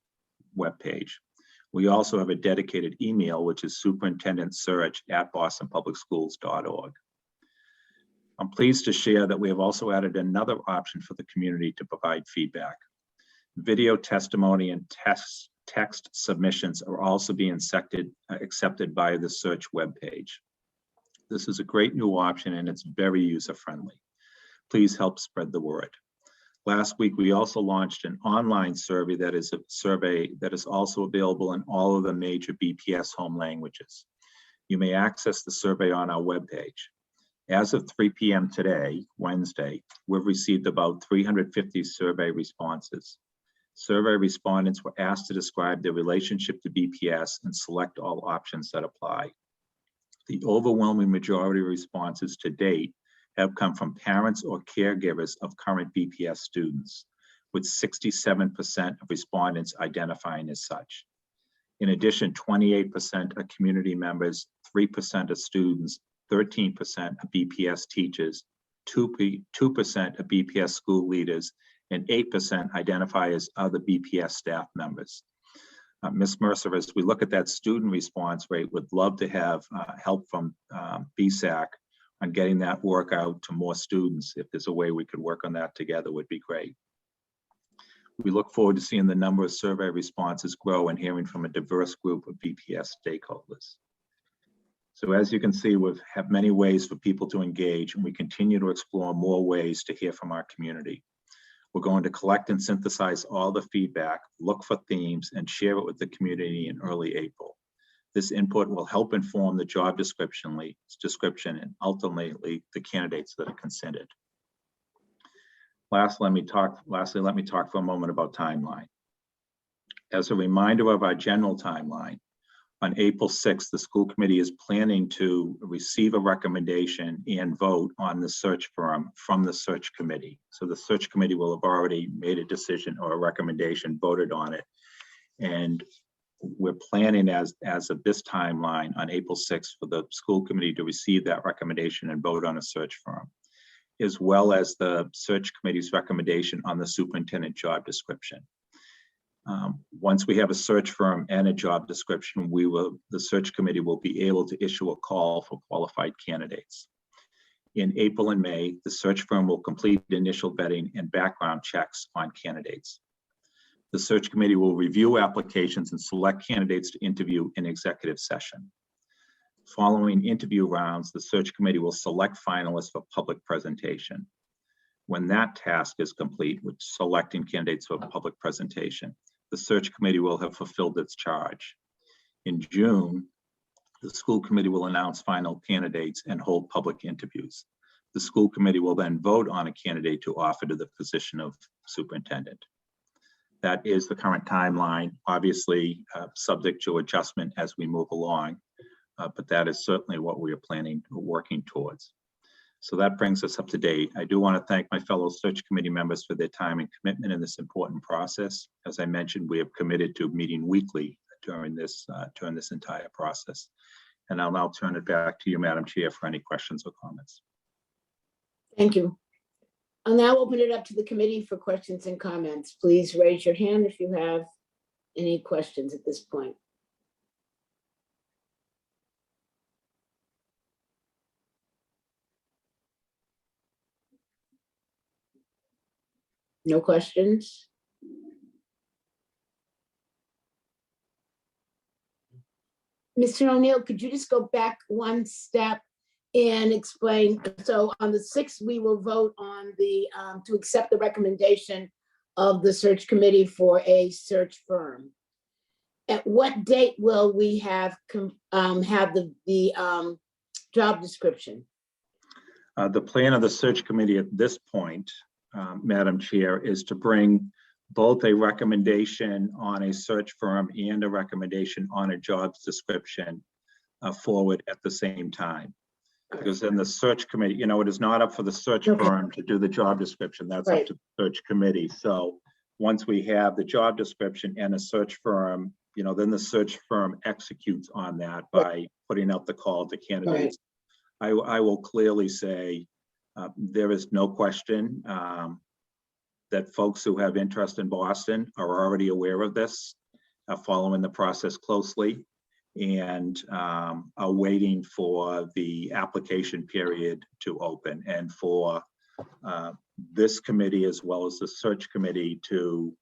webpage. We also have a dedicated email, which is superintendentsearch@bostonpublicschools.org. I'm pleased to share that we have also added another option for the community to provide feedback. Video testimony and text submissions are also being accepted by the search webpage. This is a great new option and it's very user-friendly. Please help spread the word. Last week, we also launched an online survey that is also available in all of the major BPS home languages. You may access the survey on our webpage. As of 3 p.m. today, Wednesday, we've received about 350 survey responses. Survey respondents were asked to describe their relationship to BPS and select all options that apply. The overwhelming majority of responses to date have come from parents or caregivers of current BPS students, with 67% of respondents identifying as such. In addition, 28% are community members, 3% are students, 13% are BPS teachers, 2% are BPS school leaders, and 8% identify as other BPS staff members. Ms. Mercer, as we look at that student response rate, would love to have help from BSAC on getting that work out to more students. If there's a way we could work on that together, would be great. We look forward to seeing the number of survey responses grow and hearing from a diverse group of BPS stakeholders. So as you can see, we have many ways for people to engage, and we continue to explore more ways to hear from our community. We're going to collect and synthesize all the feedback, look for themes, and share it with the community in early April. This input will help inform the job description and ultimately the candidates that are considered. Lastly, let me talk for a moment about timeline. As a reminder of our general timeline, on April 6th, the school committee is planning to receive a recommendation and vote on the search firm from the search committee. So the search committee will have already made a decision or a recommendation, voted on it. And we're planning as of this timeline on April 6th for the school committee to receive that recommendation and vote on a search firm, as well as the search committee's recommendation on the superintendent job description. Once we have a search firm and a job description, the search committee will be able to issue a call for qualified candidates. In April and May, the search firm will complete initial vetting and background checks on candidates. The search committee will review applications and select candidates to interview in executive session. Following interview rounds, the search committee will select finalists for public presentation. When that task is complete, with selecting candidates for public presentation, the search committee will have fulfilled its charge. In June, the school committee will announce final candidates and hold public interviews. The school committee will then vote on a candidate to offer to the position of superintendent. That is the current timeline, obviously subject to adjustment as we move along, but that is certainly what we are planning, working towards. So that brings us up to date. I do want to thank my fellow search committee members for their time and commitment in this important process. As I mentioned, we have committed to meeting weekly during this entire process. And I'll now turn it back to you, Madam Chair, for any questions or comments. Thank you. I'll now open it up to the committee for questions and comments. Please raise your hand if you have any questions at this point. No questions? Mr. O'Neill, could you just go back one step and explain? So on the 6th, we will vote on the, to accept the recommendation of the search committee for a search firm. At what date will we have the job description? The plan of the search committee at this point, Madam Chair, is to bring both a recommendation on a search firm and a recommendation on a jobs description forward at the same time. Because then the search committee, you know, it is not up for the search firm to do the job description. That's up to the search committee. So once we have the job description and a search firm, you know, then the search firm executes on that by putting out the call to candidates. I will clearly say there is no question that folks who have interest in Boston are already aware of this, following the process closely, and are waiting for the application period to open and for this committee as well as the search committee to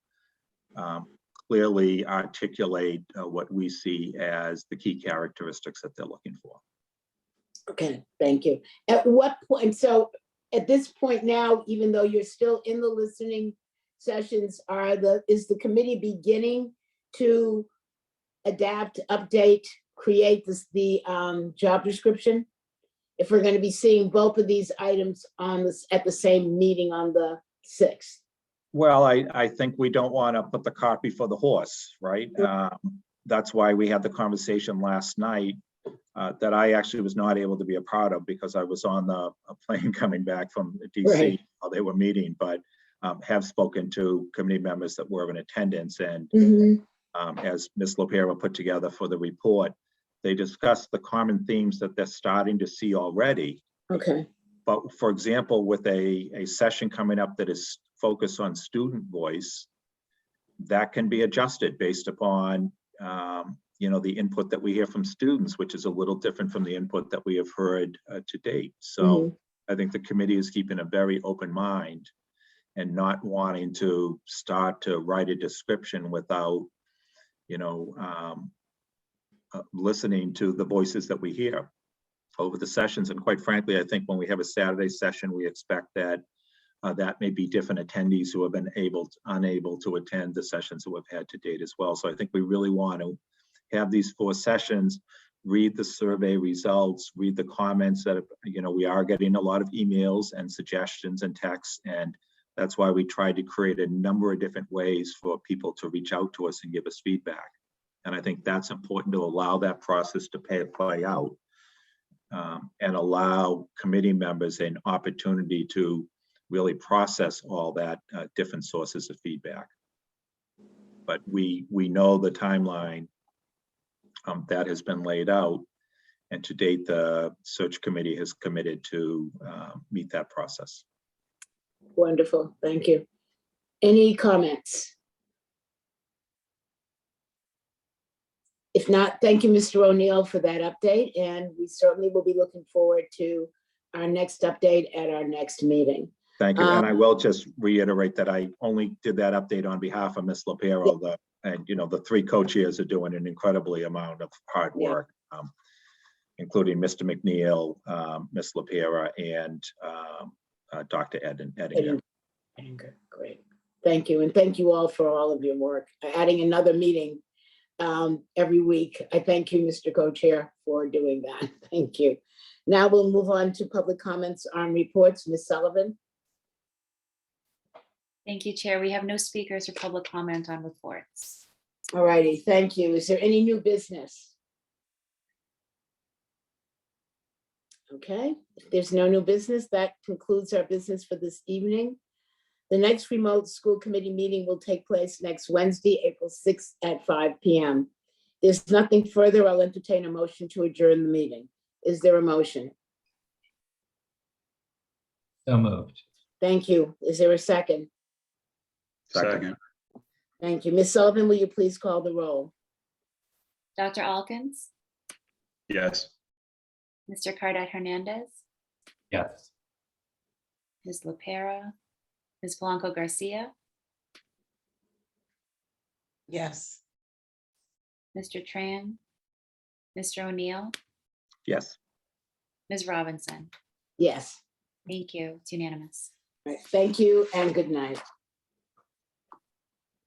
clearly articulate what we see as the key characteristics that they're looking for. Okay, thank you. At what point, so at this point now, even though you're still in the listening sessions, is the committee beginning to adapt, update, create the job description? If we're going to be seeing both of these items at the same meeting on the 6th. Well, I think we don't want to put the cart before the horse, right? That's why we had the conversation last night that I actually was not able to be a part of because I was on a plane coming back from DC while they were meeting, but have spoken to committee members that were in attendance. And as Ms. Lopera put together for the report, they discussed the common themes that they're starting to see already. Okay. But for example, with a session coming up that is focused on student voice, that can be adjusted based upon you know, the input that we hear from students, which is a little different from the input that we have heard to date. So I think the committee is keeping a very open mind and not wanting to start to write a description without, you know, listening to the voices that we hear. over the sessions. And quite frankly, I think when we have a Saturday session, we expect that that may be different attendees who have been unable to attend the sessions that we've had to date as well. So I think we really want to have these 4 sessions, read the survey results, read the comments that, we are getting a lot of emails and suggestions and texts. And that's why we tried to create a number of different ways for people to reach out to us and give us feedback. And I think that's important to allow that process to play out and allow committee members an opportunity to really process all that different sources of feedback. But we know the timeline that has been laid out, and to date, the search committee has committed to meet that process. Wonderful, thank you. Any comments? If not, thank you, Mr. O'Neill, for that update, and we certainly will be looking forward to our next update at our next meeting. Thank you, and I will just reiterate that I only did that update on behalf of Ms. Lapero, and the 3 co-chairs are doing an incredibly amount of hard work, including Mr. McNeil, Ms. Lapera, and Dr. Edinger. Great, thank you, and thank you all for all of your work. Adding another meeting every week. I thank you, Mr. Co-Chair, for doing that. Thank you. Now we'll move on to public comments on reports. Ms. Sullivan. Thank you, Chair. We have no speakers or public comment on reports. All righty, thank you. Is there any new business? Okay, if there's no new business, that concludes our business for this evening. The next remote school committee meeting will take place next Wednesday, April 6th at 5 p.m. There's nothing further. I'll entertain a motion to adjourn the meeting. Is there a motion? So moved. Thank you. Is there a second? Second. Thank you. Ms. Sullivan, will you please call the roll? Dr. Alkins, Yes. Mr. Cardet Hernandez, Yes. Ms. Lapera, Ms. Blanco Garcia, Yes. Mr. Tran, Mr. O'Neill, Yes. Ms. Robinson. Yes. Thank you. It's unanimous. All right. Thank you and good night.